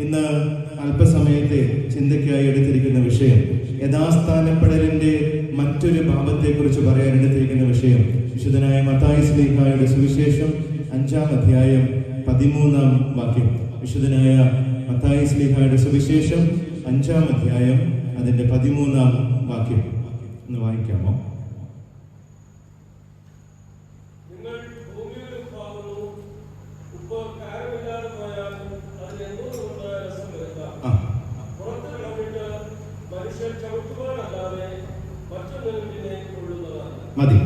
ഇന്ന് അല്പസമയത്തെ ചിന്തയ്ക്കായി എടുത്തിരിക്കുന്ന വിഷയം യഥാസ്ഥാനപ്പെടലിന്റെ മറ്റൊരു ഭാവത്തെക്കുറിച്ച് പറയാൻ എടുത്തിരിക്കുന്ന വിഷയം വിശുദ്ധനായ മത്തായി ശ്ലീഹായുടെ സുവിശേഷം 5-ാം അധ്യായം 13-ാം വാക്യം. വിശുദ്ധനായ മത്തായി ശ്ലീഹായുടെ സുവിശേഷം 5-ാം അധ്യായം അതിന്റെ 13-ാം വാക്യം ഒന്ന് വായിക്കാമോ? മതി.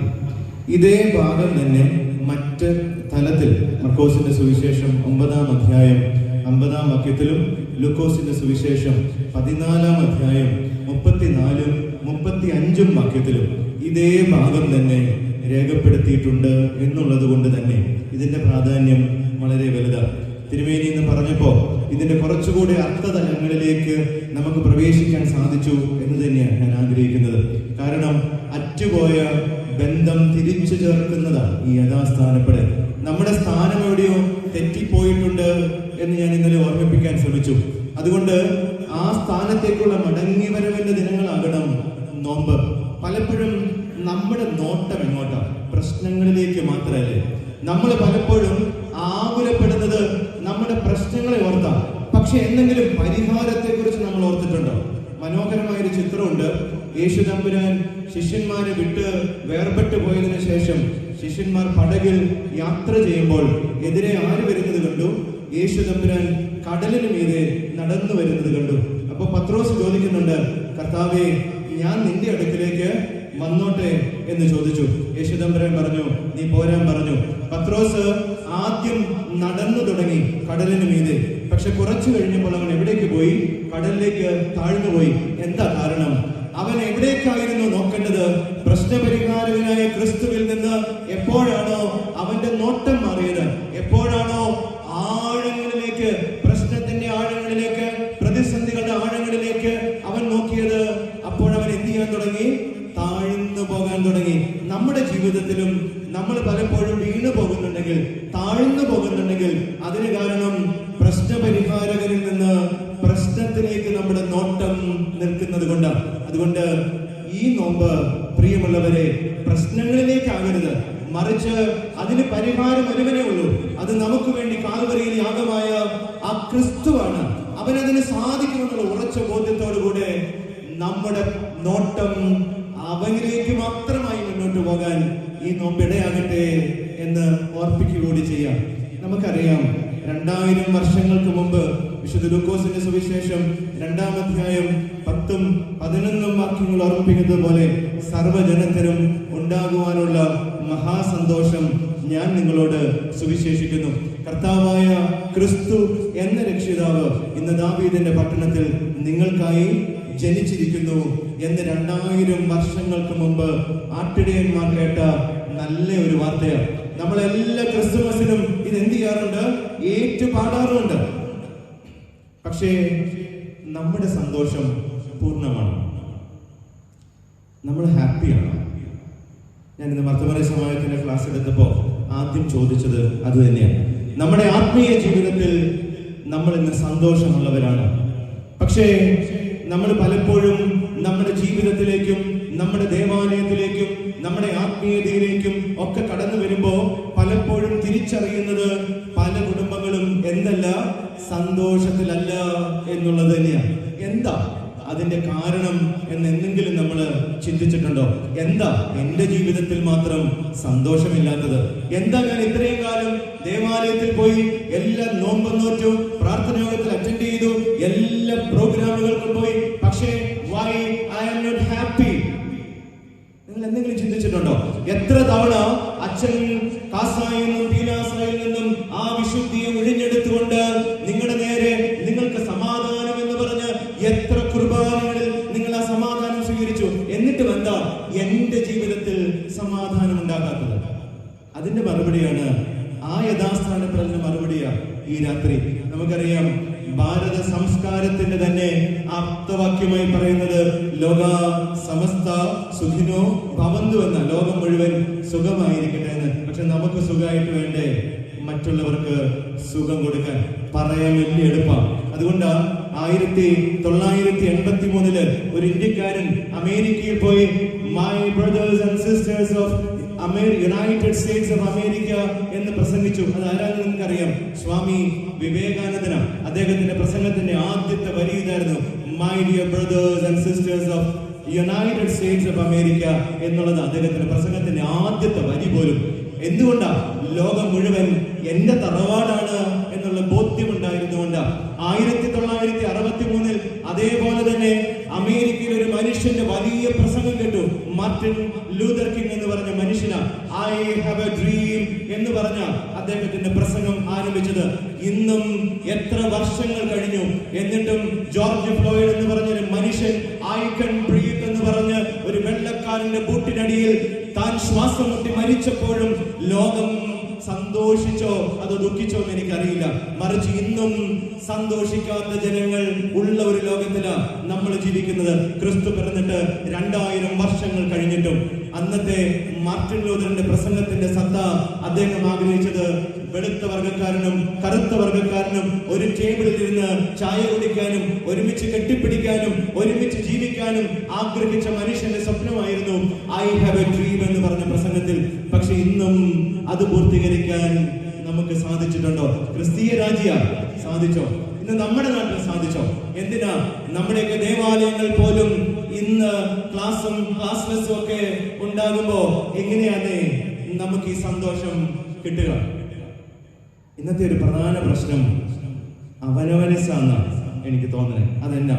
ഇതേ ഭാഗം തന്നെ മറ്റ് തലത്തിൽ മർക്കോസിന്റെ സുവിശേഷം 9-ാം അധ്യായം 50-ാം വാക്യത്തിലും ലൂക്കോസിന്റെ സുവിശേഷം 14-ാം അധ്യായം 34-ും 35-ഉം വാക്യത്തിലും ഇതേ ഭാഗം തന്നെ രേഖപ്പെടുത്തിയിട്ടുണ്ട് എന്നുള്ളത് കൊണ്ട് തന്നെ ഇതിന്റെ പ്രാധാന്യം വളരെ വലുതാണ്. തിരുമേനി എന്ന് പറഞ്ഞപ്പോൾ ഇതിന്റെ കുറച്ചുകൂടി അർത്ഥതലങ്ങളിലേക്ക് നമുക്ക് പ്രവേശിക്കാൻ സാധിച്ചു എന്ന് തന്നെയാണ് ഞാൻ ആഗ്രഹിക്കുന്നത്. കാരണം അറ്റുപോയ ബന്ധം തിരിച്ചു ചേർക്കുന്നതാണ് ഈ യഥാസ്ഥാനപ്പെടൽ. നമ്മുടെ സ്ഥാനം എവിടെയോ തെറ്റിപ്പോയിട്ടുണ്ട് എന്ന് ഞാൻ ഇന്നലെ ഓർമ്മിപ്പിക്കാൻ ശ്രമിച്ചു. അതുകൊണ്ട് ആ സ്ഥാനത്തേക്കുള്ള മടങ്ങി വരവിന്റെ ദിനങ്ങളാകണം നോമ്പ്. പലപ്പോഴും നമ്മുടെ നോട്ടം എങ്ങോട്ടാണ്? പ്രശ്നങ്ങളിലേക്ക് മാത്രമല്ലേ. നമ്മൾ പലപ്പോഴും ആകുലപ്പെടുന്നത് നമ്മുടെ പ്രശ്നങ്ങളെ ഓർത്താണ്. പക്ഷെ എന്തെങ്കിലും പരിഹാരത്തെ കുറിച്ച് നമ്മൾ ഓർത്തിട്ടുണ്ടോ? മനോഹരമായൊരു ചിത്രമുണ്ട്. യേശു തമ്പുരാൻ ശിഷ്യന്മാരെ വിട്ട് വേർപെട്ടു പോയതിനു ശേഷം ശിഷ്യന്മാർ പടകിൽ യാത്ര ചെയ്യുമ്പോൾ എതിരെ ആര് വരുന്നത് കണ്ടു? യേശു തമ്പുരാൻ കടലിന് മീതെ നടന്നു വരുന്നത് കണ്ടു. അപ്പൊ പത്രോസ് ചോദിക്കുന്നുണ്ട്, കർത്താവേ, ഞാൻ നിന്റെ അടുക്കിലേക്ക് വന്നോട്ടെ എന്ന് ചോദിച്ചു. യേശു തമ്പുരാൻ പറഞ്ഞു, നീ പോരാൻ പറഞ്ഞു. പത്രോസ് ആദ്യം നടന്നു തുടങ്ങി കടലിന് മീതെ. പക്ഷെ കുറച്ചു കഴിഞ്ഞപ്പോൾ അവൻ എവിടേക്ക് പോയി? കടലിലേക്ക് താഴ്ന്നു പോയി. എന്താ കാരണം? അവൻ എവിടേക്കായിരുന്നു നോക്കേണ്ടത്? പ്രശ്നപരിഹാരകനായ ക്രിസ്തുവിൽ നിന്ന് എപ്പോഴാണോ അവന്റെ നോട്ടം മാറിയത്? എപ്പോഴാണോ ആഴങ്ങളിലേക്ക്, പ്രശ്നത്തിന്റെ ആഴങ്ങളിലേക്ക്, പ്രതിസന്ധികളുടെ ആഴങ്ങളിലേക്ക് അവൻ നോക്കിയത്, അപ്പോഴവൻ എന്ത് ചെയ്യാൻ തുടങ്ങി? താഴ്ന്നു പോകാൻ തുടങ്ങി. നമ്മുടെ ജീവിതത്തിലും നമ്മൾ പലപ്പോഴും വീണു പോകുന്നുണ്ടെങ്കിൽ, താഴ്ന്നു പോകുന്നുണ്ടെങ്കിൽ അതിന് കാരണം പ്രശ്നപരിഹാരകരിൽ നിന്ന് പ്രശ്നത്തിലേക്ക് നമ്മുടെ നോട്ടം നിൽക്കുന്നത് കൊണ്ടാണ്. അതുകൊണ്ട് ഈ നോമ്പ്, പ്രിയമുള്ളവരെ, പ്രശ്നങ്ങളിലേക്കാകരുത്, മറിച്ച് അതിന് പരിഹാരം ഒരുവനേ ഉള്ളൂ. അത് നമുക്ക് വേണ്ടി കാൽവരിയിൽ യാഗമായ ആ ക്രിസ്തുവാണ്. അവനതിന് സാധിക്കുമെന്നുള്ള ഉറച്ച ബോധ്യത്തോടുകൂടെ നമ്മുടെ നോട്ടം അവനിലേക്ക് മാത്രമായി മുന്നോട്ട് പോകാൻ ഈ നോമ്പ് ഇടയാകട്ടെ എന്ന് ഓർപ്പിക്കുകകൂടി ചെയ്യാം. നമുക്കറിയാം, 2000 വർഷങ്ങൾക്ക് മുമ്പ് വിശുദ്ധ ലൂക്കോസിന്റെ സുവിശേഷം 2-ാം അധ്യായം 10-ഉം 11-ഉം വാക്യങ്ങൾ ഓർമ്മിപ്പിക്കുന്നത് പോലെ സർവ്വജനത്തിനും ഉണ്ടാകുവാനുള്ള മഹാസന്തോഷം ഞാൻ നിങ്ങളോട് സുവിശേഷിക്കുന്നു. കർത്താവായ ക്രിസ്തു എന്ന രക്ഷിതാവ് ഇന്ന് ദാവീദിന്റെ പട്ടണത്തിൽ നിങ്ങൾക്കായി ജനിച്ചിരിക്കുന്നു എന്ന് 2000 വർഷങ്ങൾക്ക് മുമ്പ് ആട്ടിടയന്മാർ കേട്ട നല്ല ഒരു വാർത്തയാണ്. നമ്മളെല്ലാ ക്രിസ്തുമസിനും ഇത് എന്ത് ചെയ്യാറുണ്ട്? ഏറ്റുപാടാറുണ്ട്. പക്ഷേ നമ്മുടെ സന്തോഷം പൂർണ്ണമാണ്. നമ്മൾ ഹാപ്പിയാണ്. ഞാൻ ഇന്ന് മർത്തമറി സമാജത്തിന്റെ ക്ലാസ് എടുത്തപ്പോൾ ആദ്യം ചോദിച്ചത് അത് തന്നെയാണ്. നമ്മുടെ ആത്മീയ ജീവിതത്തിൽ നമ്മൾ ഇന്ന് സന്തോഷമുള്ളവരാണ്. പക്ഷേ നമ്മൾ പലപ്പോഴും നമ്മുടെ ജീവിതത്തിലേക്കും നമ്മുടെ ദേവാലയത്തിലേക്കും നമ്മുടെ ആത്മീയതയിലേക്കും ഒക്കെ കടന്നു വരുമ്പോ പലപ്പോഴും തിരിച്ചറിയുന്നത് പല കുടുംബങ്ങളും എന്തല്ല, സന്തോഷത്തിലല്ല എന്നുള്ളത് തന്നെയാണ്. എന്താ അതിന്റെ കാരണം എന്നെന്തെങ്കിലും നമ്മൾ ചിന്തിച്ചിട്ടുണ്ടോ? എന്താ എന്റെ ജീവിതത്തിൽ മാത്രം സന്തോഷമില്ലാത്തത്? എന്താ ഞാൻ ഇത്രയും കാലം ദേവാലയത്തിൽ പോയി, എല്ലാ നോമ്പും നോറ്റു, പ്രാർത്ഥന യോഗത്തിൽ അറ്റൻഡ് ചെയ്തു, എല്ലാ പ്രോഗ്രാമുകൾക്കും പോയി, പക്ഷേ why I am not happy? നിങ്ങൾ എന്തെങ്കിലും ചിന്തിച്ചിട്ടുണ്ടോ? എത്ര തവണ അച്ഛൻ കാസായിൽ നിന്നും പീലാസായിൽ നിന്നും ആ വിശുദ്ധിയെ ഒഴിഞ്ഞെടുത്തുകൊണ്ട് നിങ്ങളുടെ നേരെ നിങ്ങൾക്ക് സമാധാനം എന്ന് പറഞ്ഞ് എത്ര കുർബാനകളിൽ നിങ്ങൾ ആ സമാധാനം സ്വീകരിച്ചു. എന്നിട്ടും എന്താ എന്റെ ജീവിതത്തിൽ സമാധാനം ഉണ്ടാകാത്തത്? അതിന്റെ മറുപടിയാണ്, ആ യഥാസ്ഥാനപ്പെടുന്ന മറുപടിയാണ് ഈ രാത്രി. നമുക്കറിയാം, ഭാരത സംസ്കാരത്തിന്റെ തന്നെ ആപ്തവാക്യമായി പറയുന്നത് ലോക സമസ്ത സുഖിനോ ഭവന്തു എന്ന, ലോകം മുഴുവൻ സുഖമായിരിക്കട്ടെ എന്ന്. പക്ഷെ നമുക്ക് സുഖമായിട്ട് വേണ്ടേ മറ്റുള്ളവർക്ക് സുഖം കൊടുക്കാൻ? പറയാൻ വലിയ എളുപ്പമാണ്. അതുകൊണ്ട് 1983 ഒരു ഇന്ത്യക്കാരൻ അമേരിക്കയിൽ പോയി my brothers and sisters of United States of America എന്ന് പ്രസംഗിച്ചു. അത് ആരാണെന്ന് നിങ്ങൾക്കറിയാം, സ്വാമി വിവേകാനന്ദന. അദ്ദേഹത്തിന്റെ പ്രസംഗത്തിന്റെ ആദ്യത്തെ വരി ഇതായിരുന്നു, my dear brothers and sisters of United States of America എന്നുള്ളത് അദ്ദേഹത്തിന്റെ പ്രസംഗത്തിന്റെ ആദ്യത്തെ വരി പോലും. എന്തുകൊണ്ടാ? ലോകം മുഴുവൻ എന്റെ തറവാടാണ് എന്നുള്ള ബോധ്യമുണ്ടായിരുന്നുകൊണ്ട് 1963 അതേപോലെ തന്നെ അമേരിക്കയിൽ ഒരു മനുഷ്യന്റെ വലിയ പ്രസംഗം കേട്ടു. മാർട്ടിൻ ലൂതർ കിങ് എന്ന് പറഞ്ഞ മനുഷ്യനാ ഐ ഹാവ് എ ഡ്രീം എന്ന് പറഞ്ഞ അദ്ദേഹത്തിന്റെ പ്രസംഗം ആരംഭിച്ചത്. ഇന്നും എത്ര വർഷങ്ങൾ കഴിഞ്ഞു, എന്നിട്ടും ജോർജ് ഫ്ലോയിഡ് എന്ന് പറഞ്ഞൊരു മനുഷ്യൻ ഐ കൻ ബ്രീത്ത് എന്ന് പറഞ്ഞ് ഒരു വെള്ളക്കാരന്റെ ബൂട്ടിനടിയിൽ താൻ ശ്വാസം മുട്ടി മരിച്ചപ്പോഴും ലോകം സന്തോഷിച്ചോ അതോ ദുഃഖിച്ചോ എന്ന് എനിക്കറിയില്ല. മറിച്ച് ഇന്നും സന്തോഷിക്കാത്ത ജനങ്ങൾ ഉള്ള ഒരു ലോകത്തിലാണ് നമ്മൾ ജീവിക്കുന്നത്. ക്രിസ്തു പിറന്നിട്ട് 2000 വർഷങ്ങൾ കഴിഞ്ഞിട്ടും അന്നത്തെ മാർട്ടിൻ ലൂതറിന്റെ പ്രസംഗത്തിന്റെ സത്ത അദ്ദേഹം ആഗ്രഹിച്ചത് വെളുത്ത വർഗക്കാരനും കറുത്ത വർഗക്കാരനും ഒരു ടേബിളിൽ ഇരുന്ന് ചായ കുടിക്കാനും ഒരുമിച്ച് കെട്ടിപ്പിടിക്കാനും ഒരുമിച്ച് ജീവിക്കാനും ആഗ്രഹിച്ച മനുഷ്യന്റെ സ്വപ്നമായിരുന്നു ഐ ഹാവ് എ ഡ്രീം എന്ന് പറഞ്ഞ പ്രസംഗത്തിൽ. പക്ഷെ ഇന്നും അത് പൂർത്തീകരിക്കാൻ നമുക്ക് സാധിച്ചിട്ടുണ്ടോ? ക്രിസ്തീയ രാജ്യ സാധിച്ചോ? ഇന്ന് നമ്മുടെ നാട്ടിൽ സാധിച്ചോ? എന്തിനാ നമ്മുടെയൊക്കെ ദേവാലയങ്ങൾ പോലും ഇന്ന് ക്ലാസ്സും ക്ലാസ്ലെസ്സും ഒക്കെ ഉണ്ടാകുമ്പോ എങ്ങനെയാണ് നമുക്ക് ഈ സന്തോഷം കിട്ടുക? ഇന്നത്തെ ഒരു പ്രധാന പ്രശ്നം അവനവനിസാണ് എനിക്ക് തോന്നുന്നത്. അതെന്നാ?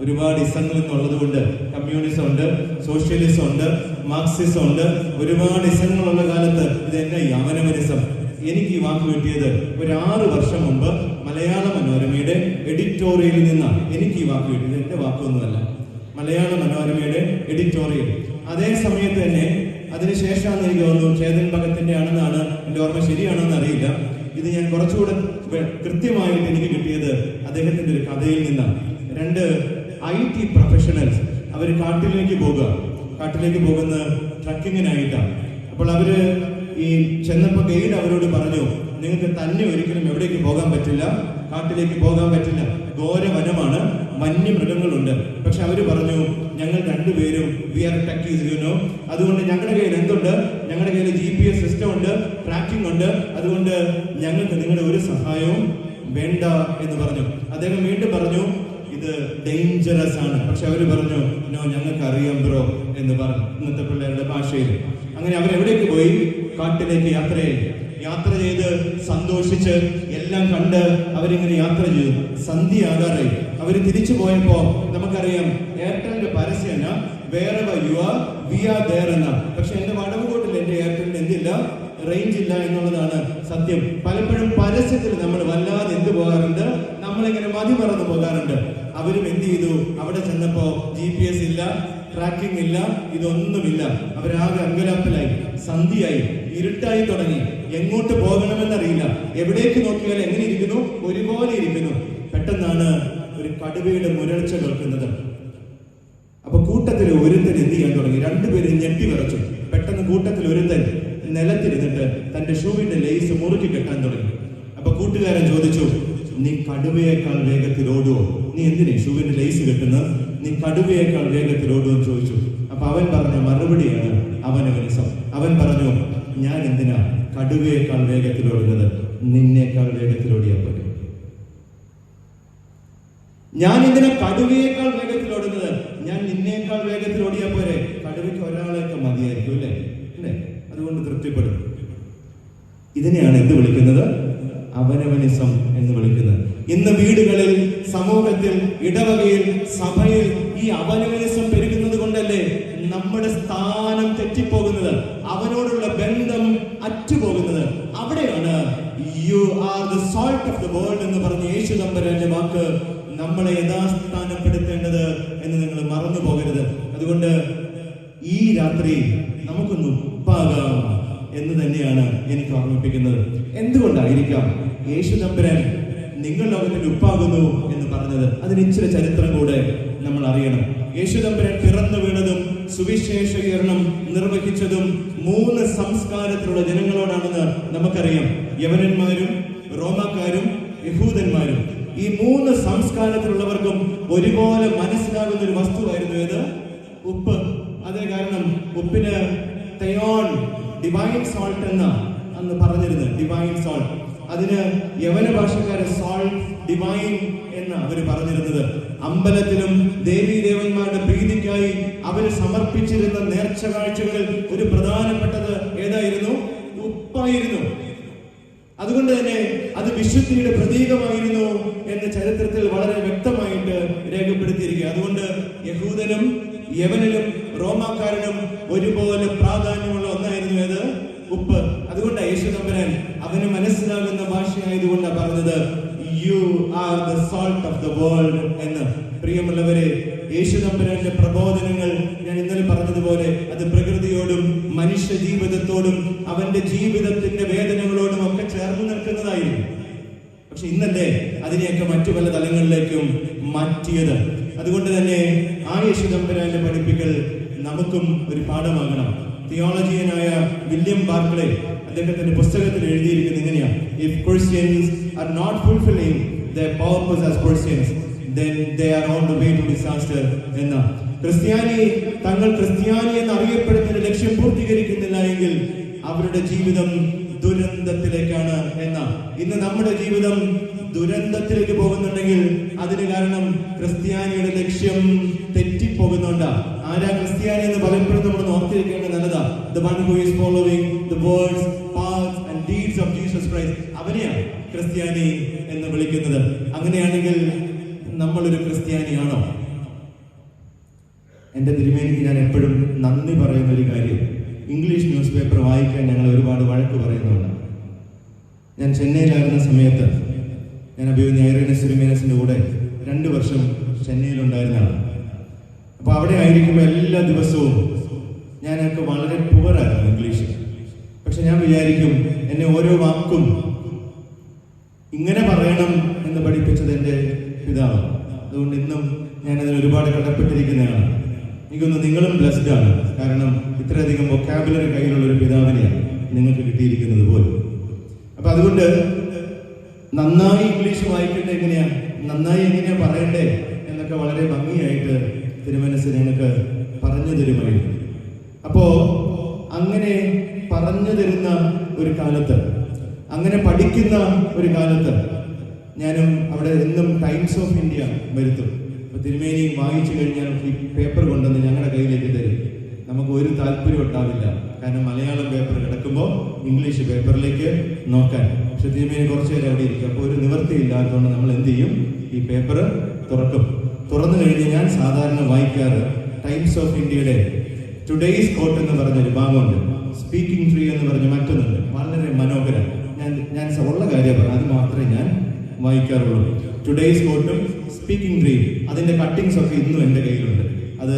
ഒരുപാട് ഇസങ്ങൾ ഇന്നുള്ളത് കൊണ്ട് കമ്മ്യൂണിസം ഉണ്ട്, സോഷ്യലിസം ഉണ്ട്, മാർക്സിസം ഉണ്ട്, ഒരുപാട് ഇസങ്ങളുള്ള കാലത്ത് ഇതെന്നാ ഈ അവനവനിസം? എനിക്ക് ഈ വാക്ക് കിട്ടിയത് ഒരു 6 വർഷം മുമ്പ് മലയാള മനോരമയുടെ എഡിറ്റോറിയലിൽ നിന്നാണ് എനിക്ക് ഈ വാക്ക് കിട്ടിയത്. എന്റെ വാക്കൊന്നുമല്ല, മലയാള മനോരമയുടെ എഡിറ്റോറിയൽ. അതേ സമയത്ത് തന്നെ അതിനുശേഷമാണ് എനിക്ക് തോന്നുന്നു ചേതൻ ഭഗത്തിന്റെ ആണെന്നാണ് എന്റെ ഓർമ്മ, ശരിയാണെന്ന് അറിയില്ല. ഇത് ഞാൻ കുറച്ചുകൂടെ കൃത്യമായിട്ട് എനിക്ക് കിട്ടിയത് അദ്ദേഹത്തിന്റെ ഒരു കഥയിൽ നിന്നാണ്. 2 IT പ്രൊഫഷണൽസ് അവർ കാട്ടിലേക്ക് പോകുന്ന ട്രക്കിങ്ങിനായിട്ടാണ്. അപ്പോൾ അവര് ഈ ചെന്നപ്പോ ഗൈഡ് അവരോട് പറഞ്ഞു, നിങ്ങൾക്ക് തന്നെ ഒരിക്കലും എവിടേക്ക് പോകാൻ പറ്റില്ല, കാട്ടിലേക്ക് പോകാൻ പറ്റില്ല, ഘോര വനമാണ്, വന്യമൃഗങ്ങളുണ്ട്. പക്ഷെ അവര് പറഞ്ഞു, ഞങ്ങൾ 2 പേരും we are techies you know, അതുകൊണ്ട് ഞങ്ങളുടെ കയ്യിൽ എന്തുണ്ട്? ഞങ്ങളുടെ കയ്യിൽ GPS സിസ്റ്റം ഉണ്ട്, ട്രാക്കിംഗ് ഉണ്ട്, അതുകൊണ്ട് ഞങ്ങൾക്ക് നിങ്ങളുടെ ഒരു സഹായവും വേണ്ട എന്ന് പറഞ്ഞു. അദ്ദേഹം വീണ്ടും പറഞ്ഞു, ഇത് ഡേഞ്ചറസ് ആണ്. പക്ഷെ അവര് പറഞ്ഞു, നോ, ഞങ്ങൾക്ക് അറിയാം ബ്രോ എന്ന് പറഞ്ഞു, ഇന്നത്തെ പിള്ളേരുടെ ഭാഷയിൽ. അങ്ങനെ അവരെവിടേക്ക് പോയി? കാട്ടിലേക്ക് യാത്ര ചെയ്ത് സന്തോഷിച്ച് എല്ലാം കണ്ട് അവരിങ്ങനെ യാത്ര ചെയ്തു. സന്ധ്യയാകാറായി. അവര് തിരിച്ചു പോയപ്പോ നമുക്കറിയാം എയർടെലിന്റെ പരസ്യം വേറെ you are we are there എന്ന. പക്ഷെ എന്റെ വടവുകോട്ടിൽ എന്റെ എയർടെലിന് എന്തില്ല, റേഞ്ച് ഇല്ല എന്നുള്ളതാണ് സത്യം. പലപ്പോഴും പരസ്യത്തിൽ നമ്മൾ വല്ലാതെ എന്ത് പോകാറുണ്ട്, നമ്മളിങ്ങനെ മതിമറന്ന് പോകാറുണ്ട്. അവരും എന്ത് ചെയ്തു? അവിടെ ചെന്നപ്പോ GPS ഇല്ല, ട്രാക്കിംഗ് ഇല്ല, ഇതൊന്നുമില്ല. അവരാകെ അങ്കലാപ്പിലായി. സന്ധ്യയായി, ഇരുട്ടായി തുടങ്ങി. എങ്ങോട്ട് പോകണമെന്നറിയില്ല. എവിടേക്ക് നോക്കിയാൽ എങ്ങനെ ഇരിക്കുന്നു? ഒരുപോലെ ഇരിക്കുന്നു. പെട്ടെന്നാണ് ഒരു കടുവയുടെ മുരൾച്ച കേൾക്കുന്നത്. അപ്പൊ കൂട്ടത്തിൽ ഒരുത്തൻ എന്ത് ചെയ്യാൻ തുടങ്ങി? 2 പേരും ഞെട്ടി വിറച്ചു. പെട്ടെന്ന് കൂട്ടത്തിൽ ഒരുത്തൻ നിലത്തിരുന്നിട്ട് തന്റെ ഷൂവിന്റെ ലേസ് മുറുക്കി കെട്ടാൻ തുടങ്ങി. അപ്പൊ കൂട്ടുകാരൻ ചോദിച്ചു, നീ കടുവയേക്കാൾ വേഗത്തിൽ ഓടുവോ? നീ എന്തിനേ ഷൂവിന്റെ ലേസ് കെട്ടുന്നത്? നീ കടുവയേക്കാൾ വേഗത്തിൽ ഓടുവോ എന്ന് ചോദിച്ചു. അപ്പൊ അവൻ പറഞ്ഞ മറുപടിയാണ് അവനവനിസം. അവൻ പറഞ്ഞു, ഞാൻ എന്തിനാ കടുവയേക്കാൾ വേഗത്തിൽ ഓടുന്നത്? നിന്നേക്കാൾ വേഗത്തിൽ ഓടിയാൽ പോരെ. ഞാൻ എന്തിനാ കടുവയേക്കാൾ വേഗത്തിൽ ഓടുന്നത്? ഞാൻ നിന്നേക്കാൾ വേഗത്തിൽ ഓടിയാൽ പോരെ. കടുവയ്ക്ക് ഒരാളെയൊക്കെ മതിയായിരിക്കും അല്ലേ? അതുകൊണ്ട് തൃപ്തിപ്പെടും. ഇതിനെയാണ് എന്ത് വിളിക്കുന്നത്? അവനവനിസം എന്ന് വിളിക്കുന്നത്. ഇന്ന് വീടുകളിൽ, സമൂഹത്തിൽ, ഇടവകയിൽ, സഭയിൽ ഈ അവനവനിസം പെരുകുന്നത് കൊണ്ടല്ലേ നമ്മുടെ സ്ഥാനം തെറ്റിപ്പോകുന്നത്, അവനോടുള്ള ബന്ധം അറ്റുപോകുന്നത്. അവിടെയാണ് U are the salt of the world എന്ന് പറഞ്ഞ യേശു തമ്പുരാന്റെ വാക്ക് നമ്മളെ യഥാസ്ഥാനപ്പെടുത്തേണ്ടത് എന്ന് നിങ്ങൾ മറന്നു പോകരുത്. അതുകൊണ്ട് ഈ രാത്രി നമുക്കൊന്ന് ഉപ്പാകാം എന്ന് തന്നെയാണ് എനിക്ക് ഓർമ്മിപ്പിക്കുന്നത്. എന്തുകൊണ്ടായിരിക്കാം യേശു തമ്പുരാൻ നിങ്ങൾ ലോകത്തിൽ ഉപ്പാകുന്നു എന്ന് പറഞ്ഞത്? അതിന് ഇച്ചിരി ചരിത്രം കൂടെ നമ്മൾ അറിയണം. യേശു തമ്പുരാൻ പിറന്നു വീണതും സുവിശേഷീകരണം നിർവഹിച്ചതും 3 സംസ്കാരത്തിലുള്ള ജനങ്ങളോടാണെന്ന് നമുക്കറിയാം. യവനന്മാരും റോമാക്കാരും യഹൂദന്മാരും. ഈ മൂന്ന് സംസ്കാരത്തിലുള്ളവർക്കും ഒരുപോലെ മനസ്സിലാകുന്ന ഒരു വസ്തുവായിരുന്നു ഏത്? ഉപ്പ്. അതേ കാരണം ഉപ്പിന് തയോൺ, ഡിവൈൻ സോൾട്ട് എന്ന അന്ന് പറഞ്ഞിരുന്നത്. Divine salt. അതിന് യവന ഭാഷക്കാരെ സോൾട്ട് ഡിവൈൻ എന്ന് അവര് പറഞ്ഞിരുന്നത്. അമ്പലത്തിലും ദേവീദേവന്മാരുടെ പ്രീതിക്കായി അവര് സമർപ്പിച്ചിരുന്ന നേർച്ച കാഴ്ചകളിൽ ഒരു പ്രധാനപ്പെട്ടത് ഏതായിരുന്നു? ഉപ്പായിരുന്നു. അതുകൊണ്ട് തന്നെ അത് വിശുദ്ധിയുടെ പ്രതീകമായിരുന്നു എന്ന് ചരിത്രത്തിൽ വളരെ വ്യക്തമായിട്ട് രേഖപ്പെടുത്തിയിരിക്കുക. അതുകൊണ്ട് യഹൂദനും യവനിലും റോമാക്കാരനും ഒരുപോലെ പ്രാധാന്യമുള്ള ഒന്നായിരുന്നു ഏത്? ഉപ്പ്. അതുകൊണ്ട് യേശു തമ്പുരാൻ അവന് മനസ്സിലാകുന്ന ഭാഷയായതുകൊണ്ടാണ് പറഞ്ഞത് U are the salt of the world എന്ന്. പ്രിയമുള്ളവരെ, യേശു തമ്പുരാന്റെ പ്രബോധനങ്ങൾ ഞാൻ ഇന്നലെ പറഞ്ഞതുപോലെ അത് പ്രകൃതിയോടും മനുഷ്യ ജീവിതത്തോടും അവന്റെ ജീവിതത്തിന്റെ വേദനകളോടും ഒക്കെ ചേർന്ന് നിൽക്കുന്നതായിരുന്നു. പക്ഷെ ഇന്നല്ലേ അതിനെയൊക്കെ മറ്റു പല തലങ്ങളിലേക്കും മാറ്റിയത്. അതുകൊണ്ട് തന്നെ ആ യേശു തമ്പുരാന്റെ പഠിപ്പിക്കൽ നമുക്കും ഒരു പാഠമാകണം. തിയോളജിയനായ വില്യം ബാർക്ലേ അദ്ദേഹത്തിന്റെ പുസ്തകത്തിൽ എഴുതിയിരിക്കുന്നത് ഇങ്ങനെയാണ്: if Christians are not fulfilling their purpose as Christians, then they are on the way to disaster എന്ന. തങ്ങൾ ക്രിസ്ത്യാനി എന്ന് അറിയപ്പെടുന്ന ലക്ഷ്യം പൂർത്തീകരിക്കുന്നില്ല എങ്കിൽ അവരുടെ ജീവിതം ദുരന്തത്തിലേക്കാണ് എന്ന. ഇന്ന് നമ്മുടെ ജീവിതം ദുരന്തത്തിലേക്ക് പോകുന്നുണ്ടെങ്കിൽ അതിന് കാരണം ക്രിസ്ത്യാനിയുടെ ലക്ഷ്യം തെറ്റിപ്പോകുന്നുണ്ട്. ആരാ ക്രിസ്ത്യാനി എന്ന് പലപ്പോഴും നമ്മൾ ഓർത്തിരിക്കേണ്ടത് നല്ലതാ. The one who is following the words, paths and deeds of Jesus Christ. അവനെയാണ് ക്രിസ്ത്യാനി എന്ന് വിളിക്കുന്നത്. അങ്ങനെയാണെങ്കിൽ നമ്മളൊരു ക്രിസ്ത്യാനിയാണോ? എന്റെ തിരുമേനിക്ക് ഞാൻ എപ്പോഴും നന്ദി പറയുന്ന ഒരു കാര്യം, ഇംഗ്ലീഷ് ന്യൂസ് പേപ്പർ വായിക്കാൻ ഞങ്ങൾ ഒരുപാട് വഴക്ക് പറയുന്നുണ്ട്. ഞാൻ ചെന്നൈയിലായിരുന്ന സമയത്ത് ഞാൻ അഭിമന്യ ഐറേനസ് തിരുമേനസിന്റെ കൂടെ 2 വർഷം ചെന്നൈയിലുണ്ടായിരുന്നതാണ്. അപ്പൊ അവിടെ ആയിരിക്കുമ്പോൾ എല്ലാ ദിവസവും ഞാനൊക്കെ വളരെ പുവറായിരുന്നു ഇംഗ്ലീഷ്. പക്ഷെ ഞാൻ വിചാരിക്കും എന്നെ ഓരോ വാക്കും ഇങ്ങനെ പറയണം എന്ന് പഠിപ്പിച്ചത് എൻ്റെ പിതാവ്. അതുകൊണ്ട് ഇന്നും ഞാൻ അതിന് ഒരുപാട് കടപ്പെട്ടിരിക്കുന്നതാണ്. എനിക്കൊന്ന് നിങ്ങളും ബ്ലെസ്ഡ് ആണ്. കാരണം ഇത്രയധികം വൊക്കാബുലറി കയ്യിലുള്ള ഒരു പിതാവിനെയാണ് നിങ്ങൾക്ക് കിട്ടിയിരിക്കുന്നത് പോലും. അപ്പൊ അതുകൊണ്ട് നന്നായി ഇംഗ്ലീഷ് വായിക്കേണ്ടത് എങ്ങനെയാണ്, നന്നായി എങ്ങനെയാ പറയണ്ടേ എന്നൊക്കെ വളരെ ഭംഗിയായിട്ട് തിരുമനസ് ഞങ്ങൾക്ക് പറഞ്ഞു തരുമായിരുന്നു. അപ്പോ അങ്ങനെ പറഞ്ഞു തരുന്ന ഒരു കാലത്ത്, അങ്ങനെ പഠിക്കുന്ന ഒരു കാലത്ത് ഞാനും അവിടെ എന്നും ടൈംസ് ഓഫ് ഇന്ത്യ വരുത്തും. അപ്പൊ തിരുമേനി വായിച്ചു കഴിഞ്ഞാൽ ഈ പേപ്പർ കൊണ്ടുവന്ന് ഞങ്ങളുടെ കയ്യിലേക്ക് തരും. നമുക്ക് ഒരു താല്പര്യം ഉണ്ടാവില്ല, കാരണം മലയാളം പേപ്പർ കിടക്കുമ്പോൾ ഇംഗ്ലീഷ് പേപ്പറിലേക്ക് നോക്കാൻ. പക്ഷെ തിരുമേനി കുറച്ചു നേരം അവിടെ ഇരിക്കും. അപ്പോൾ ഒരു നിവൃത്തി ഇല്ലാത്തതുകൊണ്ട് നമ്മൾ എന്ത് ചെയ്യും, ഈ പേപ്പർ തുറക്കും. തുറന്നു കഴിഞ്ഞ് ഞാൻ സാധാരണ വായിക്കാറ് ടൈംസ് ഓഫ് ഇന്ത്യയുടെ ടുഡേയ്സ് കോട്ട് എന്ന് പറഞ്ഞൊരു ഭാഗമുണ്ട്, സ്പീക്കിംഗ് ട്രീ എന്ന് പറഞ്ഞ മറ്റൊന്നുണ്ട്. വളരെ മനോഹരം. ഞാൻ ഉള്ള കാര്യം പറഞ്ഞു, അത് മാത്രമേ ഞാൻ വായിക്കാറുള്ളൂ. ടുഡേയ്സ് കോട്ടും സ്പീക്കിംഗ് ട്രീ, അതിന്റെ കട്ടിങ്സ് ഒക്കെ ഇന്നും എൻ്റെ കയ്യിലുണ്ട്. അത്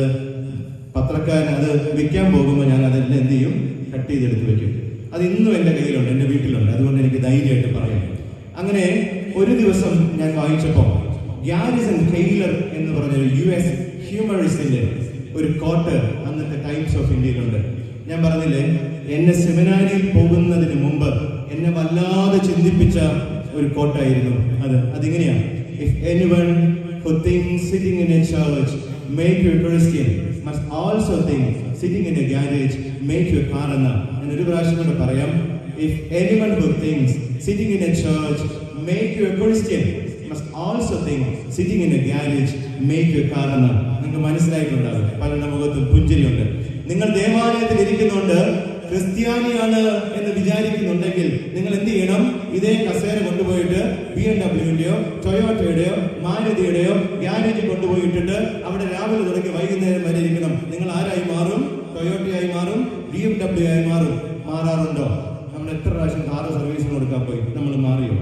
പത്രക്കാരൻ അത് വിൽക്കാൻ പോകുമ്പോൾ ഞാൻ അതെല്ലാം എന്ത് ചെയ്യും, കട്ട് ചെയ്തെടുത്ത് വെക്കും. അത് ഇന്നും എൻ്റെ കയ്യിലുണ്ട്, എൻ്റെ വീട്ടിലുണ്ട്. അതുകൊണ്ട് എനിക്ക് ധൈര്യമായിട്ട് പറയാം. അങ്ങനെ ഒരു ദിവസം ഞാൻ വായിച്ചപ്പോൾ ഗ്യാരിസൺ കെയ്ലർ എന്ന് പറഞ്ഞൊരു US ഹ്യൂമറിസ്റ്റിന്റെ ഒരു കോട്ട് അന്നത്തെ ടൈംസ് ഓഫ് ഇന്ത്യയിലുണ്ട്. ഞാൻ പറഞ്ഞില്ലേ, എന്നെ സെമിനാരിയിൽ പോകുന്നതിന് മുമ്പ് എന്നെ വല്ലാതെ ചിന്തിപ്പിച്ച ഒരു കോട്ടായിരുന്നു അത്. അതിങ്ങനെയാണ്: if anyone who thinks sitting in a church make you a Christian must also think sitting in a garage make you a car എന്ന. ഞാൻ ഒരു പ്രാവശ്യം കൂടെ പറയാം: if anyone who thinks sitting in a church make you a Christian must also think sitting in a garage make you a car എന്ന. നിങ്ങൾക്ക് മനസ്സിലായിട്ടുണ്ടാകും. പലരുടെ മുഖത്തും പുഞ്ചിരിയുണ്ട്. നിങ്ങൾ ദേവാലയത്തിൽ ഇരിക്കുന്നുണ്ട്, ക്രിസ്ത്യാനിയാണ് എന്ന് വിചാരിക്കുന്നുണ്ടെങ്കിൽ നിങ്ങൾ എന്ത് ചെയ്യണം, ഇതേ കസേര കൊണ്ടുപോയിട്ട് BMW-ന്റെയോ ടൊയോട്ടയുടെയോ മാരുതിയുടെയോ ഗ്യാരേജിൽ കൊണ്ടുപോയിട്ടിട്ട് അവിടെ രാവിലെ തുടങ്ങി വൈകുന്നേരം വരെ ഇരിക്കണം. നിങ്ങൾ ആരായി മാറും? ടൊയോട്ടയായി മാറും, BMW ആയി മാറും. മാറാറുണ്ടോ? നമ്മൾ എത്ര പ്രാവശ്യം കാറ് സർവീസിന് കൊടുക്കാൻ പോയി, നമ്മൾ മാറിയോ?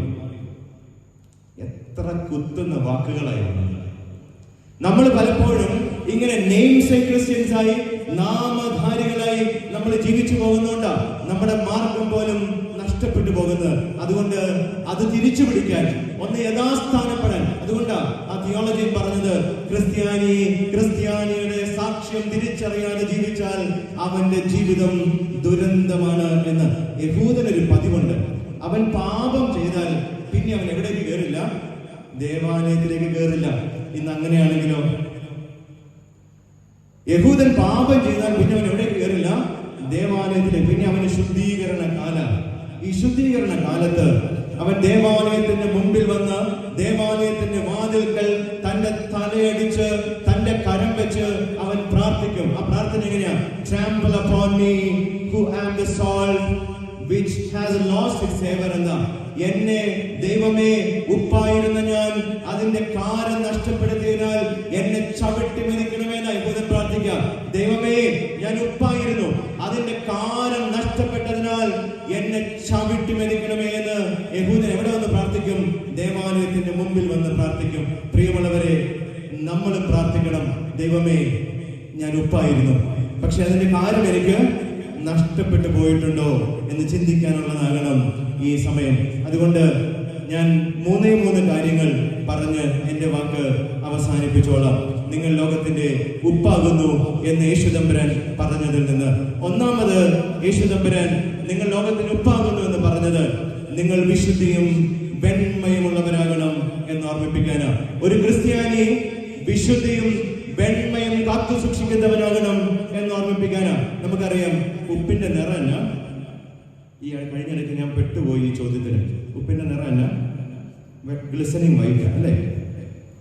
എത്ര കുത്തുന്ന വാക്കുകളായിരുന്നു. നമ്മൾ പലപ്പോഴും ഇങ്ങനെ നെയിംസേക്ക് ക്രിസ്ത്യൻസ് ആയി, നാമധാരികളായി നമ്മൾ ജീവിച്ചു പോകുന്നുണ്ട്. നമ്മുടെ മാർഗം പോലും നഷ്ടപ്പെട്ടു പോകുന്നത്. അതുകൊണ്ട് അത് തിരിച്ചു പിടിക്കാൻ, ഒന്ന് യഥാസ്ഥാനപ്പെടാൻ, അതുകൊണ്ടാണ് ആ തിയോളജി പറഞ്ഞത്, ക്രിസ്ത്യാനിയുടെ സാക്ഷ്യം തിരിച്ചറിയാതെ ജീവിച്ചാൽ അവന്റെ ജീവിതം ദുരന്തമാണ് എന്ന്. യഹൂദനൊരു പതിവുണ്ട്, അവൻ പാപം ചെയ്താൽ പിന്നെ അവൻ എവിടേക്ക് കയറില്ല, ദേവാലയത്തിലേക്ക് കയറില്ല. ഇന്ന് അങ്ങനെയാണെങ്കിലോ? യഹൂദൻ പാപം ചെയ്താൽ പിന്നെ അവൻ എവിടെ കയറില്ല? ദേവാലയത്തിലേക്ക്. പിന്നെ അവന് ശുദ്ധീകരണ കാലം. ഈ ശുദ്ധീകരണ കാലത്ത് അവൻ ദേവാലയത്തിന്റെ മുമ്പിൽ വന്ന് ദേവാലയത്തിന്റെ വാതിൽക്കൽ തന്റെ തലയടിച്ച് തന്റെ കരം വെച്ച് അവൻ പ്രാർത്ഥിക്കും. ആ പ്രാർത്ഥന എങ്ങനെയാ? Trample upon me who am the salt which has lost its savor എന്ന, എന്നെ ദൈവമേ ഉപ്പായിരുന്ന ഞാൻ അതിന്റെ കാരം നഷ്ടപ്പെടുത്തിയതിനാൽ എന്നെ ചവിട്ടി മെതിക്കണമെന്ന് യഹൂദൻ പ്രാർത്ഥിക്കാം. ദൈവമേ, ഞാൻ ഉപ്പായിരുന്നു, അതിന്റെ കാരം നഷ്ടപ്പെട്ടതിനാൽ എന്നെ ചവിട്ടി മെതിക്കണമേ എന്ന് യഹൂദൻ എവിടെ വന്ന് പ്രാർത്ഥിക്കും? ദേവാലയത്തിന്റെ മുമ്പിൽ വന്ന് പ്രാർത്ഥിക്കും. പ്രിയമുള്ളവരെ, നമ്മൾ പ്രാർത്ഥിക്കണം, ദൈവമേ ഞാൻ ഉപ്പായിരുന്നു, പക്ഷെ അതിന്റെ കാര്യം എനിക്ക് നഷ്ടപ്പെട്ടു പോയിട്ടുണ്ടോ എന്ന് ചിന്തിക്കാനുള്ളതാകണം ഈ സമയം. അതുകൊണ്ട് ഞാൻ മൂന്ന് കാര്യങ്ങൾ പറഞ്ഞ് എന്റെ വാക്ക് അവസാനിപ്പിച്ചോളാം. നിങ്ങൾ ലോകത്തിന്റെ ഉപ്പാകുന്നു എന്ന് യേശുദമ്പുരാൻ പറഞ്ഞതിൽ നിന്ന്, ഒന്നാമത് യേശുദമ്പുരാൻ നിങ്ങൾ ലോകത്തിന്റെ ഉപ്പാകുന്നു എന്ന് പറഞ്ഞത് നിങ്ങൾ വിശുദ്ധിയും വെണ്മയുമുള്ളവരാകണം എന്ന് ഓർമ്മിപ്പിക്കാനാ. ഒരു ക്രിസ്ത്യാനി വിശുദ്ധിയും വെണ്മയും കാത്തു സൂക്ഷിക്കുന്നവനാകണം എന്ന് ഓർമ്മിപ്പിക്കാനാ. നമുക്കറിയാം ഉപ്പിന്റെ നിറമല്ല. ഈ കഴിഞ്ഞിടയ്ക്ക് ഞാൻ പെട്ടുപോയി ഈ ചോദ്യത്തിന്. ഉപ്പിന്റെ നിറമല്ല, ഗ്ലിസറിങ് വൈറ്റ് അല്ലേ?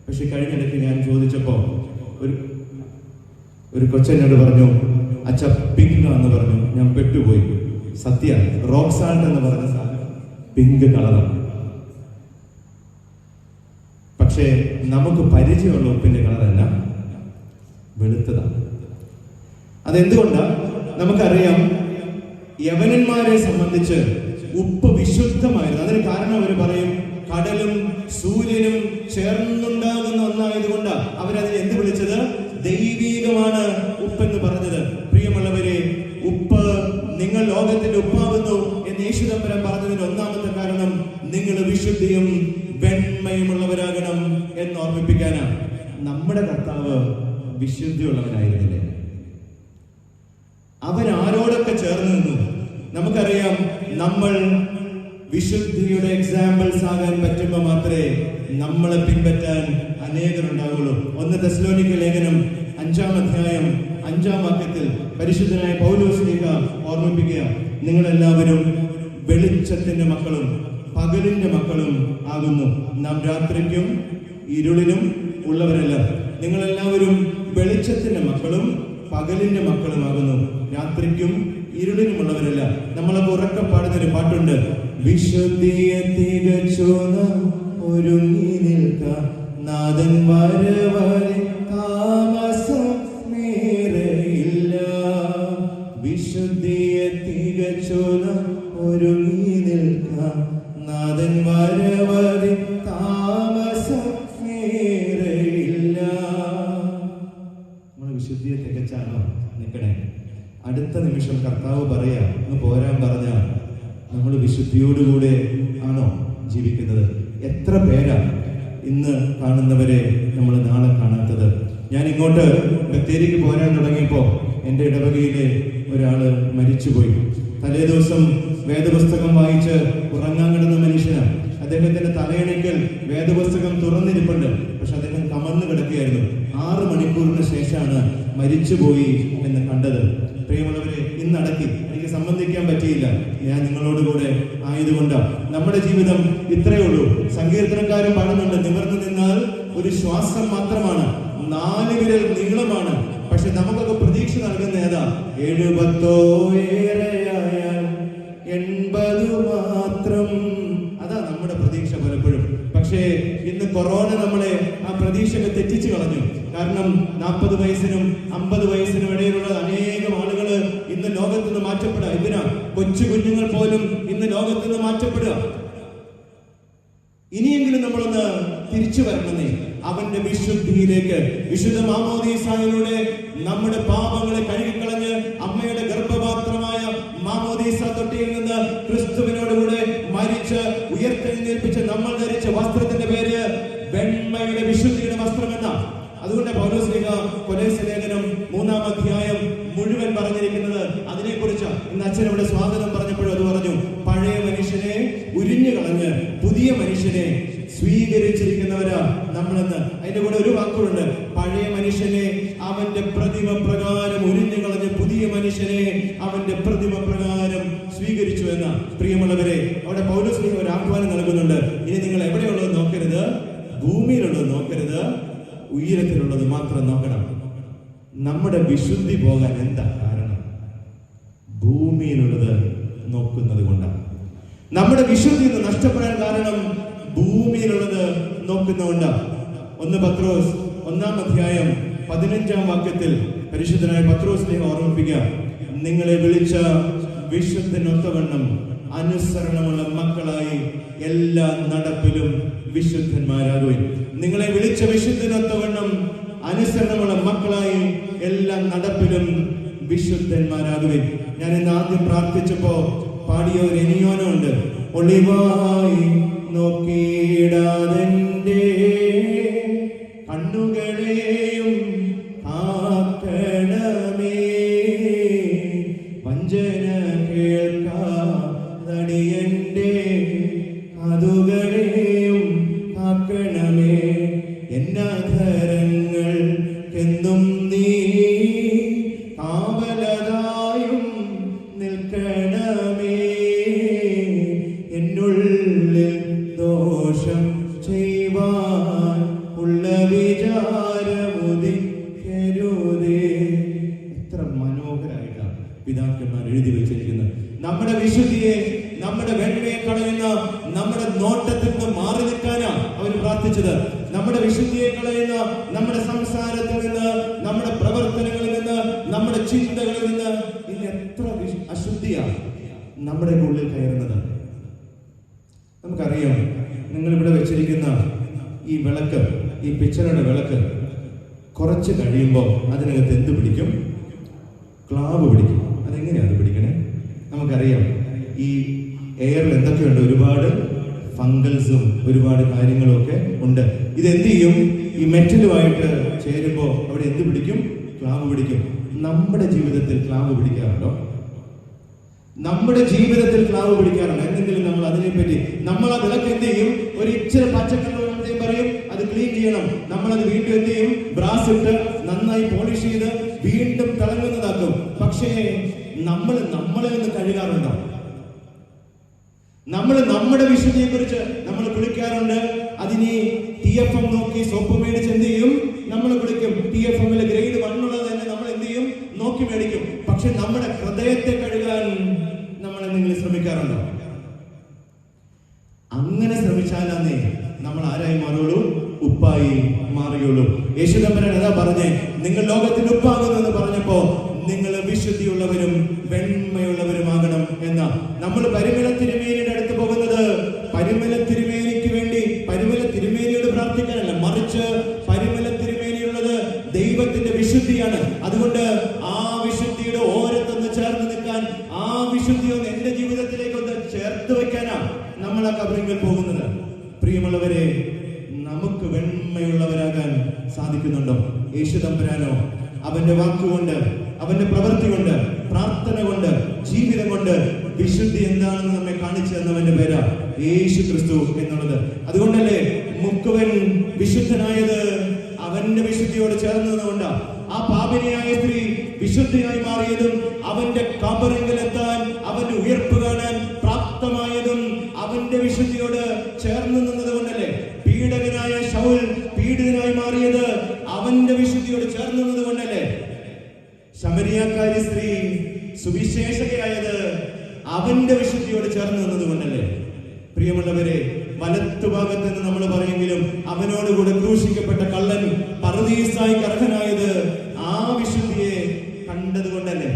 പക്ഷെ കഴിഞ്ഞിടയ്ക്ക് ഞാൻ ചോദിച്ചപ്പോ ഒരു കൊച്ചനോട് പറഞ്ഞു, അച്ഛ പിങ്ക് എന്ന് പറഞ്ഞു. ഞാൻ പെട്ടുപോയി. സത്യ റോക്ക് സാൾട്ട് എന്ന് പറഞ്ഞ സാധനം പിങ്ക് കളറാണ്. പക്ഷേ നമുക്ക് പരിചയമുള്ള ഉപ്പിന്റെ കളറല്ല, വെളുത്തതാണ്. അതെന്തുകൊണ്ടാ? നമുക്കറിയാം യവനന്മാരെ സംബന്ധിച്ച് ഉപ്പ് വിശുദ്ധമായിരുന്നു. അതിന് കാരണം അവർ പറയും കടലും സൂര്യനും ചേർന്നുണ്ടാകുന്ന ഒന്നായതുകൊണ്ട് അവരതിനെ എന്ത് വിളിച്ചത്? ദൈവീകമാണ് ഉപ്പെന്ന് പറഞ്ഞത്. പ്രിയമുള്ളവരെ, ഉപ്പ് നിങ്ങൾ ലോകത്തിന്റെ ഉപ്പാകുന്നു എന്ന് യേശുദമ്പുരാൻ പറഞ്ഞതിന് ഒന്നാമത്തെ കാരണം നിങ്ങൾ വിശുദ്ധിയും വെണ്മയുമുള്ളവരാകണം എന്ന് ഓർമ്മിപ്പിക്കാനാണ്. നമ്മുടെ കർത്താവ് വിശുദ്ധിയുള്ളവനായിരുന്നില്ലേ? അവൻ ആരോടൊക്കെ ചേർന്ന് നിന്നു? നമുക്കറിയാം, നമ്മൾ വിശുദ്ധിയുടെ എക്സാമ്പിൾസ് ആകാൻ പറ്റുമ്പോൾ മാത്രമേ നമ്മളെ പിൻപറ്റാൻ അനേകരുണ്ടാവുള്ളൂ. 1 തെസ്സലോനിക്ക ലേഖനം 5-ാം അധ്യായം 5-ാം വാക്യത്തിൽ പരിശുദ്ധനായ പൗലോസ് ശ്ലീഹ ഓർമ്മിപ്പിക്കുക, നിങ്ങളെല്ലാവരും വെളിച്ചത്തിന്റെ മക്കളും പകലിന്റെ മക്കളും ആകുന്നു. നാം രാത്രിക്കും ഇരുളിനും ഉള്ളവരല്ല. നിങ്ങളെല്ലാവരും വെളിച്ചത്തിന്റെ മക്കളും പകലിന്റെ മക്കളുമാകുന്നു, രാത്രിക്കും ഇരുളിനുമുള്ളവരല്ല. നമ്മളൊക്കെ ഉറക്കെ പാടുന്നൊരു പാട്ടുണ്ട്, വിശുദ്ധിയെ തികച്ചു ഒരുങ്ങി നിൽക്കാം, നാഥൻ വരവരെ താമസം നേരെയില്ല. വിശുദ്ധിയെ തികച്ചു ഒരുങ്ങി നിൽക്കാം, നാഥൻ വരവരെ താമസം നേരെയില്ല. നമ്മൾ വിശുദ്ധിയെ തികച്ചാണോ നിൽക്കണേ? അടുത്ത നിമിഷം കർത്താവ് പറയാ ഒന്ന് പോരാൻ പറഞ്ഞ നമ്മൾ വിശുദ്ധിയോടുകൂടെ ആണോ ജീവിക്കുന്നത്? എത്ര പേരാ ഇന്ന് കാണുന്നവരെ നമ്മൾ നാളെ കാണാത്തത്? ഞാൻ ഇങ്ങോട്ട് ബത്തേരിക്ക് പോരാൻ തുടങ്ങിയപ്പോ എൻ്റെ ഇടവകയിലെ ഒരാള് മരിച്ചുപോയി. തലേ ദിവസം വേദപുസ്തകം വായിച്ച് ഉറങ്ങാൻ കിടന്ന മനുഷ്യനാണ്. അദ്ദേഹത്തിന്റെ തലയണയ്ക്കൽ വേദപുസ്തകം തുറന്നിരിപ്പുണ്ട്, പക്ഷെ അദ്ദേഹം കമർന്നു കിടക്കുകയായിരുന്നു. 6 മണിക്കൂറിന് ശേഷമാണ് മരിച്ചുപോയി എന്ന് കണ്ടത്. പ്രിയമുള്ളവരെ, ഇന്നടക്കി എനിക്ക് സംബന്ധിക്കാൻ പറ്റിയില്ല. ഞാൻ നിങ്ങളോട് കൂടെ ആയതുകൊണ്ട് നമ്മുടെ ജീവിതം ഇത്രയേ ഉള്ളൂ. സങ്കീർത്തനക്കാരൻ പാടുന്നുണ്ട്, നിവർന്നു നിന്നാൽ ഒരു ശ്വാസം മാത്രമാണ്, 4 വിരൽ നീളമാണ്. പക്ഷെ നമുക്കൊക്കെ പ്രതീക്ഷ നൽകുന്ന ഏതാ? 70 ഏറെയായാൽ 80 മാത്രം. അതാ നമ്മുടെ പ്രതീക്ഷ പലപ്പോഴും. പക്ഷേ ഇന്ന് കൊറോണ നമ്മളെ ആ പ്രതീക്ഷയൊക്കെ തെറ്റിച്ചു കളഞ്ഞു. കാരണം 40 വയസ്സിനും 50 വയസ്സിനും ഇടയിലുള്ള അനേകം ആളുകൾ ഇന്ന് ലോകത്ത് നിന്ന് മാറ്റപ്പെടുക. എന്തിനാ? കൊച്ചു കുഞ്ഞുങ്ങൾ പോലും ഇന്ന് ലോകത്ത് നിന്ന് മാറ്റപ്പെടുക. ഇനിയെങ്കിലും നമ്മളൊന്ന് തിരിച്ചു വരണമെന്നേ അവന്റെ വിശുദ്ധിയിലേക്ക്. വിശുദ്ധ മാമോദീസായിലൂടെ നമ്മുടെ പാപങ്ങളെ കഴുകിക്കളഞ്ഞ് അമ്മയുടെ ഗർഭപാത്രമായ മാമോദീസ തൊട്ടിയിൽ നിന്ന് ക്രിസ്തുവിനോടുകൂടെ മരിച്ച് ഉയർത്തെഴുന്നേൽപ്പിച്ച നമ്മൾ ധരിച്ച വസ്ത്രത്തിന്റെ പേര് വെണ്മയുടെ വിശുദ്ധിയുടെ വസ്ത്രമെന്ന. അതുകൊണ്ട് പൗലോസ് ശ്ലീഹ കൊലോസ്യ ലേഖനം 3-ാം അധ്യായം മുഴുവൻ പറഞ്ഞിരിക്കുന്നത് അതിനെക്കുറിച്ച്. ഇന്ന് അച്ഛൻ ഇവിടെ സ്വാഗതം പറഞ്ഞപ്പോഴും അത് പറഞ്ഞു, പഴയ മനുഷ്യനെ ഉരിഞ്ഞു കളഞ്ഞ് പുതിയ മനുഷ്യനെ സ്വീകരിച്ചിരിക്കുന്നവർ വാക്കുകളുണ്ട്, പഴയ മനുഷ്യനെ അവന്റെ പ്രതിമ പ്രകാരം ഉരിഞ്ഞു കളഞ്ഞ് പുതിയ മനുഷ്യനെ അവന്റെ പ്രതിമ പ്രകാരം സ്വീകരിച്ചു എന്ന. പ്രിയമുള്ളവരെ, അവിടെ പൗലോസ് ഒരു ആഹ്വാനം നൽകുന്നുണ്ട്. ഇനി നിങ്ങൾ എവിടെയുള്ളത് നോക്കരുത്, ഭൂമിയിലുള്ളത് നോക്കരുത്, ഉയരത്തിലുള്ളത് മാത്രം നോക്കണം. നമ്മുടെ വിശുദ്ധി പോകാൻ എന്താ കാരണം? ഭൂമിയിലുള്ളത് നോക്കുന്നത് കൊണ്ടാണ്. നമ്മുടെ വിശുദ്ധി നഷ്ടപ്പെടാൻ കാരണം ഭൂമിയിലുള്ളത് നോക്കുന്നതുകൊണ്ടാണ്. 1 പത്രോസ് 1:15 പരിശുദ്ധനായ പത്രോസിനെ ഓർമ്മിപ്പിക്കുക, നിങ്ങളെ വിളിച്ച വിശുദ്ധനൊത്തവണ്ണം അനുസരണമുള്ള മക്കളായി എല്ലാ നടപ്പിലും വിശുദ്ധന്മാരാകുവിൻ. നിങ്ങളെ വിളിച്ച വിശുദ്ധനൊത്തവണ്ണം അനുസരണമുള്ള മക്കളായി എല്ലാ നടപ്പിലും വിശുദ്ധന്മാരാകുവിൻ. ഞാൻ ഇന്ന് ആദ്യം പ്രാർത്ഥിച്ചപ്പോ പാടിയ ഒരു എനിയോനുണ്ട്. ഒളിവായി നോക്കിയിടാതെന്റെ കണ്ണുകളെയും കാക്കണമേ, വഞ്ചന കേൾക്കാതടിയന്റെ കാതുകളെയും കാക്കണമേ, എന്നധരങ്ങൾക്കെന്നും നീ കാവലതായും നിൽക്കണമേ, എന്നുള്ളിൽ ദോഷം ചെയ്യുവാൻ ഉള്ള വിചാരമുദിക്കരുതേ. എത്ര മനോഹരമായിട്ടാണ് പിതാക്കന്മാർ എഴുതി വെച്ചിരിക്കുന്നത്. നമ്മുടെ വിശുദ്ധിയെ, നമ്മുടെ വെണ്മയെ കളയുന്ന നമ്മുടെ നോട്ടത്തിൽ നിന്ന് മാറി നിൽക്കാനാ അവർ പ്രാർത്ഥിച്ചത്. നമ്മുടെ വിശുദ്ധിയെ കളയുന്ന നമ്മുടെ സംസാരത്തിൽ നിന്ന്, നമ്മുടെ പ്രവർത്തനങ്ങളിൽ നിന്ന്, നമ്മുടെ ചിന്തകളിൽ നിന്ന് ഇന്ന് എത്ര അശുദ്ധിയാണ് നമ്മുടെ ഉള്ളിൽ കയറുന്നത്. നമുക്കറിയാം, നിങ്ങൾ ഇവിടെ വെച്ചിരിക്കുന്ന ഈ വിളക്ക്, ഈ പിച്ചളയുടെ വിളക്ക് കുറച്ച് കഴിയുമ്പോൾ അതിനകത്ത് എന്ത് പിടിക്കും? ക്ലാവ് പിടിക്കും. അതെങ്ങനെയാണ് പിടിക്കണേ? നമുക്കറിയാം, ഈ എയറിൽ എന്തൊക്കെയുണ്ട്, ഒരുപാട് ഫംഗൽസും ഒരുപാട് കാര്യങ്ങളും ഒക്കെ ഉണ്ട്. ഇതെന്ത് ചെയ്യും? ഈ മെറ്റലുമായിട്ട് ചേരുമ്പോൾ അവിടെ എന്ത് പിടിക്കും? ക്ലാവ് പിടിക്കും. നമ്മുടെ ജീവിതത്തിൽ ക്ലാവ് പിടിക്കാറുണ്ടോ? നമ്മുടെ ജീവിതത്തിൽ ക്ലാവ് പിടിക്കാറുണ്ട്. എന്തെങ്കിലും നമ്മൾ അതിനെപ്പറ്റി, നമ്മൾ ആ വിളക്ക് എന്ത് ചെയ്യും? ഒരു ഇച്ചിരി പച്ചക്കറി പറയും, അത് ക്ലീൻ ചെയ്യണം. നമ്മളത് വീണ്ടും എന്ത് ചെയ്യും? ബ്രാസ് ഇട്ട് നന്നായി പോളിഷ് ചെയ്ത് വീണ്ടും തിളങ്ങുന്നതാക്കും. പക്ഷേ നമ്മളെ നിന്ന് കഴുകാറുണ്ടോ? നമ്മുടെ വിശുദ്ധിയെ കുറിച്ച് നമ്മൾ കുളിക്കാറുണ്ട്. അതിന് TFM നോക്കി സോപ്പ് മേടിച്ച് എന്ത് ചെയ്യും? നമ്മൾ കുളിക്കും. TFM ഗ്രേഡ് 1 ഉള്ളത് തന്നെ നമ്മൾ എന്ത് ചെയ്യും? നോക്കി മേടിക്കും. പക്ഷെ നമ്മുടെ ഹൃദയത്തെ കഴുകാൻ നമ്മൾ എന്തെങ്കിലും ശ്രമിക്കാറുണ്ടോ? അങ്ങനെ ശ്രമിച്ചാലേ നമ്മൾ ആരായി മാറുള്ളൂ? ഉപ്പായി മാറിയുള്ളൂ. യേശുദമ്പരൻ അതാ പറഞ്ഞേ, നിങ്ങൾ ലോകത്തിന്റെ ഉപ്പാകുന്നെന്ന് പറഞ്ഞപ്പോ നിങ്ങൾ വിശുദ്ധിയുള്ളവരും വെണ്മയുള്ളവരുമാകണം എന്ന. നമ്മൾ പരിമല തിരുമേനിയുടെ അടുത്ത് പോകുന്നത് പരിമല തിരുമേനിക്ക് വേണ്ടി, പരിമല തിരുമേനിയോട് പ്രാർത്ഥിക്കാനല്ല, മറിച്ച് പരിമല തിരുമേനിയുള്ളത് ദൈവത്തിന്റെ വിശുദ്ധിയാണ്. അതുകൊണ്ട് ആ വിശുദ്ധിയുടെ ഓരത്തൊന്ന് ചേർന്ന് നിൽക്കാൻ, ആ വിശുദ്ധി ഒന്ന് എന്റെ ജീവിതത്തിലേക്ക് ഒന്ന് ചേർത്ത് വെക്കാനാ നമ്മൾ ആ കബറിങ്കിൽ പോകുന്നത്. പ്രിയമുള്ളവരെ, നമുക്ക് വെണ്മയുള്ളവരാകാൻ സാധിക്കുന്നുണ്ടോ? യേശുദമ്പരാനോ അവന്റെ വാക്കുകൊണ്ട്, അവന്റെ പ്രവൃത്തി കൊണ്ട്, പ്രാർത്ഥന കൊണ്ട്, ജീവിതം കൊണ്ട് വിശുദ്ധി എന്താണെന്ന് നമ്മെ കാണിച്ചു തന്നവന്റെ പേരാ യേശു ക്രിസ്തു എന്നുള്ളത്. അതുകൊണ്ടല്ലേ മുക്കുവൻ വിശുദ്ധനായത് അവന്റെ വിശുദ്ധിയോട് ചേർന്നതുകൊണ്ടാ. ആ പാപിനിയായ സ്ത്രീ വിശുദ്ധിയായി മാറിയതും, അവന്റെ കബറിങ്കിലെത്താൻ, അവന്റെ ഉയർപ്പ് കാണാൻ പ്രാപ്തമായതും അവന്റെ വിശുദ്ധിയോട് ചേർന്ന് നിന്നതുകൊണ്ടല്ലേ. പീഡകനായ ശൗൽ പീഡിതനായി മാറിയത് അവന്റെ വിശുദ്ധിയോട് ചേർന്ന് നിന്നതുകൊണ്ടല്ലേ. ശമരിയാക്കാരി സ്ത്രീ സുവിശേഷകയായത് അവന്റെ വിശുദ്ധിയോട് ചേർന്ന് നിന്നതുകൊണ്ടല്ലേ. പ്രിയമുള്ളവരെ, വലത്തുഭാഗത്ത് നിന്ന് നമ്മൾ പറയുമെങ്കിലും അവനോടുകൂടെ ക്രൂശിക്കപ്പെട്ട കള്ളൻ പറുദീസായി അർഹനായത് ആ വിശുദ്ധിയെ കണ്ടതുകൊണ്ടല്ലേ.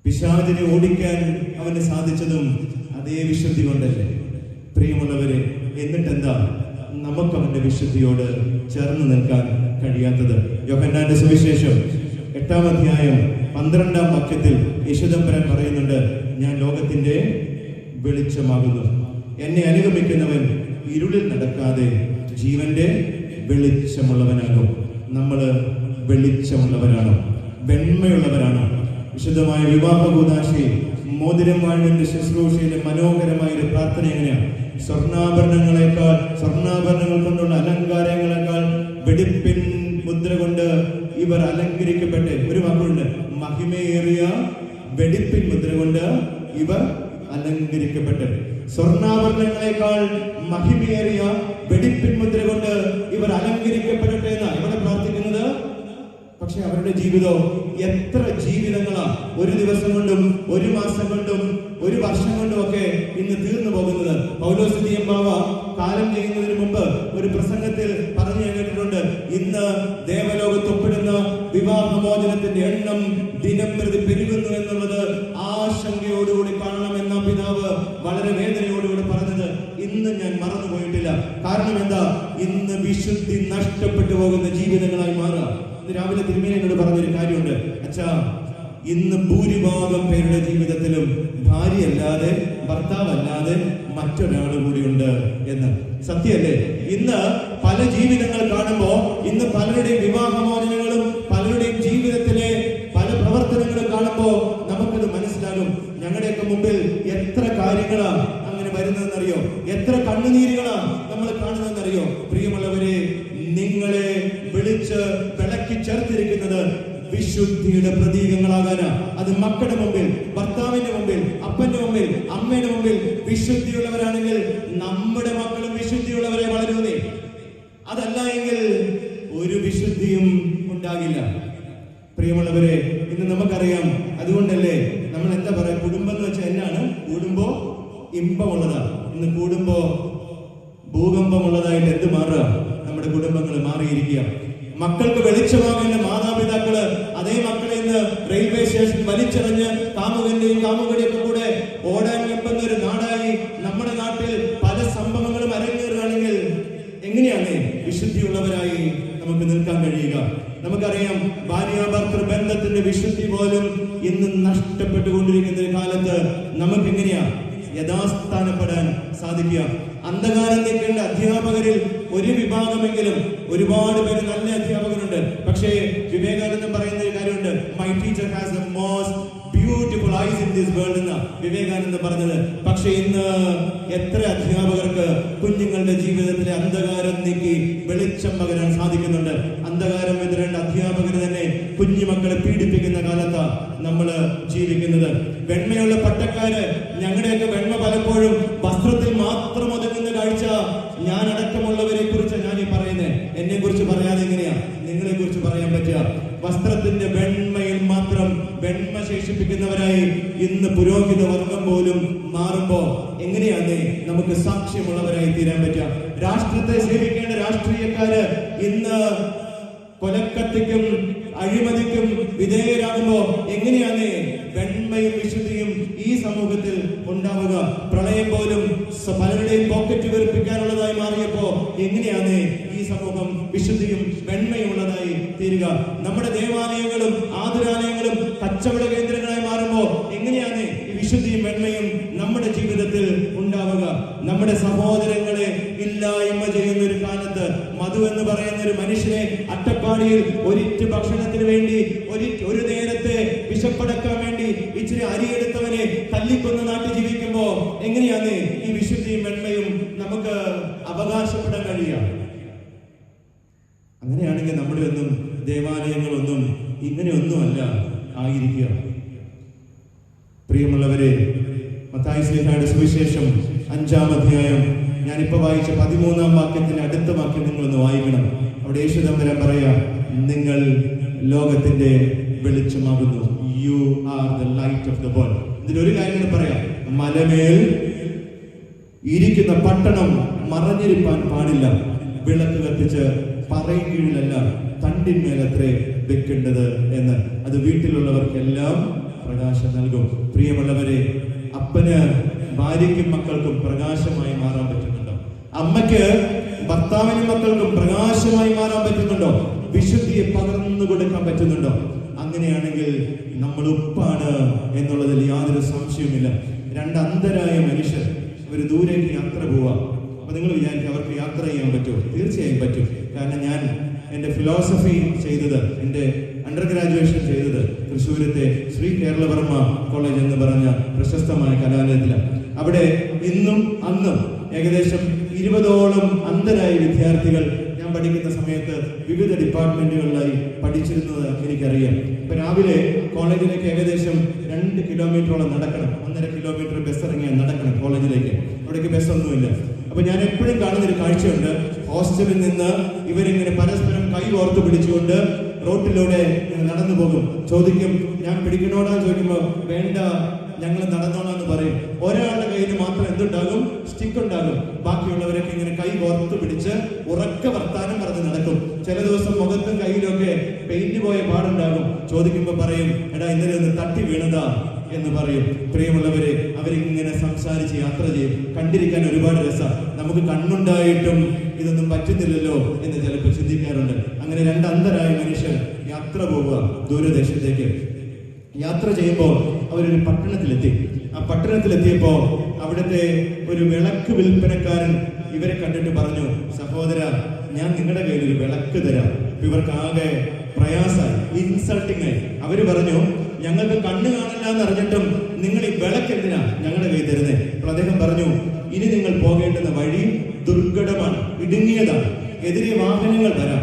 പിശാചിനെ ഓടിക്കാൻ അവന് സാധിച്ചതും അതേ വിശുദ്ധി കൊണ്ടല്ലേ. പ്രിയമുള്ളവരെ, എന്നിട്ടെന്താ നമുക്ക് അവന്റെ വിശുദ്ധിയോട് ചേർന്ന് നിൽക്കാൻ കഴിയാത്തത്? യോഹന്നാന്റെ സുവിശേഷം 8:12 യേശുദമ്പരൻ പറയുന്നുണ്ട്, ഞാൻ ലോകത്തിന്റെ വെളിച്ചമാകുന്നു. എന്നെ അനുഗമിക്കുന്നവൻ ഇരുളിൽ നടക്കാതെ ജീവന്റെ വെളിച്ചമുള്ളവനാകും. നമ്മൾ വെളിച്ചമുള്ളവരാണോ? വെണ്മയുള്ളവരാണോ? വിശുദ്ധമായ വിവാഹ കൂദാശയിൽ മോതിരം വാഴുവിന്റെ ശുശ്രൂഷയിലെ മനോഹരമായ ഒരു പ്രാർത്ഥന എങ്ങനെയാണ്? സ്വർണ്ണാഭരണങ്ങൾ കൊണ്ടുള്ള അലങ്കാരങ്ങളെക്കാൾ വെടിപ്പിൻ മുദ്ര കൊണ്ട് ഇവർ അലങ്കരിക്കപ്പെട്ടെ. ഒരു വാക്കുണ്ട്, മഹിമയേറിയ വെടിപ്പിൻ മുദ്ര കൊണ്ട് ഇവർ അലങ്കരിക്കപ്പെട്ടെ. സ്വർണ്ണാഭരണങ്ങളെക്കാൾ മഹിമയേറിയ വെടിപ്പിൻ മുദ്ര കൊണ്ട് ഇവർ അലങ്കരിക്കപ്പെടട്ടെ എന്നാണ് ഇവിടെ പ്രാർത്ഥിക്കുന്നത്. പക്ഷെ അവരുടെ ജീവിതം എത്ര ജീവിതങ്ങളാ ഒരു ദിവസം കൊണ്ടും ഒരു മാസം കൊണ്ടും ഒരു വർഷം കൊണ്ടും ഒക്കെ ഇന്ന് തീർന്നു പോകുന്നത്. പൗലോസ് തിയമ്പാവ കാലം ചെയ്യുന്നതിന് മുമ്പ് ഒരു പ്രസംഗത്തിൽ പറഞ്ഞു കേട്ടിട്ടുണ്ട്, ഇന്ന് ദേവലോകത്ത് ഒപ്പിടുന്ന വിവാഹമോചനത്തിന്റെ എണ്ണം ദിനം പ്രതി പെരുകുന്നു എന്നുള്ളത് ആശങ്കയോടുകൂടി കാണണമെന്ന പിതാവ് വളരെ വേദനയോടുകൂടി പറഞ്ഞത് ഇന്ന് ഞാൻ മറന്നുപോയിട്ടില്ല. കാരണം എന്താ? ഇന്ന് വിശുദ്ധി നഷ്ടപ്പെട്ടു പോകുന്ന ജീവിതങ്ങളായി മാറുക. ഇന്ന് രാവിലെ തിരുമേനിയോട് പറഞ്ഞൊരു കാര്യമുണ്ട്, അച്ഛാ, ഇന്ന് ഭൂരിഭാഗം പേരുടെ ജീവിതത്തിലും ഭാര്യയല്ലാതെ ഭർത്താവല്ലാതെ മറ്റൊരാൾ കൂടിയുണ്ട് എന്ന്. സത്യമല്ലേ? ഇന്ന് പല ജീവിതങ്ങൾ കാണുമ്പോ, ഇന്ന് പലരുടെയും വിവാഹമോചനങ്ങളും പലരുടെയും ജീവിതത്തിലെ പല പ്രവർത്തനങ്ങളും കാണുമ്പോ നമുക്കത് മനസ്സിലാകും. ഞങ്ങളുടെയൊക്കെ മുമ്പിൽ എത്ര കാര്യങ്ങളാ അങ്ങനെ വരുന്നതെന്നറിയോ? എത്ര കണ്ണുനീരുകളാ നമ്മൾ കാണുന്നതെന്നറിയോ? പ്രിയമുള്ളവരെ, നിങ്ങളെ വിളിച്ച് വിളക്കി ചേർത്തിരിക്കുന്നത് വിശുദ്ധിയുടെ പ്രതീകങ്ങളാകാനാ. അത് മക്കളുടെ മുമ്പിൽ, ഭർത്താവിന്റെ മുമ്പിൽ, അപ്പന്റെ മുമ്പിൽ, അമ്മയുടെ മുമ്പിൽ വിശുദ്ധിയുള്ളവരാണെങ്കിൽ നമ്മുടെ മക്കളും വിശുദ്ധിയുള്ളവരെ വളരുന്നേ. അതല്ല എങ്കിൽ ഒരു വിശുദ്ധിയും ഉണ്ടാകില്ല. പ്രിയമുള്ളവരെ, ഇന്ന് നമുക്കറിയാം. അതുകൊണ്ടല്ലേ നമ്മൾ എന്താ പറയാ, കുടുംബം എന്ന് വെച്ചാൽ എന്നാണ്? കൂടുമ്പോ ഇമ്പമുള്ളതാ. ഇന്ന് കൂടുമ്പോ ഭൂകമ്പമുള്ളതായിട്ട് എന്ത് മാറുക? നമ്മുടെ കുടുംബങ്ങൾ മാറിയിരിക്കുക. മക്കൾക്ക് വെളിച്ചമാകേണ്ട മാതാപിതാക്കള് അതേ മക്കളെ ഇന്ന് റെയിൽവേ സ്റ്റേഷൻ വലിച്ചെറിഞ്ഞ് കാമുകന്റെയും കാമുകയുടെയും ഒക്കെ കൂടെ ഓടാൻ വെക്കുന്ന ഒരു നാടായി നമ്മുടെ നാട്ടിൽ പല സംഭവങ്ങളും അരങ്ങേറുകയാണെങ്കിൽ എങ്ങനെയാണ് വിശുദ്ധിയുള്ളവരായി നമുക്ക് നിൽക്കാൻ കഴിയുക? നമുക്കറിയാം, ഭാര്യാഭർത്തൃ ബന്ധത്തിന്റെ വിശുദ്ധി പോലും ഇന്ന് നഷ്ടപ്പെട്ടുകൊണ്ടിരിക്കുന്ന ഒരു കാലത്ത് നമുക്ക് എങ്ങനെയാ യഥാസ്ഥാനപ്പെടാൻ സാധിക്കുക? അന്ധകാരം നീക്കേണ്ട അധ്യാപകരിൽ ഒരു വിഭാഗമെങ്കിലും, ഒരുപാട് പേര് നല്ല അധ്യാപകരുണ്ട്. പക്ഷേ വിവേകാനന്ദൻ പറയുന്ന ഒരു കാര്യമുണ്ട്, my teacher has the most beautiful ice in this world എന്ന വിവേകാനന്ദൻ പറഞ്ഞത്. പക്ഷെ ഇന്ന് എത്ര അധ്യാപകർക്ക് കുഞ്ഞുങ്ങളുടെ ജീവിതത്തിലെ അന്ധകാരം നീക്കി വെളിച്ചം പകരാൻ സാധിക്കുന്നുണ്ട്? അന്ധകാരം എതിരേണ്ട അധ്യാപകർ തന്നെ കുഞ്ഞുമക്കളെ പീഡിപ്പിക്കുന്ന കാലത്താ നമ്മൾ ജീവിക്കുന്നത്. വെണ്മയുള്ള പട്ടക്കാര്, ഞങ്ങളുടെയൊക്കെ വെണ്മ പലപ്പോഴും വസ്ത്രത്തിൽ മാത്രം ഒതുങ്ങുന്ന കാഴ്ച. ഞാൻ അടക്കമുള്ളവരെ കുറിച്ച് ഞാൻ ഈ പറയുന്നത്, എന്നെ കുറിച്ച് പറയാതെ എങ്ങനെയാ നിങ്ങളെ കുറിച്ച് പറയാൻ പറ്റുക? വസ്ത്രത്തിന്റെ വെണ്മയിൽ മാത്രം വെണ്മ ശേഷിപ്പിക്കുന്നവരായി ഇന്ന് പുരോഹിത വർഗം പോലും മാറുമ്പോ എങ്ങനെയാണ് നമുക്ക് സാക്ഷ്യമുള്ളവരായി തീരാൻ പറ്റുക? രാഷ്ട്രത്തെ സേവിക്കേണ്ട രാഷ്ട്രീയക്കാര് ഇന്ന് കൊലക്കത്തിക്കും അഴിമതിക്കും വിധേയരാകുമ്പോ എങ്ങനെയാണ് വെണ്മയും വിശുദ്ധിയും ഈ സമൂഹത്തിൽ ഉണ്ടാവുക? പ്രളയം പോലും പലരുടെയും പോക്കറ്റ് വെറുപ്പിക്കാനുള്ളതായി മാറിയപ്പോ എങ്ങനെയാണ് ഈ സമൂഹം വിശുദ്ധിയും വെണ്മയും ഉള്ളതായി തീരുക? നമ്മുടെ ദേവാലയങ്ങളും ആതുരാലയങ്ങളും കച്ചവട കേന്ദ്രങ്ങളായി മാറുമ്പോ എങ്ങനെയാണ് ഈ വിശുദ്ധിയും വെണ്മയും നമ്മുടെ ജീവിതത്തിൽ ഉണ്ടാവുക? നമ്മുടെ സഹോദരങ്ങളെ ഇല്ലായ്മ ചെയ്യുന്ന ഒരു കാലത്ത് മധു എന്ന് പറയുന്ന ഒരു മനുഷ്യനെ അട്ടപ്പാടിയിൽ ഒരിറ്റ് ഭക്ഷണത്തിന് വേണ്ടി ഒരു നേരത്തെ വിശപ്പടക്കാൻ വേണ്ടി ഇച്ചിരി അരിയെടുത്തവനെ തല്ലിക്കൊന്ന നാട്ടിൽ ജീവിക്കുമ്പോ എങ്ങനെയാണ് ഈ വിശുദ്ധിയും വെണ്മയും നമുക്ക് അവകാശപ്പെടാൻ കഴിയുക? അങ്ങനെയാണെങ്കിൽ നമ്മുടെ ഒന്നും ദേവാലയങ്ങളൊന്നും ഇങ്ങനെയൊന്നുമല്ല ആയിരിക്കുക. പ്രിയമുള്ളവരെ, മത്തായി ശ്ലീഹായുടെ സുവിശേഷം 5-ാം അധ്യായം ഞാനിപ്പോ വായിച്ച 13-ാം വാക്യത്തിന്റെ അടുത്ത വാക്യം നിങ്ങളൊന്ന് വായിക്കണം. അവിടെ യേശു തമ്പുരാൻ പറയാ, നിങ്ങൾ ലോകത്തിന്റെ വെളിച്ചമാകുന്നു. You are the light of the world. ഇതിലൊരു കാര്യം പറയാം, മലമേൽ ഇരിക്കുന്ന പട്ടണം മറഞ്ഞിരിപ്പാൻ പാടില്ല. വിളക്ക് കത്തിച്ച് പറയും കീഴിലല്ല, തണ്ടിന്മേലത്രേ വെക്കേണ്ടത് എന്ന്. അത് വീട്ടിലുള്ളവർക്കെല്ലാം പ്രകാശം നൽകും. പ്രിയമുള്ളവരെ, അപ്പന് ഭാര്യയ്ക്കും മക്കൾക്കും പ്രകാശമായി മാറാൻ പറ്റുന്നുണ്ടോ? അമ്മയ്ക്ക് ഭർത്താവിനും മക്കൾക്കും പ്രകാശമായി മാറാൻ പറ്റുന്നുണ്ടോ? വിശുദ്ധിയെ പകർന്നു കൊടുക്കാൻ പറ്റുന്നുണ്ടോ? അങ്ങനെയാണെങ്കിൽ നമ്മൾ ഉപ്പാണ് എന്നുള്ളതിൽ യാതൊരു സംശയവുമില്ല. രണ്ട് അന്ധരായ മനുഷ്യർ ഒരു ദൂരേക്ക് യാത്ര പോവാം. അപ്പൊ നിങ്ങൾ വിചാരിക്കും അവർക്ക് യാത്ര ചെയ്യാൻ പറ്റുമോ? തീർച്ചയായും പറ്റും. കാരണം ഞാൻ എൻ്റെ ഫിലോസഫി ചെയ്തത്, എൻ്റെ അണ്ടർ ഗ്രാജുവേഷൻ ചെയ്തത് തൃശ്ശൂരത്തെ ശ്രീ കേരളവർമ്മ കോളേജ് എന്ന് പറഞ്ഞ പ്രശസ്തമായ കലാലയത്തിലാണ്. അവിടെ ഇന്നും അന്നും ഏകദേശം 20ഓളം അന്ധരായ വിദ്യാർത്ഥികൾ ഞാൻ പഠിക്കുന്ന സമയത്ത് വിവിധ ഡിപ്പാർട്ട്മെന്റുകളിലായി പഠിച്ചിരുന്നത് എനിക്കറിയാം. ഇപ്പൊ രാവിലെ കോളേജിലേക്ക് ഏകദേശം 2 കിലോമീറ്ററോളം നടക്കണം. 1.5 കിലോമീറ്റർ ബസ് ഇറങ്ങിയാൽ നടക്കണം കോളേജിലേക്ക്. അവിടേക്ക് ബസ്സൊന്നുമില്ല. അപ്പൊ ഞാൻ എപ്പോഴും കാണുന്നൊരു കാഴ്ചയുണ്ട്. ഹോസ്റ്റലിൽ നിന്ന് ഇവരിങ്ങനെ പരസ്പരം കൈ ഓർത്ത് പിടിച്ചുകൊണ്ട് റോട്ടിലൂടെ നടന്നു പോകും. ചോദിക്കും, ഞാൻ പിടിക്കണോടാ ചോദിക്കുമ്പോ വേണ്ട, ഞങ്ങൾ നടന്നോളാന്ന് പറയും. ഒരാളുടെ കയ്യിൽ മാത്രം എന്തുണ്ടാകും? സ്റ്റിക്ക് ഉണ്ടാകും. ബാക്കിയുള്ളവരൊക്കെ ഇങ്ങനെ കൈ കോർത്ത് പിടിച്ച് ഉറക്ക വർത്താനം പറഞ്ഞ് നടക്കും. ചില ദിവസം മുഖത്തും കയ്യിലൊക്കെ പെയിന്റ് പോയ പാടുണ്ടാകും. ചോദിക്കുമ്പോ പറയും, എടാ ഇന്നലെ ഒന്ന് തട്ടി വീണതാ എന്ന് പറയും. പ്രിയമുള്ളവരെ, അവരിങ്ങനെ സംസാരിച്ച് യാത്ര ചെയ്യും. കണ്ടിരിക്കാൻ ഒരുപാട് രസം. നമുക്ക് കണ്ണുണ്ടായിട്ടും ഇതൊന്നും പറ്റുന്നില്ലല്ലോ എന്ന് ചിലപ്പോൾ ചിന്തിക്കാറുണ്ട്. അങ്ങനെ 2 അന്ധരായ മനുഷ്യർ യാത്ര പോവുക ദൂരദേശത്തേക്ക്. യാത്ര ചെയ്യുമ്പോൾ അവരൊരു പട്ടണത്തിലെത്തി. ആ പട്ടണത്തിലെത്തിയപ്പോ അവിടുത്തെ ഒരു വിളക്ക് വിൽപ്പനക്കാരൻ ഇവരെ കണ്ടിട്ട് പറഞ്ഞു, സഹോദര, ഞാൻ നിങ്ങളുടെ കയ്യിൽ ഒരു വിളക്ക് തരാം. ഇവർക്ക് ആകെ പ്രയാസമായി, ഇൻസൾട്ടിങ് ആയി. അവര് പറഞ്ഞു, ഞങ്ങൾക്ക് കണ്ണ് കാണില്ല എന്ന് അറിഞ്ഞിട്ടും നിങ്ങൾ ഈ വിളക്ക് എന്തിനാ ഞങ്ങളുടെ കയ്യിൽ തരുന്നേ? അപ്പോൾ അദ്ദേഹം പറഞ്ഞു, ഇനി നിങ്ങൾ പോകേണ്ടുന്ന വഴി ദുർഘടമാണ്, ഇടുങ്ങിയതാണ്, എതിരെ വാഹനങ്ങൾ വരാം.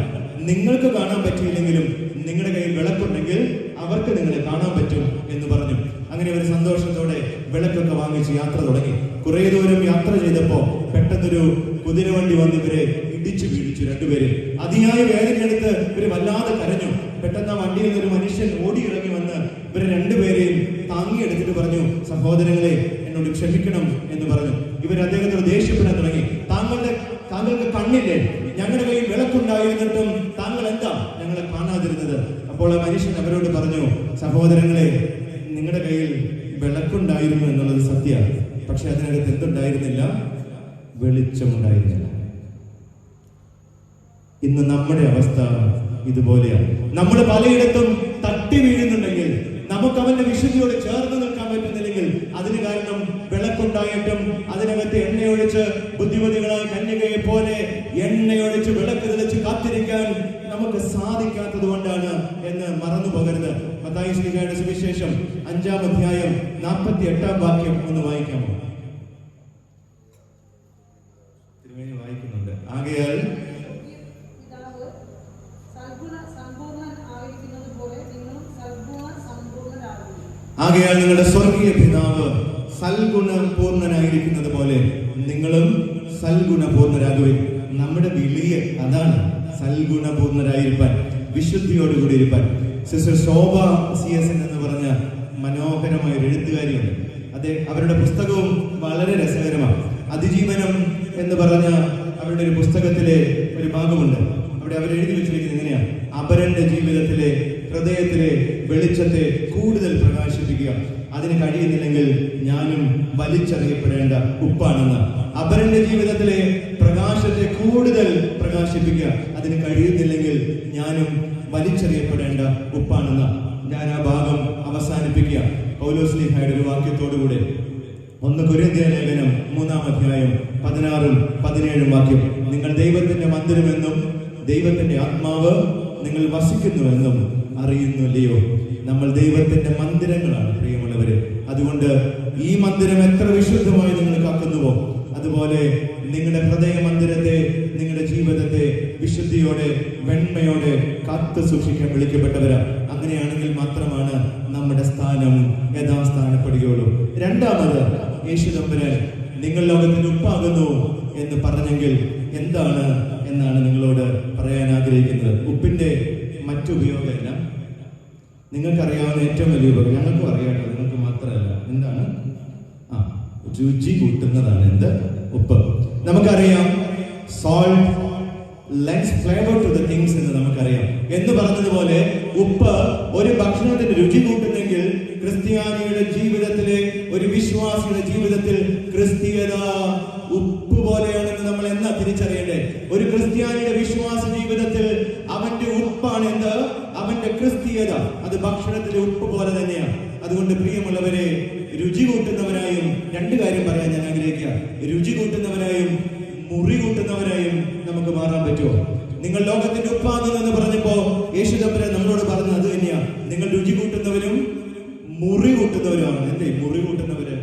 നിങ്ങൾക്ക് കാണാൻ പറ്റിയില്ലെങ്കിലും നിങ്ങളുടെ കയ്യിൽ വിളക്കുണ്ടെങ്കിൽ അവർക്ക് നിങ്ങളെ കാണാൻ പറ്റും എന്ന് പറഞ്ഞു. അങ്ങനെ ഒരു സന്തോഷത്തോടെ വിളക്കൊക്കെ വാങ്ങിച്ച് യാത്ര തുടങ്ങി. കുറെ ദൂരം യാത്ര ചെയ്തപ്പോ പെട്ടെന്നൊരു കുതിരവണ്ടി വന്ന് ഇവരെ ഇടിച്ചു വീഴിച്ചു. 2 പേരും അതിയായ വേദനയെടുത്ത് ഇവര് വല്ലാതെ കരഞ്ഞു. പെട്ടെന്ന് ആ വണ്ടിയിൽ നിന്നൊരു മനുഷ്യൻ ഓടിയിറങ്ങി വന്ന് ഇവരെ 2 പേരെയും താങ്ങിയെടുത്തിട്ട് പറഞ്ഞു, സഹോദരങ്ങളെ, എന്നോട് ക്ഷമിക്കണം എന്ന് പറഞ്ഞു. ഇവർ അദ്ദേഹത്തോട് ദേഷ്യപ്പെടാൻ തുടങ്ങി. താങ്കൾക്ക് കണ്ണില്ലേ? ഞങ്ങളുടെ കയ്യിൽ വിളക്കുണ്ടായിരുന്നിട്ടും താങ്കൾ എന്താ ഞങ്ങളെ കാണാതിരുന്നത്? അപ്പോൾ ആ മനുഷ്യൻ അവരോട് പറഞ്ഞു, സഹോദരങ്ങളെ, നിങ്ങളുടെ കയ്യിൽ വിളക്കുണ്ടായിരുന്നു എന്നുള്ളത് സത്യമാണ്. പക്ഷെ അതിനകത്ത് എന്തുണ്ടായിരുന്നില്ല? വെളിച്ചമുണ്ടായിരുന്നില്ല. ഇന്ന് നമ്മുടെ അവസ്ഥ ഇതുപോലെയാണ്. നമ്മൾ പലയിടത്തും തട്ടി വീഴുന്നുണ്ടെങ്കിൽ, നമുക്ക് അവന്റെ വിശുദ്ധിയോട് ചേർന്ന് നിൽക്കാൻ പറ്റുന്നില്ലെങ്കിൽ അതിന് കാരണം വിളക്കുണ്ടായിട്ടും അതിനകത്ത് എണ്ണയൊഴിച്ച് ബുദ്ധിമതികളായ കന്യകയെ പോലെ എണ്ണയൊഴിച്ച് വിളക്ക് തെളിച്ച് കാത്തിരിക്കാൻ നമുക്ക് സാധിക്കാത്തത് കൊണ്ടാണ് എന്ന് മറന്നു പോകരുത്. മത്തായി ശ്ലീഹായുടെ സുവിശേഷം 5-ാം അധ്യായം 48-ാം വാക്യം ഒന്ന് വായിക്കാമോ? തിരുമേനി വായിക്കുന്നുണ്ട്. ആകയാൽ നിങ്ങളുടെ സ്വർഗീയ പിതാവ് സൽഗുണപൂർണനായിരിക്കുന്നത് പോലെ നിങ്ങളും സൽഗുണപൂർണരാകുവിൻ. നമ്മുടെ വിളിയെ അതാണ്, സൽഗുണപൂർണരായിരിക്കാൻ, വിശുദ്ധിയോടുകൂടി ഇരിക്കാൻ. സിസ്റ്റർ ശോഭ CS എന്ന് പറഞ്ഞ മനോഹരമായ ഒരു എഴുത്തുകാരിയുണ്ട്. അവരുടെ പുസ്തകവും വളരെ രസകരമാണ്. അതിജീവനം എന്ന് പറഞ്ഞ അവരുടെ ഒരു പുസ്തകത്തിലെ ഒരു ഭാഗമുണ്ട്. അവിടെ അവർ എഴുതി വെച്ചിരിക്കുന്നത് ഇങ്ങനെയാണ്: അപരന്റെ ജീവിതത്തിലെ ഹൃദയത്തിലെ വെളിച്ചത്തെ കൂടുതൽ പ്രകാശിപ്പിക്കുക. അതിന് കഴിയുന്നില്ലെങ്കിൽ ഞാനും വലിച്ചെറിയപ്പെടേണ്ട ഉപ്പാണെന്ന്. അപരന്റെ ജീവിതത്തിലെ പ്രകാശത്തെ കൂടുതൽ പ്രകാശിപ്പിക്കുക. അതിന് കഴിയുന്നില്ലെങ്കിൽ ഞാനും വലിച്ചെറിയപ്പെടേണ്ട ഉപ്പാണെന്ന്. ഞാൻ ആ ഭാഗം അവസാനിപ്പിക്കുക പൗലോസ് ശ്ലീഹായുടെ ഒരു വാക്യത്തോടുകൂടെ. 1 കൊരിന്ത്യർ ലേഖനം 3-ാം അധ്യായം 16-ഉം 17-ഉം വാക്യം: നിങ്ങൾ ദൈവത്തിന്റെ മന്ദിരമെന്നും ദൈവത്തിന്റെ ആത്മാവ് നിങ്ങൾ വസിക്കുന്നുവെന്നും അറിയുന്നില്ലയോ? നമ്മൾ ദൈവത്തിന്റെ മന്ദിരങ്ങളാണ് പ്രിയമുള്ളവര്. അതുകൊണ്ട് ഈ മന്ദിരം എത്ര വിശുദ്ധമായി നിങ്ങൾ കാക്കുന്നുവോ അതുപോലെ നിങ്ങളുടെ ഹൃദയ മന്ദിരത്തെ, നിങ്ങളുടെ ജീവിതത്തെ വിശുദ്ധിയോടെ വെണ്മയോടെ കാത്തു സൂക്ഷിക്കാൻ വിളിക്കപ്പെട്ടവരാ. അങ്ങനെയാണെങ്കിൽ മാത്രമാണ് നമ്മുടെ സ്ഥാനം യഥാസ്ഥാനപ്പെടുകയുള്ളൂ. 2ാമത്, യേശു തമ്പുരാൻ നിങ്ങൾ ലോകത്തിന് ഉപ്പാകുന്നു എന്ന് പറഞ്ഞെങ്കിൽ എന്താണ് എന്നാണ് നിങ്ങളോട് പറയാൻ ആഗ്രഹിക്കുന്നത്. ഉപ്പിന്റെ മറ്റുപയോഗമല്ല, നിങ്ങൾക്കറിയാവുന്ന ഏറ്റവും വലിയ ഉപയോഗം ഞങ്ങൾക്കും അറിയാട്ടോ, നിങ്ങൾക്ക് മാത്രമല്ല. എന്താണ്? രുചി കൂട്ടുന്നതാണ് എന്ത്? ഉപ്പ്. നമുക്കറിയാം salt lends flavour to the things എന്ന് നമുക്കറിയാം. എന്ന് പറഞ്ഞതുപോലെ ഉപ്പ് ഒരു ഭക്ഷണത്തിന് രുചി കൂട്ടുന്നെങ്കിൽ ക്രിസ്ത്യാനിയുടെ ജീവിതത്തിലെ, ഒരു വിശ്വാസിയുടെ ജീവിതത്തിൽ ക്രിസ്തീയത ഉപ്പ് പോലെയാണെന്ന് നമ്മൾ എന്നാ തിരിച്ചറിയണ്ടേ? ഒരു ക്രിസ്ത്യാനിയുടെ വിശ്വാസ ജീവിതത്തിൽ അവന്റെ ഉപ്പാണ് എന്ത്? അവന്റെ ക്രിസ്തീയത. അത് ഭക്ഷണത്തിലെ ഉപ്പ് പോലെ തന്നെയാണ്. അതുകൊണ്ട് പ്രിയമുള്ളവരെ, രുചി കൂട്ടുന്നവരായും 2 കാര്യം പറയാൻ ഞാൻ ആഗ്രഹിക്കുക. രുചി കൂട്ടുന്നവരായും മുറി കൂട്ടുന്നവരായും നമുക്ക് മാറാൻ പറ്റുമോ? നിങ്ങൾ ലോകത്തിന്റെ ഉപ്പാകുന്നു എന്ന് പറഞ്ഞപ്പോ യേശു തമ്പുരാൻ നമ്മളോട് പറഞ്ഞത് അത് തന്നെയാണ്. നിങ്ങൾ രുചി കൂട്ടുന്നവരും മുറി കൂട്ടുന്നവരുമാണ്. എന്തേ മുറി കൂട്ടുന്നവര്?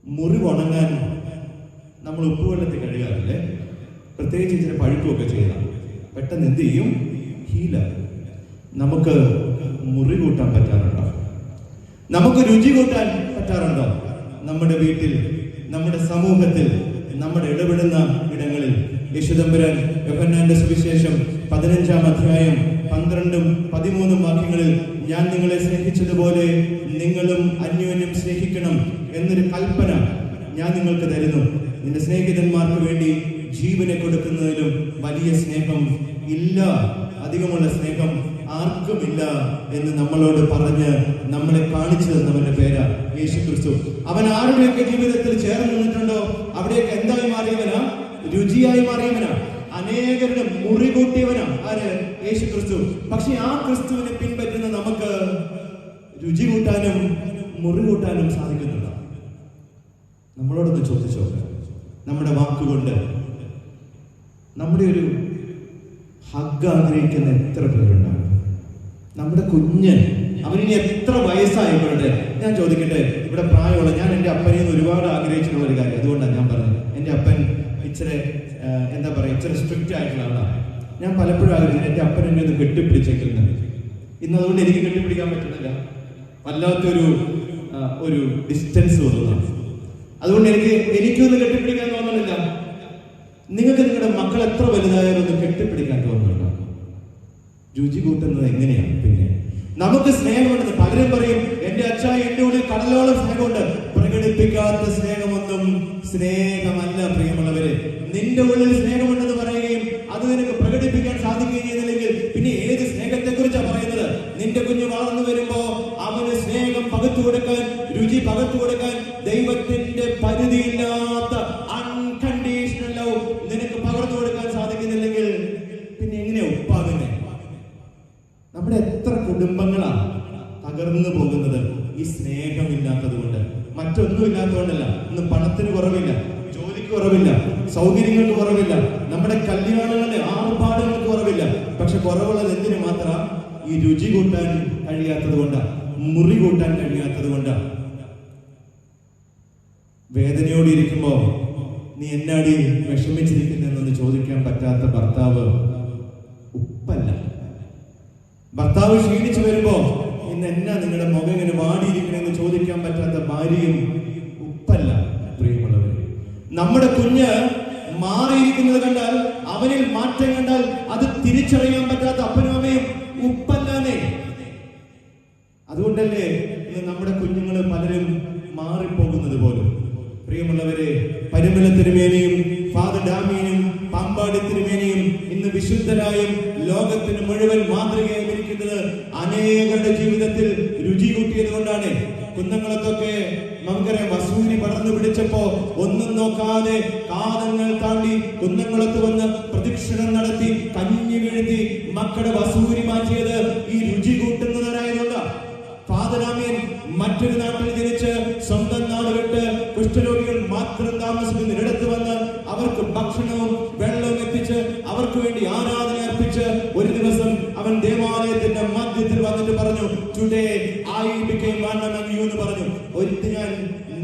മുറി ഉണങ്ങാൻ നമ്മൾ ഉപ്പുവെള്ളത്തിൽ കഴുകാറില്ലേ? പ്രത്യേകിച്ച് ഇച്ചിരി പഴുക്കുകയൊക്കെ ചെയ്താൽ പെട്ടെന്ന് എന്ത് ചെയ്യും? ഹീല. നമുക്ക് മുറി കൂട്ടാൻ പറ്റാറുണ്ടോ? നമുക്ക് രുചി കൂട്ടാൻ പറ്റാറുണ്ടോ? നമ്മുടെ വീട്ടിൽ, നമ്മുടെ സമൂഹത്തിൽ, നമ്മുടെ ഇടപെടുന്ന ഇടങ്ങളിൽ. യേശുദമ്പുരാൻ യോഹന്നാന്റെ സുവിശേഷം 15-ാം അധ്യായം 12-ഉം 13-ഉം വാക്യങ്ങളിൽ ഞാൻ നിങ്ങളെ സ്നേഹിച്ചതുപോലെ നിങ്ങളും അന്യോന്യം സ്നേഹിക്കണം എന്നൊരു കൽപ്പന ഞാൻ നിങ്ങൾക്ക് തരുന്നു. നിന്റെ സ്നേഹിതന്മാർക്ക് വേണ്ടി ജീവനെ കൊടുക്കുന്നതിലും വലിയ സ്നേഹം ഇല്ല, അധികമുള്ള സ്നേഹം ആർക്കുമില്ല എന്ന് നമ്മളോട് പറഞ്ഞ് നമ്മളെ കാണിച്ചു തന്നവന്റെ പേരാ യേശു ക്രിസ്തു. അവൻ ആരുടെയൊക്കെ ജീവിതത്തിൽ ചേർന്ന് നിന്നിട്ടുണ്ടോ അവിടെയൊക്കെ എന്തായി മാറിയവനാ? രുചിയായി മാറിയവനാ. അനേകരുടെ മുറി കൂട്ടിയവനാ ആര്? യേശു ക്രിസ്തു. പക്ഷെ ആ ക്രിസ്തുവിനെ പിൻപറ്റുന്ന നമുക്ക് രുചി കൂട്ടാനും മുറി കൂട്ടാനും സാധിക്കുന്നുണ്ടോ? നമ്മളോടൊന്ന് ചോദിച്ചോ. നമ്മുടെ വാക്കുകൊണ്ട് നമ്മുടെ ഒരു ഹഗ് ആഗ്രഹിക്കുന്ന എത്ര പേരുണ്ടാകും? നമ്മുടെ കുഞ്ഞ്, അവനിനി എത്ര വയസ്സായിക്കോട്ടെ, ഞാൻ ചോദിക്കട്ടെ, ഇവിടെ പ്രായമുള്ള, ഞാൻ എൻ്റെ അപ്പനെ ഒരുപാട് ആഗ്രഹിച്ചിട്ടുള്ള ഒരു കാര്യം, അതുകൊണ്ടാണ് ഞാൻ പറഞ്ഞത്. എൻ്റെ അപ്പൻ ഇച്ചിരി എന്താ പറയുക, ഇച്ചിരി സ്ട്രിക്റ്റ് ആയിട്ടുള്ള ആളാണ്. ഞാൻ പലപ്പോഴും ആഗ്രഹിച്ചു എൻ്റെ അപ്പൻ എന്നെ ഒന്ന് കെട്ടിപ്പിടിച്ചേക്കുന്നത്. ഇന്ന് അതുകൊണ്ട് എനിക്ക് കെട്ടിപ്പിടിക്കാൻ പറ്റുന്നില്ല, വല്ലാത്തൊരു ഡിസ്റ്റൻസ് തോന്നുന്നു. അതുകൊണ്ട് എനിക്കൊന്ന് കെട്ടിപ്പിടിക്കാൻ തോന്നുന്നില്ല. നിങ്ങൾക്ക് നിങ്ങളുടെ മക്കൾ എത്ര വലുതായാലും ഒന്ന് കെട്ടിപ്പിടിക്കാൻ തോന്നുന്നുണ്ടോ? രുചി കൂട്ടുന്നത് എങ്ങനെയാണ്? പിന്നെ നമുക്ക് സ്നേഹമുണ്ടെന്ന് പലരും പറയും, എന്റെ അച്ഛാ എന്റെ ഉള്ളിൽ കടലോളം സ്നേഹമുണ്ട്. പ്രകടിപ്പിക്കാത്ത സ്നേഹമൊന്നും സ്നേഹമല്ല പ്രിയമുള്ളവരെ. നിന്റെ ഉള്ളിൽ സ്നേഹമുണ്ടെന്ന് പറയുകയും അത് നിനക്ക് പ്രകടിപ്പിക്കാൻ സാധിക്കുകയും ചെയ്തില്ലെങ്കിൽ പിന്നെ ഏത് സ്നേഹത്തെ കുറിച്ചാണ് പറയുന്നത്? നിന്റെ കുഞ്ഞ് വളർന്നു വരുമ്പോ അവന് സ്നേഹം പകർത്തു കൊടുക്കാൻ, രുചി പകർത്തു കൊടുക്കാൻ ദൈവത്തിന്റെ പരിധിയില്ലാത്ത അൺകണ്ടീഷണൽ ലവ് നിനക്ക് പകർന്നു കൊടുക്കാൻ സാധിക്കുന്നില്ലെങ്കിൽ പിന്നെ എങ്ങനെയാ ഉപ്പാകുന്നേ? നമ്മുടെ എത്ര കുടുംബങ്ങളാണ് തകർന്നു പോകുന്നത് ഈ സ്നേഹമില്ലാത്തത് കൊണ്ട്. മറ്റൊന്നും ഇല്ലാത്തതുകൊണ്ടല്ല. ഇന്ന് പണത്തിന് കുറവില്ല, ജോലിക്ക് കുറവില്ല, സൗകര്യങ്ങൾക്ക് കുറവില്ല, നമ്മുടെ കല്യാണങ്ങളുടെ ആർഭാടങ്ങൾക്ക് കുറവില്ല. പക്ഷെ കുറവുള്ളത് എന്തിനു മാത്രം? ഈ രുചി കൂട്ടാൻ കഴിയാത്തത് കൊണ്ടാണ്, മുറി കൂട്ടാൻ കഴിയാത്തത് കൊണ്ടാണ്. വേദനയോടെ ഇരിക്കുമ്പോ നീ എന്നാടി വിഷമിച്ചിരിക്കുന്നതെന്ന് ചോദിക്കാൻ പറ്റാത്ത ഭർത്താവ് ഉപ്പല്ല. ഭർത്താവ് ക്ഷീണിച്ചു വരുമ്പോ ഇന്ന് എന്നാ നിങ്ങളുടെ മുഖം ഇങ്ങനെ വാടിയിരിക്കണമെന്ന് ചോദിക്കാൻ പറ്റാത്ത ഭാര്യയും ഉപ്പല്ല പ്രിയമുള്ളവർ. നമ്മുടെ കുഞ്ഞ് മാറിയിരിക്കുന്നത് കണ്ടാൽ, അവനിൽ മാറ്റം കണ്ടാൽ അത് തിരിച്ചറിയാൻ പറ്റാത്ത അപ്പനും അമ്മയും ഉപ്പല്ലാന്നേ. അതുകൊണ്ടല്ലേ ഇന്ന് നമ്മുടെ കുഞ്ഞുങ്ങൾ പലരും മാറിപ്പോകുന്നത് പോലും. പ്രിയമുള്ളവരെ, പരിമല തിരുമേനിയും ഫാദർ ഡാമിയനും പാമ്പാടി തിരുമേനിയും ഇന്ന് വിശുദ്ധരായും ലോകത്തിന് മുഴുവൻ മാതൃകയായി ഇരിക്കുന്നത് അനേകരുടെ ജീവിതത്തിൽ രുചി കൂട്ടിയത് കൊണ്ടാണ്. കുന്നംകുളത്തൊക്കെ നമുക്കറിയാം, വസൂരി പടർന്നു പിടിച്ചപ്പോ ഒന്നും നോക്കാതെ കാലങ്ങൾ താണ്ടി കുന്നംകുളത്ത് വന്ന് പ്രദക്ഷിണം നടത്തി കഞ്ഞി വീഴ്ത്തി മക്കളുടെ വസൂരി മാറ്റിയത് ഈ രുചി കൂട്ടുന്നവരായതുകൊണ്ടാണ്. ഫാദർ ഡാമിയൻ മറ്റൊരു നാട്ടിൽ ജനിച്ച് സ്വന്തം നാട് വിട്ട് കുഷ്ഠരോഗികൾ മാത്രം താമസിക്കുന്നിടത്ത് വന്ന് അവർക്ക് ഭക്ഷണവും വെള്ളവും എത്തിച്ച് അവർക്ക് വേണ്ടി ആരാധന അർപ്പിച്ച് ഒരു ദിവസം അവൻ ദേവാലയത്തിന്റെ മധ്യത്തിൽ വന്നിട്ട് പറഞ്ഞു, today I became one among U എന്ന് പറഞ്ഞു. ഒരിക്കൽ ഞാൻ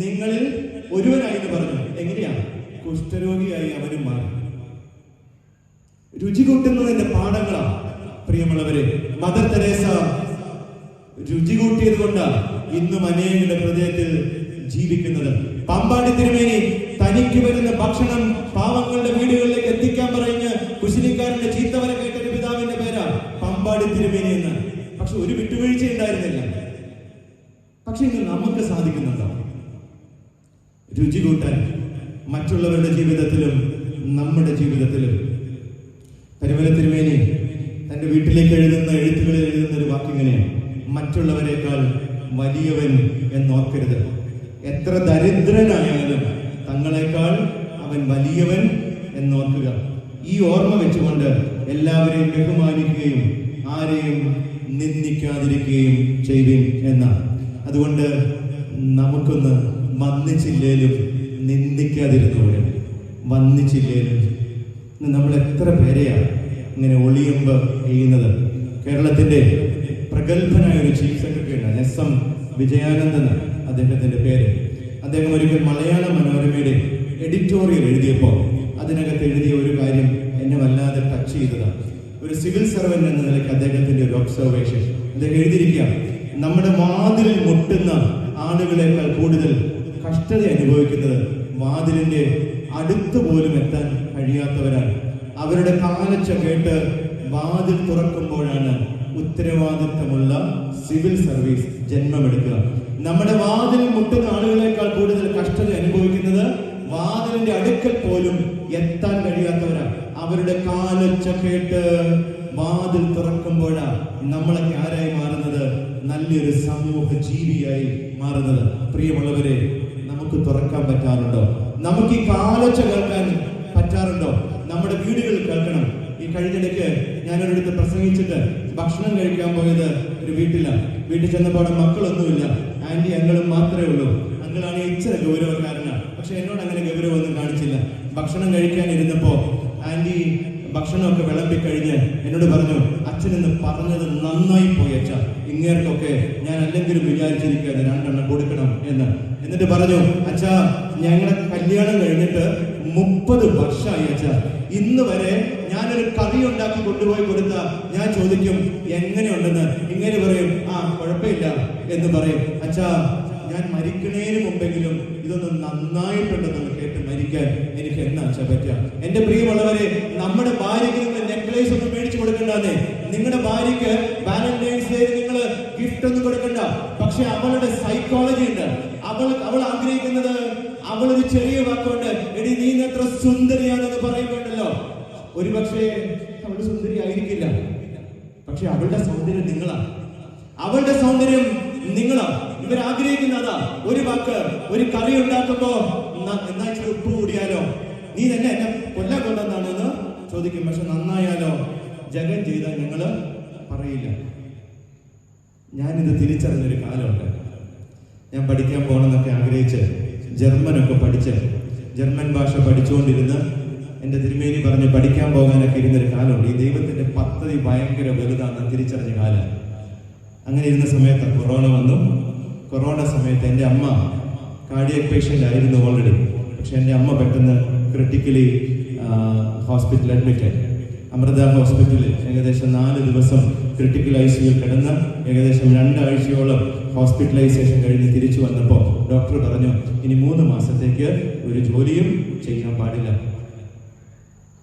നിങ്ങളിൽ ഒരുവനായി എന്ന് പറഞ്ഞു. എങ്ങനെയാണ്? കുഷ്ഠരോഗിയായി അവനും മാറി. രുചി കൂട്ടുന്നതിന്റെ പാഠങ്ങളാണ് പ്രിയമുള്ളവരെ. മദർ തെരേസ രുചി കൂട്ടിയത് കൊണ്ടാണ് ഇന്നും അനേകരുടെ ഹൃദയത്തിൽ ജീവിക്കുന്നത്. പാമ്പാടി തിരുമേനി തനിക്ക് വരുന്ന ഭക്ഷണം പാവങ്ങളുടെ വീടുകളിലേക്ക് എത്തിക്കാൻ പറഞ്ഞ് കുശിനിക്കാരന്റെ ചീത്തവര കേട്ടൊരു പിതാവിന്റെ പേരാ പാമ്പാടി തിരുമേനി എന്ന്. പക്ഷെ ഒരു വിട്ടുവീഴ്ച ഉണ്ടായിരുന്നില്ല. പക്ഷെ ഇന്ന് നമുക്ക് സാധിക്കുന്നുണ്ടോ രുചി കൂട്ടാൻ? മറ്റുള്ളവരുടെ ജീവിതത്തിലും നമ്മുടെ ജീവിതത്തിലും. പരിമല തിരുമേനി തന്റെ വീട്ടിലേക്ക് എഴുതുന്ന എഴുത്തുകളിൽ എഴുതുന്ന ഒരു വാക്കിങ്ങനെയാണ്, മറ്റുള്ളവരെക്കാൾ വലിയവൻ എന്നോർക്കരുത്. എത്ര ദരിദ്രനായാലും തങ്ങളെക്കാൾ അവൻ വലിയവൻ എന്നോർക്കുക. ഈ ഓർമ്മ വെച്ചുകൊണ്ട് എല്ലാവരെയും ബഹുമാനിക്കുകയും ആരെയും നിന്ദിക്കാതിരിക്കുകയും ചെയ്യുവിൻ എന്നാണ്. അതുകൊണ്ട് നമുക്കൊന്ന് വന്നിച്ചില്ലേലും നിന്ദിക്കാതിരുന്നവരെ, വന്നിച്ചില്ലേലും. നമ്മൾ എത്ര പേരെയാണ് ഇങ്ങനെ ഒളിയമ്പ് ചെയ്യുന്നത്? കേരളത്തിന്റെ പ്രഗത്ഭനായ ഒരു ചീഫ് സെക്രട്ടറി ഉണ്ട്, SM വിജയാനന്ദൻ അദ്ദേഹത്തിന്റെ പേര്. അദ്ദേഹം ഒരിക്കൽ മലയാള മനോരമയുടെ എഡിറ്റോറിയൽ എഴുതിയപ്പോൾ അത് അതിനകത്ത് എഴുതിയ ഒരു കാര്യം എന്നെ വല്ലാതെ ടച്ച് ചെയ്തതാണ്. ഒരു സിവിൽ സർവന്റ് എന്ന നിലയ്ക്ക് അദ്ദേഹത്തിന്റെ ഒരു ഒബ്സർവേഷൻ അദ്ദേഹം എഴുതിയിരിക്കുക, നമ്മുടെ വാതിലിൽ മുട്ടുന്ന ആളുകളെക്കാൾ കൂടുതൽ കഷ്ടത അനുഭവിക്കുന്നത് വാതിലിന്റെ അടുത്ത് പോലും എത്താൻ കഴിയാത്തവരാണ്. അവരുടെ കാലച്ച കേട്ട് വാതിൽ തുറക്കുമ്പോഴാണ് ഉത്തരവാദിത്തമുള്ള സിവിൽ സർവീസ് ജന്മമെടുക്കുക. നമ്മുടെ വാതിൽ മുട്ടുന്ന ആളുകളെക്കാൾ കൂടുതൽ കഷ്ടത അനുഭവിക്കുന്നത് വാതിലിന്റെ അടുക്കൽ പോലും എത്താൻ കഴിയാത്തവരാണ്. അവരുടെ കാലൊച്ച കേട്ട് വാതിൽ തുറക്കുമ്പോഴാണ് നമ്മളൊക്കെ ആരായി മാറുന്നത്? നല്ലൊരു സമൂഹ ജീവിയായി മാറുന്നത്. പ്രിയമുള്ളവരെ, നമുക്ക് തുറക്കാൻ പറ്റാറുണ്ടോ? നമുക്ക് ഈ കാലൊച്ച കേൾക്കാൻ പറ്റാറുണ്ടോ? നമ്മുടെ വീടുകളിൽ കേൾക്കണം. ഈ കഴിഞ്ഞിടയ്ക്ക് ഞാനൊരിടത്ത് പ്രസംഗിച്ചിട്ട് ഭക്ഷണം കഴിക്കാൻ പോയത് ഒരു വീട്ടിലാണ്. വീട്ടിൽ ചെന്നപ്പോൾ മക്കളൊന്നുമില്ല, ആന്റി അങ്കിളും മാത്രമേ ഉള്ളൂ. അങ്കിളാണ് ഇച്ചിരി ഗൗരവക്കാരനാണ്, പക്ഷെ എന്നോട് അങ്ങനെ ഗൗരവമൊന്നും കാണിച്ചില്ല. ഭക്ഷണം കഴിക്കാൻ ഇരുന്നപ്പോ ആന്റി ഭക്ഷണമൊക്കെ വിളമ്പിക്കഴിഞ്ഞ് എന്നോട് പറഞ്ഞു, അച്ഛനെന്ന് പറഞ്ഞത് നന്നായി പോയി അച്ഛ, ഇങ്ങേർക്കൊക്കെ ഞാൻ അല്ലെങ്കിലും വിചാരിച്ചിരിക്കുകയാണ് 2 എണ്ണം കൊടുക്കണം എന്ന്. എന്നിട്ട് പറഞ്ഞു, അച്ഛാ ഞങ്ങളുടെ കല്യാണം കഴിഞ്ഞിട്ട് 30 വർഷമായി അച്ഛ, ഇന്ന് വരെ ഞാനൊരു കറി ഉണ്ടാക്കി കൊണ്ടുപോയി കൊടുത്ത ഞാൻ ചോദിക്കും എങ്ങനെയുണ്ടെന്ന്, ഇങ്ങനെ പറയും ആ കുഴപ്പമില്ല എന്ന് പറയും. അച്ഛാ ഞാൻ മരിക്കണേന് മുമ്പെങ്കിലും ഇതൊന്ന് നന്നായിട്ടുണ്ടെന്ന് കേട്ട് മരിക്കാൻ എനിക്ക് എന്നാ അച്ഛാ പറ്റുക? എന്റെ പ്രിയമുള്ളവരെ, നമ്മുടെ ഭാര്യയ്ക്ക് നിങ്ങൾ നെക്ലേസ് ഒന്നും മേടിച്ചു കൊടുക്കണ്ടേ. നിങ്ങളുടെ ഭാര്യയ്ക്ക് വാലന്റൈൻസ് ഡേ നിങ്ങൾ ഗിഫ്റ്റ് ഒന്നും കൊടുക്കണ്ട. പക്ഷെ അവളുടെ സൈക്കോളജി ഉണ്ട്. അവൾ ആഗ്രഹിക്കുന്നത്, അവളൊരു ചെറിയ വാക്കുണ്ട്, എടി നീ എത്ര സുന്ദരിയാണെന്ന് പറയുമ്പോണ്ടല്ലോ, ഒരുപക്ഷെ അവള് സുന്ദരി ആയിരിക്കില്ല, പക്ഷെ അവളുടെ സൗന്ദര്യം നിങ്ങളാണ്. അവളുടെ സൗന്ദര്യം നിങ്ങളാണ്. ഇവരാഗ്രഹിക്കുന്നതാ. ഒരു വാക്ക്, ഒരു കറി ഉണ്ടാക്കുമ്പോ എന്നാ ഇച്ചിരി ഉപ്പ് കൂടിയാലോ, നീ തന്നെ എന്നെ കൊല്ലാൻ കൊണ്ടെന്നാണെന്ന് ചോദിക്കും. പക്ഷെ നന്നായാലോ, ജഗൻ ചെയ്താൽ ഞങ്ങള് പറയില്ല. ഞാനിത് തിരിച്ചറിഞ്ഞൊരു കാലമുണ്ട്. ഞാൻ പഠിക്കാൻ പോകണമെന്നൊക്കെ ആഗ്രഹിച്ച് ജർമ്മനൊക്കെ പഠിച്ച് ജർമ്മൻ ഭാഷ പഠിച്ചുകൊണ്ടിരുന്ന് എൻ്റെ തിരുമേനി പറഞ്ഞ് പഠിക്കാൻ പോകാനൊക്കെ ഇരുന്നൊരു കാലമുണ്ട്. ഈ ദൈവത്തിന്റെ പദ്ധതി ഭയങ്കര വലുതാണെന്ന് തിരിച്ചറിഞ്ഞ കാലം. അങ്ങനെ ഇരുന്ന സമയത്ത് കൊറോണ വന്നു. കൊറോണ സമയത്ത് എൻ്റെ അമ്മ കാർഡിയക് പേഷ്യൻ്റ് ആയിരുന്നു ഓൾറെഡി. പക്ഷെ എൻ്റെ അമ്മ പെട്ടെന്ന് ക്രിട്ടിക്കലി ഹോസ്പിറ്റലിൽ അഡ്മിറ്റായി. അമൃത ഹോസ്പിറ്റലിൽ ഏകദേശം 4 ദിവസം ക്രിട്ടിക്കൽ ICU കിടന്ന് ഏകദേശം 2 ആഴ്ചയോളം ഹോസ്പിറ്റലൈസേഷൻ കഴിഞ്ഞ് തിരിച്ചു വന്നപ്പോൾ ഡോക്ടർ പറഞ്ഞു, ഇനി 3 മാസത്തേക്ക് ഒരു ജോലിയും ചെയ്യാൻ പാടില്ല.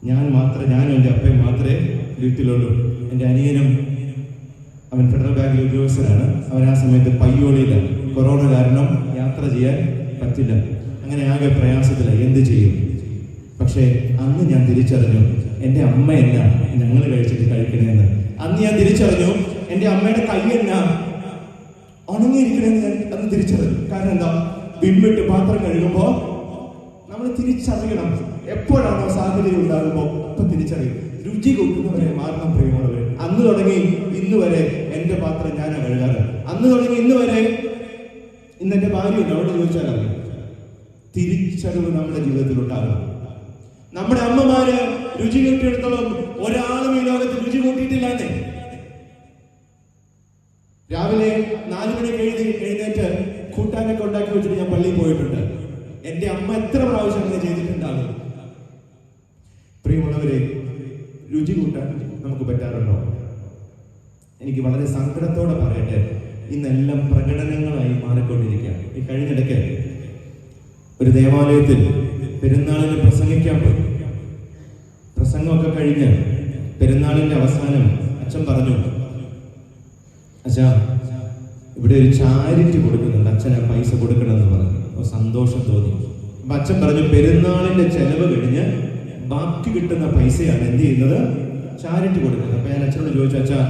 ഞാനും എൻ്റെ അപ്പയും മാത്രമേ വീട്ടിലുള്ളൂ. എൻ്റെ അനിയനും, അവൻ ഫെഡറൽ ബാങ്കിൽ ഉദ്യോഗസ്ഥനാണ്. അവൻ ആ സമയത്ത് പയ്യോളിയിലാണ്. കൊറോണ കാരണം യാത്ര ചെയ്യാൻ പറ്റില്ല. അങ്ങനെ ആകെ പ്രയാസത്തിലാണ്, എന്ത് ചെയ്യും? പക്ഷേ അന്ന് ഞാൻ തിരിച്ചറിഞ്ഞു, എൻ്റെ അമ്മയല്ല ഞങ്ങൾ കഴിക്കണേന്ന്. അന്ന് ഞാൻ തിരിച്ചറിഞ്ഞു, എൻ്റെ അമ്മയുടെ കൈ എന്നാ ഉണങ്ങിയിരിക്കണമെന്ന് ഞാൻ അന്ന് തിരിച്ചറിഞ്ഞു. കാരണം എന്താ, വിമ്മിട്ട് പാത്രം കഴുകുമ്പോ നമ്മൾ തിരിച്ചറിയണം. എപ്പോഴാണോ സാഹചര്യം ഉണ്ടാകുമ്പോൾ അപ്പൊ തിരിച്ചറിയും. രുചി കൂട്ടുന്നവരെ മാറണം പ്രിയമുള്ളവരെ. അന്ന് തുടങ്ങി ഇന്ന് വരെ എൻ്റെ പാത്രം ഞാനാണ് കഴുകാറ്. അന്ന് തുടങ്ങി ഇന്ന് വരെ. ഇന്ന് എൻ്റെ ഭാര്യയുണ്ട്, അവിടെ ചോദിച്ചാലറിയാം. തിരിച്ചറിവ് നമ്മുടെ ജീവിതത്തിൽ ഉണ്ടാകണം. നമ്മുടെ അമ്മമാര് രുചി കൂട്ടിയെടുത്തോളം ഒരാളും ഈ ലോകത്ത് രുചി കൂട്ടിയിട്ടില്ലാന്നേ. രാവിലെ 4 മണിക്ക് എഴുന്നേറ്റ് കൂട്ടാനൊക്കെ ഉണ്ടാക്കി വെച്ചിട്ട് ഞാൻ പള്ളിയിൽ പോയിട്ടുണ്ട്. എൻ്റെ അമ്മ എത്ര പ്രാവശ്യം അങ്ങനെ ചെയ്തിട്ടുണ്ടാകും. പ്രിയമുള്ളവരെ, രുചി കൂട്ടാൻ നമുക്ക് പറ്റാറുണ്ടോ? എനിക്ക് വളരെ സങ്കടത്തോടെ പറയട്ടെ, ഇന്നെല്ലാം പ്രകടനങ്ങളായി മാറിക്കൊണ്ടിരിക്കുക. ഈ കഴിഞ്ഞിടയ്ക്ക് ഒരു ദേവാലയത്തിൽ പെരുന്നാളിന് പ്രസംഗിക്കാൻ പോയി. പ്രസംഗമൊക്കെ കഴിഞ്ഞ് പെരുന്നാളിന്റെ അവസാനം അച്ഛൻ പറഞ്ഞു, അച്ഛാ ഇവിടെ ഒരു ചാരിറ്റി കൊടുക്കുന്നുണ്ട്, അച്ഛന് പൈസ കൊടുക്കണമെന്ന് പറഞ്ഞു. സന്തോഷം തോന്നി. അപ്പൊ അച്ഛൻ പറഞ്ഞു, പെരുന്നാളിന്റെ ചെലവ് കഴിഞ്ഞ് ബാക്കി കിട്ടുന്ന പൈസയാണ് എന്ത് ചെയ്യുന്നത്? ചാരിറ്റി കൊടുക്കുന്നത്. അപ്പൊ ഞാൻ അച്ഛനോട് ചോദിച്ചു, അച്ഛാ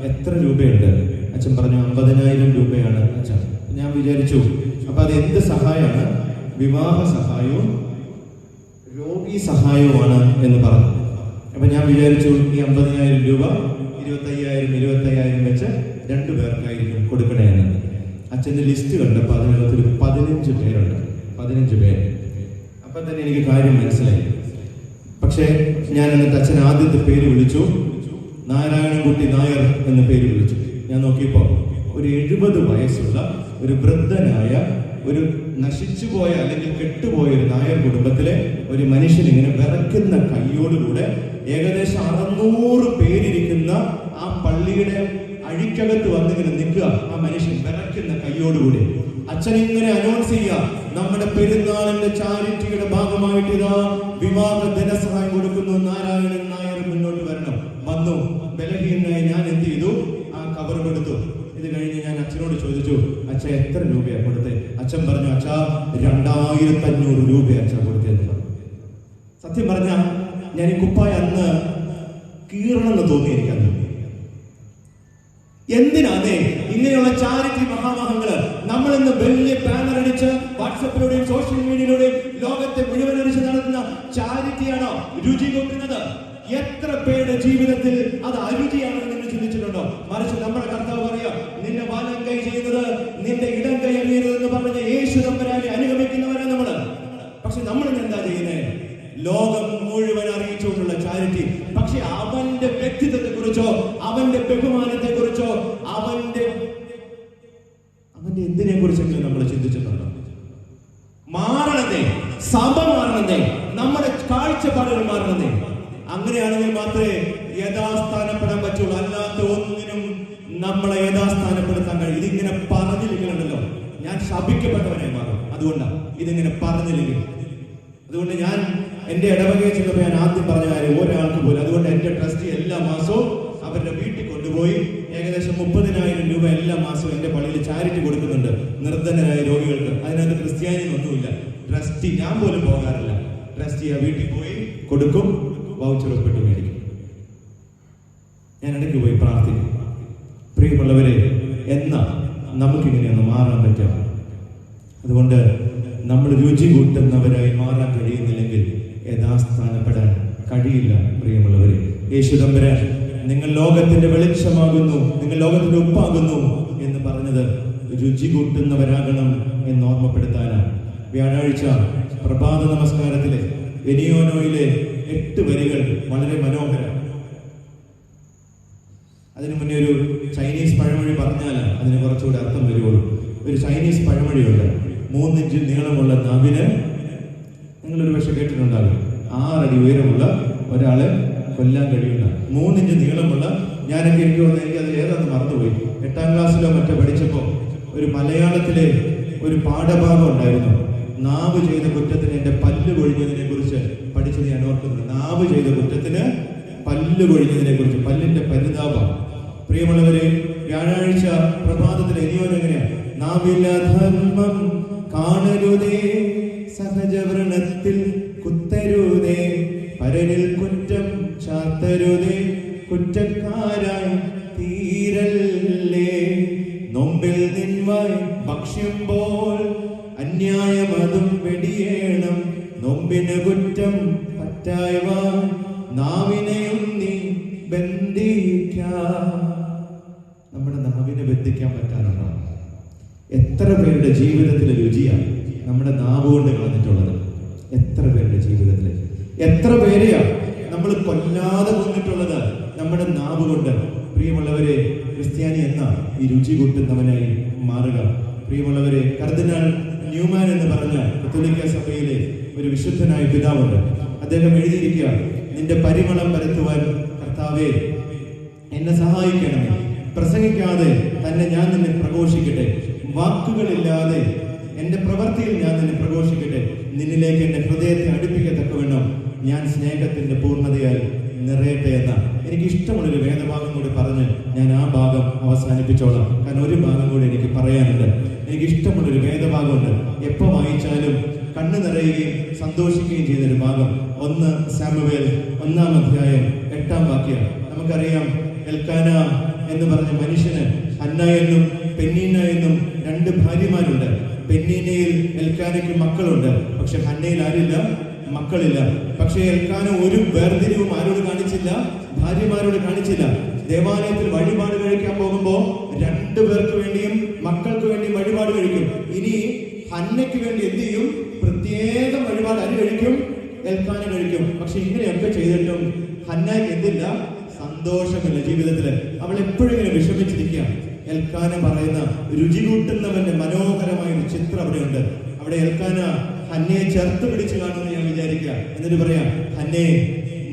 എത്ര രൂപയുണ്ട്? അച്ഛൻ പറഞ്ഞു 50,000 രൂപയാണ് അച്ഛൻ. ഞാൻ വിചാരിച്ചു, അപ്പൊ അത് എന്ത് സഹായമാണ്? വിവാഹ സഹായവും രോഗി സഹായവുമാണ് എന്ന് പറഞ്ഞു. അപ്പൊ ഞാൻ വിചാരിച്ചു, ഈ 50,000 രൂപ 25,000 വെച്ച് 2 പേർക്കായിരിക്കും കൊടുക്കണേന്ന്. അച്ഛൻ്റെ ലിസ്റ്റ് കണ്ടപ്പോൾ അതിനകത്തൊരു 15 പേരുണ്ട്. 15 പേര്. അപ്പൊ തന്നെ എനിക്ക് കാര്യം മനസ്സിലായി. പക്ഷേ ഞാൻ എന്നിട്ട് അച്ഛൻ ആദ്യത്തെ പേര് വിളിച്ചു, നാരായണൻകുട്ടി നായർ എന്ന പേര് വിളിച്ചു. ഞാൻ നോക്കിയപ്പോൾ ഒരു 70 വയസ്സുള്ള ഒരു വൃദ്ധനായ ഒരു നശിച്ചുപോയ അല്ലെങ്കിൽ കെട്ടുപോയ ഒരു നായർ കുടുംബത്തിലെ ഒരു മനുഷ്യൻ ഇങ്ങനെ വിറയ്ക്കുന്ന കൈയോടുകൂടെ ഏകദേശം 600 പേരിരിക്കുന്ന ആ പള്ളിയുടെ അഴിക്കകത്ത് വന്നിങ്ങനെ നിൽക്കുക. ആ മനുഷ്യൻ വിറയ്ക്കുന്ന കൈയോടുകൂടി അച്ഛൻ ഇങ്ങനെ അനൗൺസ് ചെയ്യുക, നമ്മുടെ പെരുന്നാളിന്റെ ചാരിറ്റിയുടെ ഭാഗമായിട്ട് ഇതാ വിവാഹ ധനസഹായം കൊടുക്കുന്നു, നാരായണൻ നായർ മുന്നോട്ട് വരണം. വന്നു. ബലഹീനായി ഞാൻ എന്ത് ചെയ്തു, ആ കവർ കൊടുത്തു. ഇത് കഴിഞ്ഞ് ഞാൻ അച്ഛനോട് ചോദിച്ചു, അച്ഛ എത്ര രൂപയാ കൊടുത്തേ? അച്ഛൻ പറഞ്ഞു, അച്ഛാ 2500 രൂപ അച്ഛൻ കൊടുത്തതെന്ന് പറഞ്ഞു. സത്യം പറഞ്ഞ ഞാൻ ഈ കുപ്പായ അന്ന് കീറണമെന്ന് തോന്നിയിരിക്കുന്നു. എന്തിനാന്നേ ഇങ്ങനെയുള്ള ചാരിറ്റി മഹാമഹങ്ങള് നമ്മൾ ഇന്ന് വലിയ ബാനർ അടിച്ച് വാട്സപ്പിലൂടെയും സോഷ്യൽ മീഡിയയിലൂടെയും ലോകത്തെ മുഴുവൻ അടിച്ച് നടത്തുന്ന ചാരിറ്റിയാണോ രുചി കൊണ്ടുന്നത്? എത്ര പേരുടെ ജീവിതത്തിൽ അത് അരുചിയാണെന്ന് നിങ്ങൾ ചിന്തിച്ചിട്ടുണ്ടോ? മറിച്ച് നമ്മുടെ കർത്താവ് പറയാ, നിന്നെ വലം കൈ ചെയ്യുന്നത് നിന്റെ ഇടം കൈ അറിയരുതെന്ന് പറഞ്ഞ യേശു തമ്പുരാനെ അനുഗമിക്കുന്നവരാണ് നമ്മള്. പക്ഷെ നമ്മൾ എന്താ ചെയ്യുന്നത്? ലോകം മുഴുവൻ അറിയിച്ചുകൊണ്ടുള്ള ചാരിറ്റി. പക്ഷെ അവന്റെ വ്യക്തിത്വത്തെ കുറിച്ചോ അവന്റെ ബഹുമാനത്തെ കുറിച്ചോ അവന്റെ എന്തിനെ കുറിച്ചെങ്കിലും നമ്മൾ ചിന്തിച്ചിട്ടുണ്ടോ? മാറണതേ, സഭ മാറണതേ, നമ്മുടെ കാഴ്ചപ്പാടുകൾ മാറണതേ. അങ്ങനെയാണെങ്കിൽ മാത്രമേ യഥാസ്ഥാനപ്പെടാൻ പറ്റുള്ളൂ. അല്ലാത്ത ഒന്നിനും നമ്മളെ യഥാസ്ഥാനപ്പെടുത്താൻ കഴിയും. ഇതിങ്ങനെ പറഞ്ഞില്ലെങ്കിലുണ്ടല്ലോ ഞാൻ ശപിക്കപ്പെട്ടവനായി മാറും. അതുകൊണ്ടാണ് ഇതിങ്ങനെ പറഞ്ഞില്ലെങ്കിൽ. അതുകൊണ്ട് ഞാൻ എന്റെ ഇടവകയിൽ ചെന്നപ്പോൾ ഞാൻ ആദ്യം പറഞ്ഞ കാര്യം ഒരാൾക്ക് പോലും. അതുകൊണ്ട് എന്റെ ട്രസ്റ്റി എല്ലാ മാസവും അവരുടെ വീട്ടിൽ കൊണ്ടുപോയി ഏകദേശം 30,000 രൂപ എല്ലാ മാസവും എന്റെ പള്ളിയിൽ ചാരിറ്റി കൊടുക്കുന്നുണ്ട് നിർധനരായ രോഗികൾക്ക്. അതിനകത്ത് ക്രിസ്ത്യാനി ഒന്നുമില്ല. ട്രസ്റ്റി ഞാൻ പോലും പോകാറില്ല. ട്രസ്റ്റി ആ വീട്ടിൽ പോയി കൊടുക്കും, വൗച്ചർ ഒപ്പിട്ട് മേടിക്കും. ഞാൻ ഇടയ്ക്ക് പോയി പ്രാർത്ഥിക്കും. പ്രിയമുള്ളവരെ, എന്നാ നമുക്കിങ്ങനെയൊന്ന് മാറാൻ പറ്റാം? അതുകൊണ്ട് നമ്മൾ രുചി കൂട്ടുന്നവരായി മാറാൻ കഴിയുന്നില്ലെങ്കിൽ യഥാസ്ഥാനപ്പെടാൻ കഴിയില്ല. പ്രിയമുള്ളവരെ, യേശു തമ്പുരാൻ നിങ്ങൾ ലോകത്തിന്റെ വെളിച്ചമാകുന്നു, നിങ്ങൾ ലോകത്തിന്റെ ഉപ്പാകുന്നു എന്ന് പറഞ്ഞത് രുചി കൂട്ടുന്നവരാകണം എന്ന് ഓർമ്മപ്പെടുത്താനാണ്. വ്യാഴാഴ്ച പ്രഭാത നമസ്കാരത്തിലെ എനിയോനോയിലെ 8 വരികൾ വളരെ മനോഹരം. അതിനു മുന്നേ ഒരു ചൈനീസ് പഴമൊഴി പറഞ്ഞാൽ അതിന് കുറച്ചുകൂടി അർത്ഥം വരുള്ളൂ. ഒരു ചൈനീസ് പഴമൊഴിയുണ്ട്, 3 ഇഞ്ച് നീളമുള്ള നാവിന്, നിങ്ങളൊരു പക്ഷെ കേട്ടിട്ടുണ്ടാകും, 6 അടി ഉയരമുള്ള ഒരാളെ കൊല്ലാൻ കഴിയില്ല. 3 ഇഞ്ച് നീളമുള്ള, ഞാനൊക്കെ എനിക്ക് അത് ഏതാന്ന് മറന്നുപോയി. 8ാം ക്ലാസ്സിലോ മറ്റോ പഠിച്ചപ്പോ ഒരു മലയാളത്തിലെ ഒരു പാഠഭാഗം ഉണ്ടായിരുന്നു. നാവ് ചെയ്ത കുറ്റത്തിന് എന്റെ പല്ല് കൊഴിഞ്ഞതിനെ കുറിച്ച് പഠിച്ചത് ഞാൻ ഓർക്കുന്നു. നാവ് ചെയ്ത കുറ്റത്തിന് പല്ല് കൊഴിഞ്ഞതിനെ കുറിച്ച്, പല്ലിന്റെ പരിതാപം. പ്രിയമുള്ളവരെ, വ്യാഴാഴ്ച പ്രഭാതത്തിൽ എനിയോൻ എങ്ങനെയാ? നാവിലധർമ്മം കാണരുതേ, സഹജവ്രണത്തിൽ കുത്തരുതേ, പരനിൽ കുറ്റം ചാത്തരുതേ, കുറ്റക്കാരായി തീരല്ലേ, നോമ്പിൽ നിന്മായി ഭക്ഷ്യുമ്പോൾ അന്യായമതും വെടിയേണം, നോമ്പിന് കുറ്റം പറ്റായവ നാവിനെയും നീ ബന്ധിക്കാം. നമ്മുടെ നാവിനെ ബന്ധിക്കാൻ പറ്റാനുണ്ടോ? എത്ര പേരുടെ ജീവിതത്തിലെ രുചിയാണ് നമ്മുടെ നാവ് കൊണ്ട് കളഞ്ഞിട്ടുള്ളത്? എത്ര പേരുടെ ജീവിതത്തിൽ എത്ര പേരെയാ നമ്മൾ കൊല്ലാതെ കൊന്നിട്ടുള്ളത് നമ്മുടെ നാവ് കൊണ്ട്? പ്രിയമുള്ളവരെ, ക്രിസ്ത്യാനി എന്ന ഈ രുചി കൂട്ടുന്നവനായി മാറുക. പ്രിയമുള്ളവരെ, കർദിനാൾ ന്യൂമാൻ എന്ന് പറഞ്ഞ കത്തോലിക്ക സഭയിലെ ഒരു വിശുദ്ധനായ പിതാവുണ്ട്. അദ്ദേഹം എഴുതിയിരിക്കുക, നിന്റെ പരിമളം പരത്തുവാൻ കർത്താവേ എന്നെ സഹായിക്കണമേ, പ്രസംഗിക്കാതെ തന്നെ ഞാൻ നിന്നെ പ്രഘോഷിക്കട്ടെ, വാക്കുകളില്ലാതെ എന്റെ പ്രവൃത്തിയിൽ ഞാൻ നിന്നെ പ്രഘോഷിക്കട്ടെ, നിന്നിലേക്ക് എന്റെ ഹൃദയത്തെ അടുപ്പിക്കത്തക്കവണ്ണം ഞാൻ സ്നേഹത്തിന്റെ പൂർണ്ണതയാൽ നിറയട്ടെ എന്ന എനിക്ക് ഇഷ്ടമുള്ളൊരു വേദഭാഗം കൂടി പറഞ്ഞ് ഞാൻ ആ ഭാഗം അവസാനിപ്പിച്ചോളാം. കാരണം ഒരു ഭാഗം കൂടി എനിക്ക് പറയാനുണ്ട്. എനിക്ക് ഇഷ്ടമുള്ളൊരു വേദഭാഗമുണ്ട്, എപ്പോൾ വായിച്ചാലും കണ്ണു നിറയുകയും സന്തോഷിക്കുകയും ചെയ്യുന്നൊരു ഭാഗം. 1 സാമുവേൽ 1-ാം അധ്യായം 8-ാം വാക്യം. നമുക്കറിയാം, എൽക്കാന എന്ന് പറഞ്ഞ മനുഷ്യന് ഹന്ന എന്നും പെന്നീന എന്നും 2 ഭാര്യമാരുണ്ട്. പെന്നീനയിൽ എൽക്കാനയ്ക്ക് മക്കളുണ്ട്, പക്ഷെ ഹന്നയിൽ ആരില്ല, മക്കളില്ല. പക്ഷെ എൽക്കാന ഒരു വേർതിരിവും ആരോട് കാണിച്ചില്ല, ഭാര്യമാരോട് കാണിച്ചില്ല. ദേവാലയത്തിൽ വഴിപാട് കഴിക്കാൻ പോകുമ്പോ 2 പേർക്ക് വേണ്ടിയും മക്കൾക്ക് വേണ്ടിയും വഴിപാട് കഴിക്കും. ഇനി ഹന്നയ്ക്ക് വേണ്ടി എന്ത് ചെയ്യും? പ്രത്യേകം വഴിപാട് ആര് കഴിക്കും? എൽക്കാന കഴിക്കും. പക്ഷെ ഇങ്ങനെയൊക്കെ ചെയ്തിട്ടും ഹന്നയ്ക്ക് എന്തില്ല? സന്തോഷമില്ല ജീവിതത്തില്. അവൾ എപ്പോഴും ഇങ്ങനെ വിഷമിച്ചിരിക്കുക. എൽക്കാന പറയുന്ന രുചി കൂട്ടുന്നവന്റെ മനോഹരമായ ഒരു ചിത്രം അവിടെയുണ്ട്. അവിടെ എൽക്കാന ഹന്നയെ ചേർത്ത് പിടിച്ചു കാണുമെന്ന് ഞാൻ വിചാരിക്കുക. എന്നിട്ട് പറയാം, ഹന്നേ,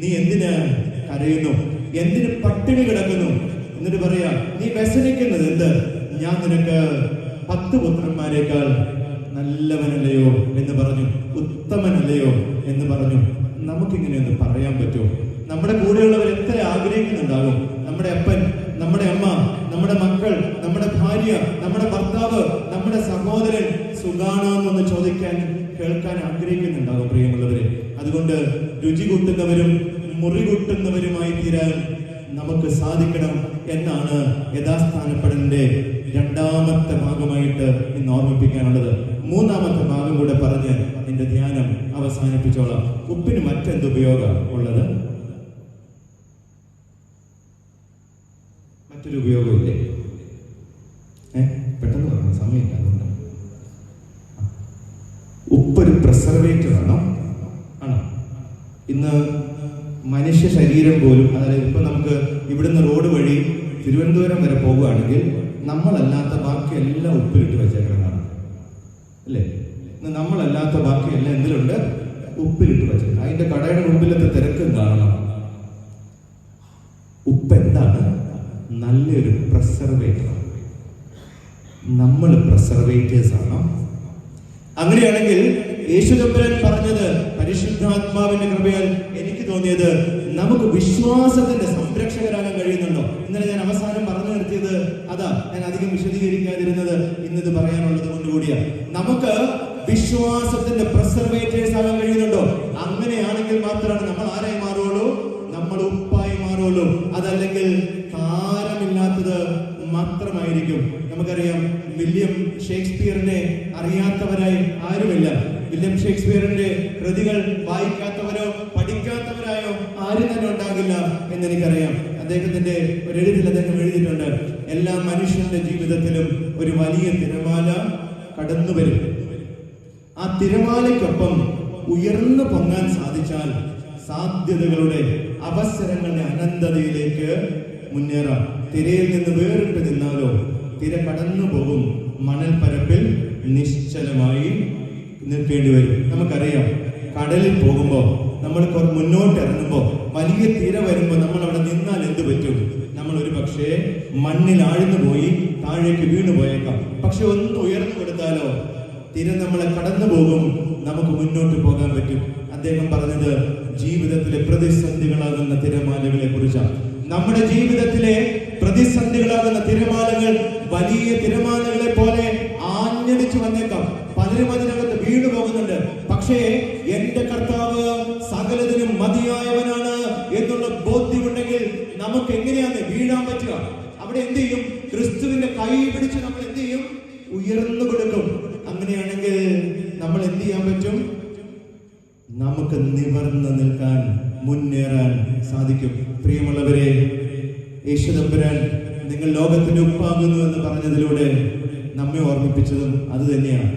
നീ എന്തിന് കരയുന്നു? എന്തിന് പട്ടിണി കിടക്കുന്നു? എന്നിട്ട് പറയാ, നീ വ്യസനിക്കുന്നത് എന്ത്? ഞാൻ നിനക്ക് 10 പുത്രന്മാരെക്കാൾ നല്ലവനല്ലയോ എന്ന് പറഞ്ഞു, ഉത്തമനല്ലയോ എന്ന് പറഞ്ഞു. നമുക്കിങ്ങനെയൊന്ന് പറയാൻ പറ്റുമോ? നമ്മുടെ കൂടെയുള്ളവർ എത്ര ആഗ്രഹിക്കുന്നുണ്ടാകും, നമ്മുടെ അപ്പൻ, നമ്മുടെ അമ്മ, നമ്മുടെ മക്കൾ, നമ്മുടെ ഭാര്യ, നമ്മുടെ ഭർത്താവ്, നമ്മുടെ സഹോദരൻ സുഖാണോന്നൊന്ന് ചോദിക്കാൻ, കേൾക്കാൻ ആഗ്രഹിക്കുന്നുണ്ടാകും പ്രിയമുള്ളവരെ. അതുകൊണ്ട് രുചി കൂട്ടുന്നവരും മുറി കൂട്ടുന്നവരുമായി തീരാൻ നമുക്ക് സാധിക്കണം എന്നാണ് യഥാസ്ഥാനപ്പെടലിന്റെ 2ാമത്തെ ഭാഗമായിട്ട് ഇന്ന് ഓർമ്മിപ്പിക്കാനുള്ളത്. 3ാമത്തെ ഭാഗം കൂടെ പറഞ്ഞ് എന്റെ ധ്യാനം അവസാനിപ്പിച്ചോളാം. ഉപ്പിന് മറ്റെന്ത് ഉപയോഗം ഉള്ളത്? മറ്റൊരു ഉപയോഗമില്ലേ? പെട്ടെന്ന് പറഞ്ഞ സമയമില്ല, അതുകൊണ്ട്. ഉപ്പൊരു പ്രിസർവേറ്റർ ആണോ? ഇന്ന് മനുഷ്യ ശരീരം പോലും, അതായത് ഇപ്പൊ നമുക്ക് ഇവിടുന്ന് റോഡ് വഴി തിരുവനന്തപുരം വരെ പോകുകയാണെങ്കിൽ നമ്മളല്ലാത്ത ബാക്കി എല്ലാം ഉപ്പിലിട്ട് വെച്ചേക്കുന്നതാണ് അല്ലേ? നമ്മളല്ലാത്ത ബാക്കി എല്ലാം എന്തിലുണ്ട്? ഉപ്പിലിട്ട് വെച്ചേക്കുന്നത്. അതിന്റെ കടയുടെ മുമ്പിലത്തെ തിരക്കും കാണണം. ഉപ്പ് എന്താണ്? നല്ലൊരു പ്രിസർവേറ്റർ. നമ്മൾ പ്രിസർവേറ്റേഴ്സ് ആണോ? അങ്ങനെയാണെങ്കിൽ യേശുദമ്പുരാൻ പറഞ്ഞത്, പരിശുദ്ധാത്മാവിന്റെ കൃപയാൽ എനിക്ക് തോന്നിയത്, നമുക്ക് വിശ്വാസത്തിന്റെ സംരക്ഷകരാകാൻ കഴിയുന്നുണ്ടോ? ഇന്നലെ ഞാൻ അവസാനം പറഞ്ഞു നിർത്തിയത് അതാ. ഞാൻ അധികം വിശദീകരിക്കാതിരുന്നത് ഇന്നത് പറയാനുള്ളത് കൊണ്ടുകൂടിയാ. നമുക്ക് വിശ്വാസത്തിന്റെ പ്രിസർവേറ്റേഴ്സ് ആകാൻ കഴിയുന്നുണ്ടോ? അങ്ങനെയാണെങ്കിൽ മാത്രമാണ് നമ്മൾ ആരായി മാറുള്ളൂ? നമ്മൾ ഉപ്പായി മാറുള്ളൂ. അതല്ലെങ്കിൽ കാരമില്ലാത്തത് മാത്രമായിരിക്കും. നമുക്കറിയാം, വില്യം ഷേക്സ്പിയറിനെ അറിയാത്തവരായി ആരുമില്ല. വില്യം ഷേക്സ്പിയറിന്റെ കൃതികൾ വായിക്കാത്തവരോ പഠിക്കാത്തവരായോ ആരും തന്നെ ഉണ്ടാകില്ല എന്നെനിക്കറിയാം. അദ്ദേഹത്തിന്റെ ഒരു എഴുതിൽ അദ്ദേഹം എഴുതിയിട്ടുണ്ട്, എല്ലാ മനുഷ്യന്റെ ജീവിതത്തിലും ഒരു വലിയ തിരമാല കടന്നു വരും. ആ തിരമാലയ്ക്കൊപ്പം ഉയർന്നു പൊങ്ങാൻ സാധിച്ചാൽ സാധ്യതകളുടെ, അവസരങ്ങളുടെ അനന്തതയിലേക്ക് മുന്നേറാം. തിരയിൽ നിന്ന് വേറിട്ട് നിന്നാലോ തിര കടന്നു പോകും, മണൽപ്പരപ്പിൽ നിശ്ചലമായി നിൽക്കേണ്ടി വരും. നമുക്കറിയാം, കടലിൽ പോകുമ്പോൾ, നമ്മൾ മുന്നോട്ട് ഇറങ്ങുമ്പോൾ, വലിയ തിര വരുമ്പോൾ നമ്മൾ അവിടെ നിന്നാൽ എന്ത് പറ്റും? നമ്മൾ ഒരു പക്ഷേ മണ്ണിൽ ആഴ്ന്നു പോയി താഴേക്ക് വീണു പോയേക്കാം. പക്ഷെ ഒന്ന് ഉയർന്നു കൊടുത്താലോ തിര നമ്മളെ കടന്നു പോകും, നമുക്ക് മുന്നോട്ട് പോകാൻ പറ്റും. അദ്ദേഹം പറഞ്ഞത് ജീവിതത്തിലെ പ്രതിസന്ധികളാകുന്ന തിരമാലകളെ കുറിച്ചാണ്. നമ്മുടെ ജീവിതത്തിലെ പ്രതിസന്ധികളാകുന്ന തിരമാലകൾ വലിയ തിരമാലകളെ പോലെ ആഞ്ഞടിച്ചു വന്നേക്കാം. പലരും അതിനകത്ത് വീണു പോകുന്നുണ്ട്. പക്ഷേ എന്റെ കർത്താവ് സകലതിനും മതിയായവനാണ് എന്നുള്ള ബോധ്യമുണ്ടെങ്കിൽ നമുക്ക് എങ്ങനെയാണ് വീഴാൻ പറ്റുക? അവിടെ എന്ത് ചെയ്യും? ക്രിസ്തുവിന്റെ കൈ പിടിച്ച് നമ്മൾ എന്ത് ചെയ്യും? ഉയർന്നു കൊടുക്കും. അങ്ങനെയാണെങ്കിൽ നമ്മൾ എന്ത് ചെയ്യാൻ പറ്റും? നമുക്ക് നിവർന്ന് നിൽക്കാൻ, മുന്നേറാൻ സാധിക്കും. പ്രിയമുള്ളവരെ, യേശുദമ്പുരാൻ നിങ്ങൾ ലോകത്തിന്റെ ഉപ്പാകുന്നു എന്ന് പറഞ്ഞതിലൂടെ നമ്മെ ഓർമ്മിപ്പിച്ചതും അത് തന്നെയാണ്.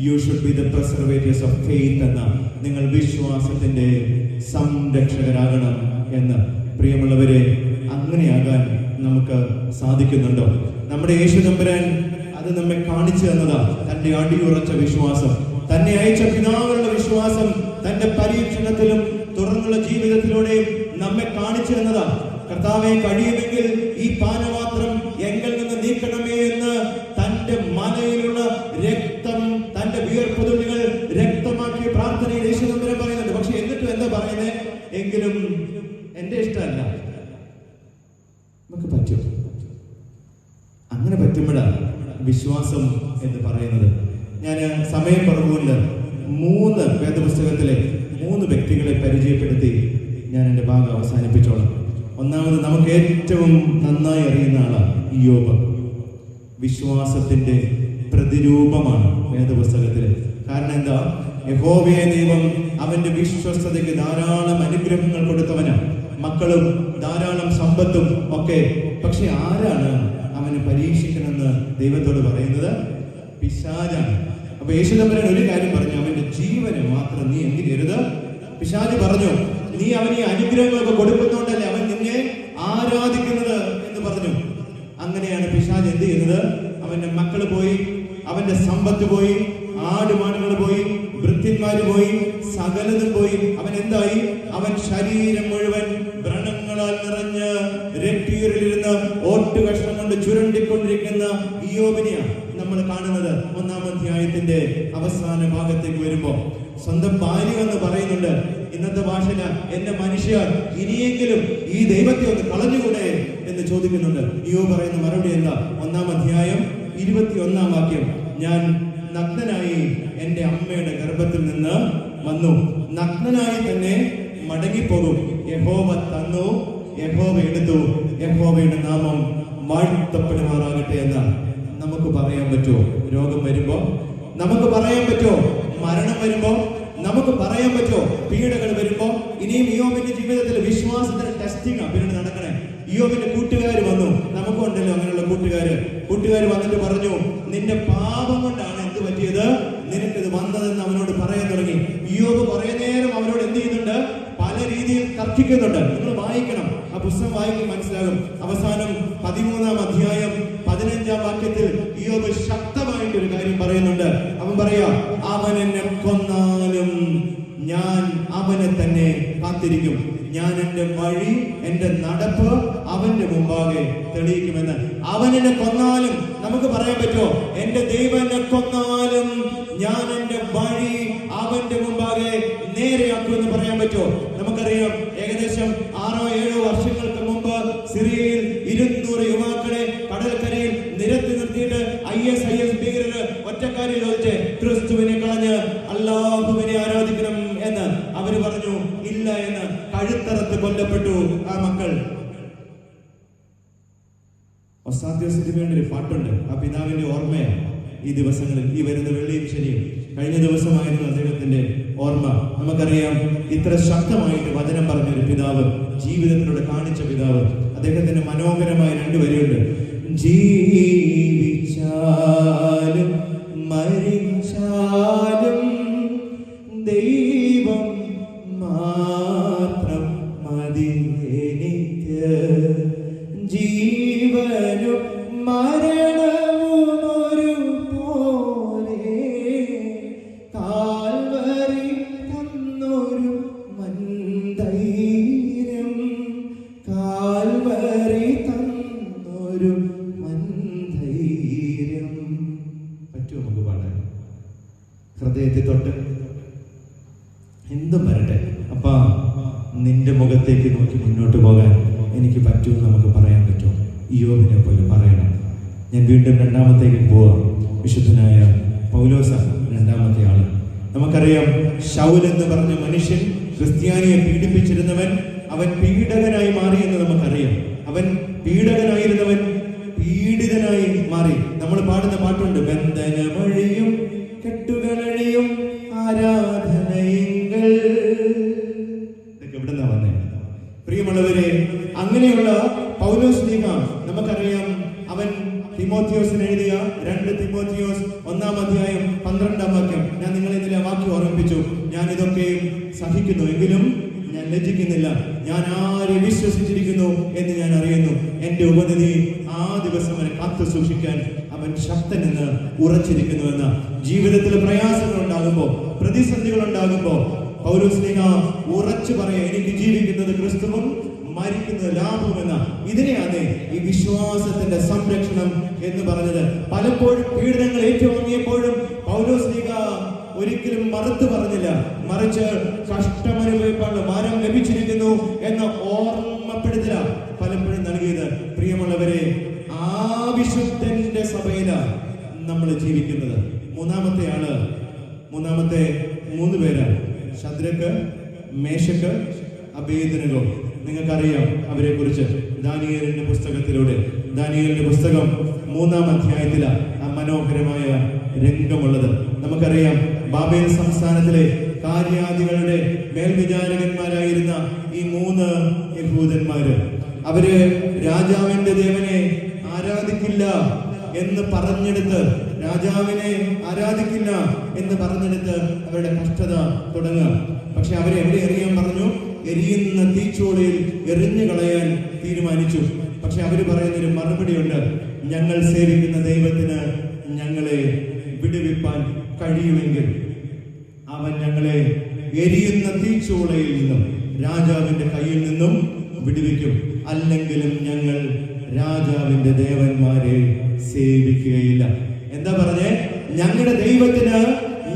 You should be the preservers of faith എന്ന, നിങ്ങൾ വിശ്വാസത്തിന്റെ സംരക്ഷകരാകണം എന്ന്. പ്രിയമുള്ളവരെ, അങ്ങനെയാകാൻ നമുക്ക് സാധിക്കുന്നുണ്ടോ? നമ്മുടെ യേശുദമ്പുരാൻ അത് നമ്മെ കാണിച്ചു തന്നതാ. തന്റെ അടിയുറച്ച വിശ്വാസം, തന്നെ അയച്ച പിതാവിനുള്ള വിശ്വാസം, തന്റെ പരീക്ഷണത്തിലും തുടർന്നുള്ള ജീവിതത്തിലൂടെയും നമ്മെ കാണിച്ചു തന്നതാ. കർത്താവെ, കഴിയുമെങ്കിൽ ഈ പാനപാത്രം എങ്കിൽ നിന്ന് നീക്കണമേ എന്ന് തന്റെ മലയിലുള്ള രക്തം, തന്റെ വിയർപ്പുതുള്ളികൾ രക്തമാക്കിയ പ്രാർത്ഥനയിൽ യേശുദമ്പുരാൻ പറയുന്നുണ്ട്. പക്ഷെ എന്നിട്ടും എന്താ പറയുന്നത്? എങ്കിലും എന്റെ ഇഷ്ടമല്ല. നമുക്ക് പറ്റും. അങ്ങനെ പറ്റുമ്പോഴാണ് വിശ്വാസം എന്ന് പറയുന്നത്. ഞാൻ സമയം കുറവുകൊണ്ട് 3 വേദപുസ്തകത്തിലെ 3 വ്യക്തികളെ പരിചയപ്പെടുത്തി ഞാൻ എൻ്റെ ഭാഗം അവസാനിപ്പിച്ചോളാം. ഒന്നാമത്, നമുക്ക് ഏറ്റവും നന്നായി അറിയുന്ന ആളാണ് ഇയ്യോബ്. വിശ്വാസത്തിന്റെ പ്രതിരൂപമാണ് വേദപുസ്തകത്തില്. കാരണം എന്താ? യഹോവയെ ദൈവം അവന്റെ വിശ്വസ്തതയ്ക്ക് ധാരാളം അനുഗ്രഹങ്ങൾ കൊടുത്തവനാണ്, മക്കളും ധാരാളം സമ്പത്തും ഒക്കെ. പക്ഷെ ആരാണ് അവനെ പരീക്ഷിക്കണമെന്ന് ദൈവത്തോട് പറയുന്നത്? പിശാചാണ്. അപ്പൊ യേശുദമ്പുരാൻ ഒരു കാര്യം പറഞ്ഞു, അവന്റെ ജീവനെ മാത്രം നീ എന്ത് ചെയ്യരുത്? പിശാച് പറഞ്ഞു, നീ അവന് ഈ അനുഗ്രഹങ്ങളൊക്കെ കൊടുക്കുന്നോണ്ടല്ലേ അവൻ നിന്നെ ആരാധിക്കുന്നത് എന്ന് പറഞ്ഞു. അങ്ങനെയാണ് പിശാച് എന്ത് ചെയ്യുന്നത്? അവന്റെ മക്കള് പോയി, അവന്റെ സമ്പത്ത് പോയി, ആടുമാടുകൾ പോയി, ഭൃത്യന്മാര് പോയി, സകലതും പോയി. അവൻ എന്തായി? അവൻ ശരീരം മുഴുവൻ വ്രണങ്ങളാൽ നിറഞ്ഞ് രക്തീരിലിരുന്ന് ഓട്ടുകഷ്ണം കൊണ്ട് ചുരണ്ടിക്കൊണ്ടിരിക്കുന്ന ഇയ്യോബിനെയാണ് നമ്മൾ കാണുന്നത്. 1-ാം അധ്യായത്തിന്റെ അവസാന ഭാഗത്തേക്ക് വരുമ്പോ സ്വന്തം ഭാര്യ എന്ന് പറയുന്നുണ്ട്. ഇന്നത്തെ ഭാഷയിൽ എന്റെ മനുഷ്യർ ഇനിയെങ്കിലും ഈ ദൈവത്തെ ഒന്ന് കളഞ്ഞുകൂടെ എന്ന് ചോദിക്കുന്നുണ്ട്. ഇയ്യോബ് പറയുന്ന മറുപടി എന്താ? 1-ാം അധ്യായം 21-ാം വാക്യം, ഞാൻ നഗ്നനായി എന്റെ അമ്മയുടെ ഗർഭത്തിൽ നിന്ന് വന്നു, നഗ്നനായി തന്നെ മടങ്ങിപ്പോകും. യഹോവ തന്നു, യഹോവ എടുത്തു, യഹോവയുടെ നാമം വാഴ്ത്തപ്പെടുമാറാകട്ടെ എന്ന് നമുക്ക് പറയാൻ പറ്റുമോ? രോഗം വരുമ്പോ നമുക്ക് പറയാൻ പറ്റുമോ? മരണം വരുമ്പോ നമുക്ക് പറയാൻ പറ്റുമോ? പീഡകൾ വരുമ്പോ? ഇനിയും ഇയ്യോബിന്റെ ജീവിതത്തിൽ വിശ്വാസത്തിന്റെ ടെസ്റ്റിംഗ് പിന്നീട് നടക്കണേ. ഇയ്യോബിന്റെ കൂട്ടുകാർ വന്നു, നമുക്കുണ്ടല്ലോ അങ്ങനെയുള്ള കൂട്ടുകാർ വന്നിട്ട് പറഞ്ഞു, നിന്റെ പാപം കൊണ്ടാണ് എന്ത് പറ്റിയത്, നിനക്കിത് വന്നതെന്ന് അവനോട് പറയാൻ തുടങ്ങി. ഇയ്യോബ് കുറെ നേരം അവനോട് എന്ത് ചെയ്യുന്നുണ്ട്? പല രീതിയിൽ തർക്കിക്കുന്നുണ്ട്. നിങ്ങൾ വായിക്കണം, ആ പുസ്തകം വായിക്കും, മനസ്സിലാകും. അവസാനം 13-ാം അധ്യായം 15-ാം വാക്യത്തിൽ ഇയ്യോബ് ശക്തമായിട്ടൊരു കാര്യം പറയുന്നുണ്ട്. അവൻ പറയാ, അവൻ എന്നെ കൊന്നാലും ഞാൻ അവനെ തന്നെ കാത്തിരിക്കും, ഞാൻ എന്റെ വഴി, എന്റെ നടപ്പ് അവന്റെ മുമ്പാകെ തെളിയിക്കുമെന്ന്. അവൻ എന്നെ കൊന്നാലും നമുക്ക് പറയാൻ പറ്റുമോ? എന്റെ ദൈവം എന്നെ കൊന്നാലും ഞാൻ എന്റെ വഴി അവന്റെ മുമ്പാകെ നേരെയാക്കുമെന്ന് പറയാൻ പറ്റുമോ? നമുക്കറിയാം, ഏകദേശം 6-7 വർഷങ്ങൾക്ക് മുമ്പ് സിറിയയിൽ 200 യുവാക്കളെ കടൽക്കരയിൽ നിരത്തി നിർത്തിയിട്ട് IS ഭീകരര് ഒറ്റക്കാരിൽ ചോദിച്ച് ക്രിസ്തുവിനെ കളഞ്ഞ് അല്ലാഹുവിനെ ആരാധിക്കണം എന്ന് അവര് പറഞ്ഞു. ഇല്ല എന്ന് കഴുത്തറത്ത് കൊല്ലപ്പെട്ടു ആ മക്കൾ. ഒസാദ്യ സിനിമയുടെ ഒരു പാട്ടുണ്ട്, ആ പിതാവിന്റെ ഓർമ്മയാണ് ഈ ദിവസങ്ങളിൽ, ഈ വരുന്ന വെള്ളിയും ശനിയും. കഴിഞ്ഞ ദിവസമായിരുന്നു അദ്ദേഹത്തിന്റെ ഓർമ്മ. നമുക്കറിയാം, ഇത്ര ശക്തമായിട്ട് വചനം പറഞ്ഞൊരു പിതാവ്, ജീവിതത്തിലൂടെ കാണിച്ച പിതാവ്. അദ്ദേഹത്തിന്റെ മനോഹരമായ 2 വരിയുണ്ട്. ജീവിച്ചാലും മരിച്ചാലും ദൈവം മാത്രം മതി എനിക്ക്, ജീവനും മരണവും ഒരു പോലെ, കാൽവരി തന്നൊരു മന്ദൈര്യം, കാൽവരി തന്നൊരു മന്ദൈര്യം. പറ്റുമോ നമുക്ക് പാടാൻ? ഹൃദയത്തിൽ തൊട്ട് എന്തും വരട്ടെ, അപ്പാ നിന്റെ മുഖത്തേക്ക് നോക്കി മുന്നോട്ട് പോകാൻ എനിക്ക് പറ്റുമെന്ന് നമുക്ക് പറയാൻ പറ്റുമോ? ഇയ്യോബിനെ പോലെ പറയണം. ഞാൻ വീണ്ടും 2-ാമത്തേക്ക് പോവാം. വിശുദ്ധനായ പൗലോസാണ് 2-ാമത്തെ ആള്. നമുക്കറിയാം, ശൗൽ എന്ന് പറഞ്ഞ മനുഷ്യൻ, ക്രിസ്ത്യാനിയെ പീഡിപ്പിച്ചിരുന്നവൻ, അവൻ പീഡകനായി മാറിയെന്ന് നമുക്കറിയാം. അവൻ പീഡകനായിരുന്നവൻ പീഡിതനായി മാറി. നമ്മൾ പാടുന്ന പാട്ടുണ്ട്, ബന്ധനമഴിയും കെട്ടുകളഴിയും ആരാധനയിങ്കൽ. ഇതൊക്കെ എവിടുന്നാ വന്നേ? പ്രിയമുള്ളവരെ, അങ്ങനെയുള്ള പൗലോസ്ലീഹ നമുക്കറിയാം, അവൻ തിമോത്തിയോസിന് എഴുതിയ 2 തിമോത്തിയോസ് 1-ാം അധ്യായം 12-ാം വാക്യം, ഞാൻ നിങ്ങളെ ഇതിലെ വാക്യം ഓർമ്മിപ്പിച്ചു. ഞാൻ ഇതൊക്കെ സഹിക്കുന്നു, എങ്കിലും ഞാൻ ലജ്ജിക്കുന്നില്ല, ഞാൻ ആരെ വിശ്വസിച്ചിരിക്കുന്നു എന്ന് ഞാൻ അറിയുന്നു. എന്റെ ഉപനിധി ആ ദിവസം വരെ കാത്തു സൂക്ഷിക്കാൻ അവൻ ശക്തനെന്ന് ഉറച്ചിരിക്കുന്നുവെന്ന്. ജീവിതത്തിൽ പ്രയാസങ്ങൾ ഉണ്ടാകുമ്പോ, പ്രതിസന്ധികൾ ഉണ്ടാകുമ്പോ പൗലോസ്ലീഹ ഉറച്ചു പറയാ, എനിക്ക് ജീവിക്കുന്നത് ക്രിസ്തുവും മരിക്കുന്നത് ലാഭമെന്ന. ഇതിനെയാണ് ഈ വിശ്വാസത്തിന്റെ സംരക്ഷണം എന്ന് പറഞ്ഞത്. പലപ്പോഴും പീഡനങ്ങൾ ഏറ്റുവാങ്ങിയപ്പോഴും പൗലോസ്ലീഹ ഒരിക്കലും മറുത്തു പറഞ്ഞില്ല, മറിച്ച് കഷ്ടമനുഭവിക്കാനുള്ള വരം ലഭിച്ചിരിക്കുന്നു എന്ന ഓർമ്മപ്പെടുത്തല പലപ്പോഴും നൽകിയത്. പ്രിയമുള്ളവരെ, ആ വിശുദ്ധന്റെ സഭയിലാണ് നമ്മൾ ജീവിക്കുന്നത്. മൂന്നാമത്തെ 3 പേരാണ് ശദ്രക്ക്, മേശക്ക്, അബേദ്നെഗോ. നിങ്ങൾക്കറിയാം അവരെ കുറിച്ച്. ദാനിയേലിന്റെ പുസ്തകത്തിലൂടെ, ദാനിയേലിന്റെ പുസ്തകം 3-ാം അധ്യായത്തിലാണ് ആ മനോഹരമായ രംഗമുള്ളത്. നമുക്കറിയാം, ബാബേൽ സംസ്ഥാനത്തിലെ കാര്യാദികളുടെ മേൽവിചാരകന്മാരായിരുന്ന ഈ 3 യഹൂദന്മാര്, അവര് രാജാവിന്റെ ദേവനെ ആരാധിക്കില്ല എന്ന് പറഞ്ഞെടുത്ത്, രാജാവിനെ ആരാധിക്കില്ല എന്ന് പറഞ്ഞെടുത്ത് അവരുടെ കഷ്ടത തുടങ്ങുക. പക്ഷെ അവരെ എവിടെ എറിയാൻ പറഞ്ഞു? എരിയുന്ന തീച്ചൂളയിൽ എറിഞ്ഞു കളയാൻ തീരുമാനിച്ചു. പക്ഷെ അവര് പറയുന്നൊരു മറുപടിയുണ്ട്, ഞങ്ങൾ സേവിക്കുന്ന ദൈവത്തിന് ഞങ്ങളെ വിടുവിപ്പാൻ കഴിയുമെങ്കിൽ അവൻ ഞങ്ങളെ എരിയുന്ന തീച്ചൂളയിൽ നിന്നും രാജാവിന്റെ കയ്യിൽ നിന്നും വിടുവിക്കും. അല്ലെങ്കിലും ഞങ്ങൾ രാജാവിന്റെ ദേവന്മാരെ സേവിക്കുകയില്ല. എന്താ പറഞ്ഞേ? ഞങ്ങളുടെ ദൈവത്തിന്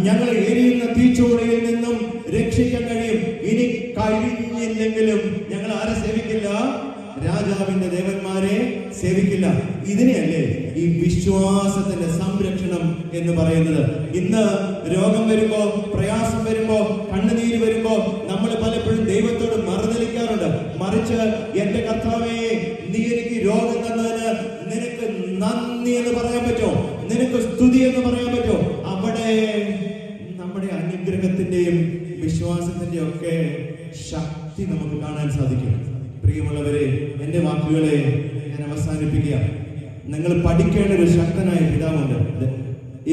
ഞങ്ങൾ എരിയുന്ന തീച്ചൂളയിൽ നിന്നും രക്ഷിക്കാൻ കഴിയും. ഇനി കഴിഞ്ഞില്ലെങ്കിലും ഞങ്ങൾ ആരെ സേവിക്കില്ല? രാജാവിന്റെ ദേവന്മാരെ സേവിക്കില്ല. ഇതിനെയല്ലേ ഈ വിശ്വാസത്തിന്റെ സംരക്ഷണം എന്ന് പറയുന്നത്. ഇന്ന് രോഗം വരുമ്പോ, പ്രയാസം വരുമ്പോ, കണ്ണുനീര് വരുമ്പോ നമ്മൾ പലപ്പോഴും ദൈവത്തോട് മറുതലിക്കാറുണ്ട്. മറിച്ച് എന്റെ കർത്താവേ, നീ എനിക്ക് രോഗം തന്നതിന് നിനക്ക് നന്ദി എന്ന് പറയാൻ പറ്റോ? നിനക്ക് സ്തുതി എന്ന് പറയാൻ പറ്റോ? അവിടെ നമ്മുടെ അനുഗ്രഹത്തിന്റെയും വിശ്വാസത്തിന്റെയും ഒക്കെ ശക്തി നമുക്ക് കാണാൻ സാധിക്കും. പ്രിയമുള്ളവരെ, എന്റെ വാക്കുകളെ ഞാൻ അവസാനിപ്പിക്കുക. നിങ്ങൾ പഠിക്കേണ്ട ഒരു ശക്തനായ പിതാവുണ്ട്,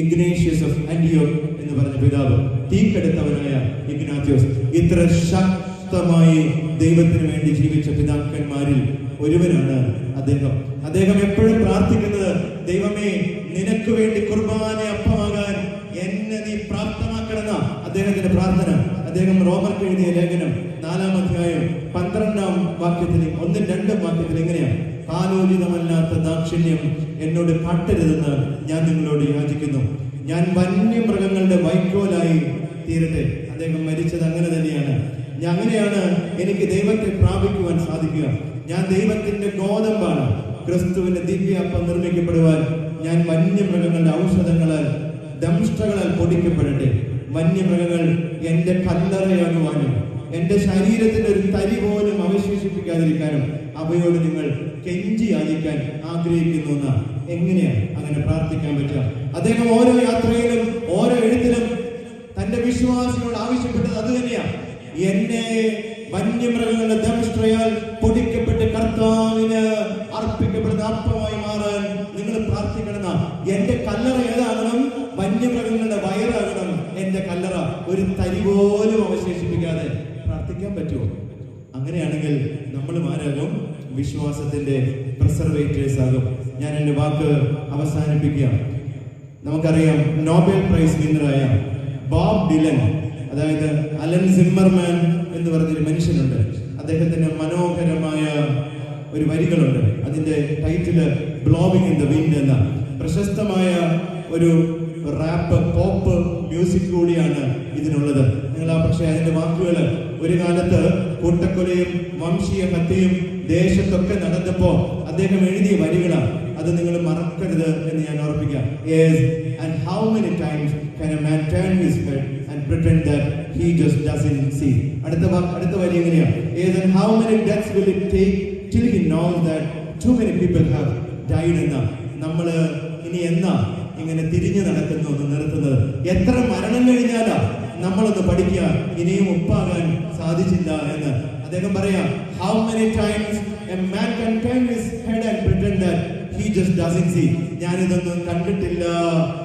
ഇഗ്നേഷ്യസ് ഓഫ് ആന്റിയോക്ക് എന്ന് പറഞ്ഞ പിതാവ്, തീക്കെടുത്തവനായ ഇഗ്നാത്യോസ്. ഇത്ര ശക്തമായി ദൈവത്തിന് വേണ്ടി ജീവിച്ച പിതാക്കന്മാരിൽ ഒരുവനാണ് അദ്ദേഹം. അദ്ദേഹം എപ്പോഴും പ്രാർത്ഥിക്കുന്നത്, ദൈവമേ, നിനക്ക് വേണ്ടി കുർബാന അപ്പമാകാൻ എന്നെ നീ പ്രാപ്തമാക്കണമെന്ന അദ്ദേഹത്തിന്റെ പ്രാർത്ഥന. അദ്ദേഹം റോമർക്ക് എഴുതിയ ലേഖനം 4-ാം അധ്യായം 12-ാം വാക്യത്തിൽ 1-2 വാക്യത്തിൽ എങ്ങനെയാണ്? കാലോചിതമല്ലാത്ത ദാക്ഷിണ്യം എന്നോട് കാട്ടരുതെന്ന് ഞാൻ നിങ്ങളോട് യാചിക്കുന്നു. ഞാൻ വന്യമൃഗങ്ങളുടെ വൈക്കോലായി തീരട്ടെ. അദ്ദേഹം മരിച്ചത് അങ്ങനെ തന്നെയാണ്. അങ്ങനെയാണ് എനിക്ക് ദൈവത്തെ പ്രാപിക്കുവാൻ സാധിക്കുക. ഞാൻ ദൈവത്തിന്റെ ഗോതമ്പാണ്. ക്രിസ്തുവിന്റെ ദിവ്യാപ്പം നിർമ്മിക്കപ്പെടുവാൻ ഞാൻ വന്യമൃഗങ്ങളുടെ ഔഷധങ്ങളാൽ, ദംഷ്ടകളാൽ പൊടിക്കപ്പെടട്ടെ. വന്യമൃഗങ്ങൾ എന്റെ കല്ലറയാകുവാനും എന്റെ ശരീരത്തിന്റെ ഒരു തരി പോലും അവശേഷിപ്പിക്കാതിരിക്കാനും അവയോട് നിങ്ങൾ കെഞ്ചി യാചിക്കാൻ ആഗ്രഹിക്കുന്നു. എങ്ങനെയാണ് അങ്ങനെ പ്രാർത്ഥിക്കാൻ പറ്റുക? അദ്ദേഹം ഓരോ യാത്രയിലും ഓരോ എഴുത്തിലും തന്റെ വിശ്വാസികളോട് ആവശ്യപ്പെട്ടത് അത് തന്നെയാണ്. എന്നെ വന്യമൃഗങ്ങളുടെ ദംഷ്ട്രയാൽ പൊടിക്കപ്പെട്ട് കർത്താവിന് അർപ്പിക്കപ്പെടുന്ന അപ്പമായി മാറാൻ നിങ്ങൾ പ്രാർത്ഥിക്കണം. എന്റെ കല്ലറ ഏതാകണം? വന്യമൃഗങ്ങളുടെ വയറാകണം എന്റെ കല്ലറ. ഒരു തരി പോലും അവശേഷിപ്പിക്കാതെ പ്രാർത്ഥിക്കാൻ പറ്റുമോ? അങ്ങനെയാണെങ്കിൽ നമ്മൾ ആരാകും? വിശ്വാസത്തിന്റെ പ്രിസർവേറ്റേഴ്സ് ആകും. ഞാൻ എന്റെ വാക്ക് അവസാനിപ്പിക്കുക. നമുക്കറിയാം, നോബൽ പ്രൈസ് വിന്നറായ ബോബ് ഡിലൻ, അതായത് അലൻ സിമ്മർമാൻ എന്ന് പറഞ്ഞൊരു മനുഷ്യനുണ്ട്. അദ്ദേഹത്തിന്റെ മനോഹരമായ ഒരു വരികളുണ്ട്. അതിന്റെ title blowing in the wind എന്ന പ്രശസ്തമായ ഒരു റാപ്പ് പോപ്പ് മ്യൂസിക് കൂടിയാണ് ഇതിനുള്ളത്. നിങ്ങൾ പക്ഷേ അതിന്റെ വാക്കുകൾ, ഒരു കാലത്ത് കൂട്ടക്കൊലയും വംശീയ ഹത്യയും ദേശത്തൊക്കെ നടന്നപ്പോ അദ്ദേഹം എഴുതിയ വരികളാണ്. അത് നിങ്ങൾ മറക്കരുത് എന്ന് ഞാൻ ഓർപ്പിക്കാം. Yes, and how many times can a man turn his head and pretend that he just doesn't see? അടുത്ത വരി എങ്ങനെയാണ്? Yes, and how many deaths will it take till he knows that too many people have died എന്ന. നമ്മള് ഇനി എന്നാ ഇങ്ങനെ തിരിഞ്ഞു നടക്കുന്നു എന്ന് നിർത്തുന്നത്? എത്ര മരണം കഴിഞ്ഞാലാ നമ്മളൊന്ന് പഠിക്കുക ഇനിയും ഉപ്പാകാൻ സാധിച്ചില്ല എന്ന്. അദ്ദേഹം പറയാം, how many times a man can turn his head and pretend that he just doesn't see. ഞാനിതൊന്നും കണ്ടിട്ടില്ല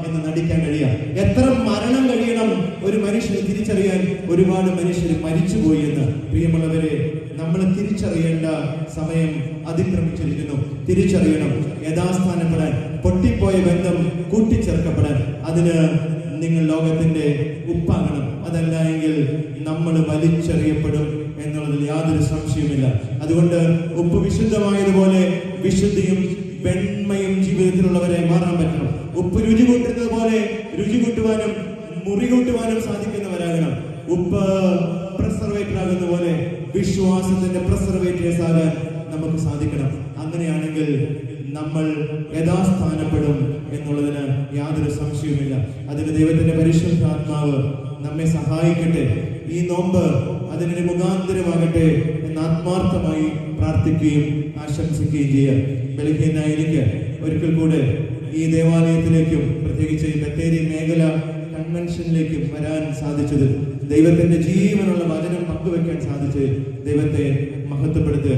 എന്ന് നടിക്കാൻ കഴിയാം. എത്ര മരണം കഴിയണം ഒരു മനുഷ്യന് തിരിച്ചറിയാൻ? ഒരുപാട് മനുഷ്യർ മരിച്ചുപോയി എന്ന്. പ്രിയമുള്ളവരെ, നമ്മൾ തിരിച്ചറിയേണ്ട സമയം അതിക്രമിച്ചിരിക്കുന്നു. തിരിച്ചറിയണം, യഥാസ്ഥാനപ്പെടാൻ, പൊട്ടിപ്പോയ ബന്ധം കൂട്ടിച്ചേർക്കപ്പെടാൻ. അതിന് നിങ്ങൾ ലോകത്തിന്റെ ഉപ്പാകണം. അതല്ല എങ്കിൽ നമ്മൾ വലിച്ചെറിയപ്പെടും എന്നുള്ളതിൽ യാതൊരു സംശയവുമില്ല. അതുകൊണ്ട് ഉപ്പ് വിശുദ്ധമായതുപോലെ വിശുദ്ധിയും വെണ്മയും ജീവിതത്തിലുള്ളവരെ മാറാൻ പറ്റണം. ഉപ്പ് രുചി കൂട്ടുന്നത് പോലെ രുചി കൂട്ടുവാനും മുറി കൂട്ടുവാനും സാധിക്കുന്നവരാകണം. ഉപ്പ് പ്രിസർവേറ്റർ ആകുന്ന പോലെ വിശ്വാസത്തിന്റെ പ്രിസർവേറ്റേഴ്സ് ആകാൻ നമുക്ക് സാധിക്കണം. അങ്ങനെയാണെങ്കിൽ നമ്മൾ യഥാസ്ഥാനപ്പെടും എന്നുള്ളതിന് യാതൊരു സംശയവുമില്ല. അതിന് ദൈവത്തിന്റെ പരിശുദ്ധാത്മാവ് നമ്മെ സഹായിക്കട്ടെ. ഈ നോമ്പ് അതിനൊരു മുഖാന്തരമാകട്ടെ എന്ന് ആത്മാർത്ഥമായി പ്രാർത്ഥിക്കുകയും ആശംസിക്കുകയും ചെയ്യാം. ബലഹീനായ എനിക്ക് ഒരിക്കൽ കൂടെ ഈ ദേവാലയത്തിലേക്കും പ്രത്യേകിച്ച് ഈ ബത്തേരി മേഖല കൺവെൻഷനിലേക്കും വരാൻ സാധിച്ചത്, ദൈവത്തിന്റെ ജീവനുള്ള വചനം പങ്കുവെക്കാൻ സാധിച്ചത് ദൈവത്തെ മഹത്വപ്പെടുത്തുക.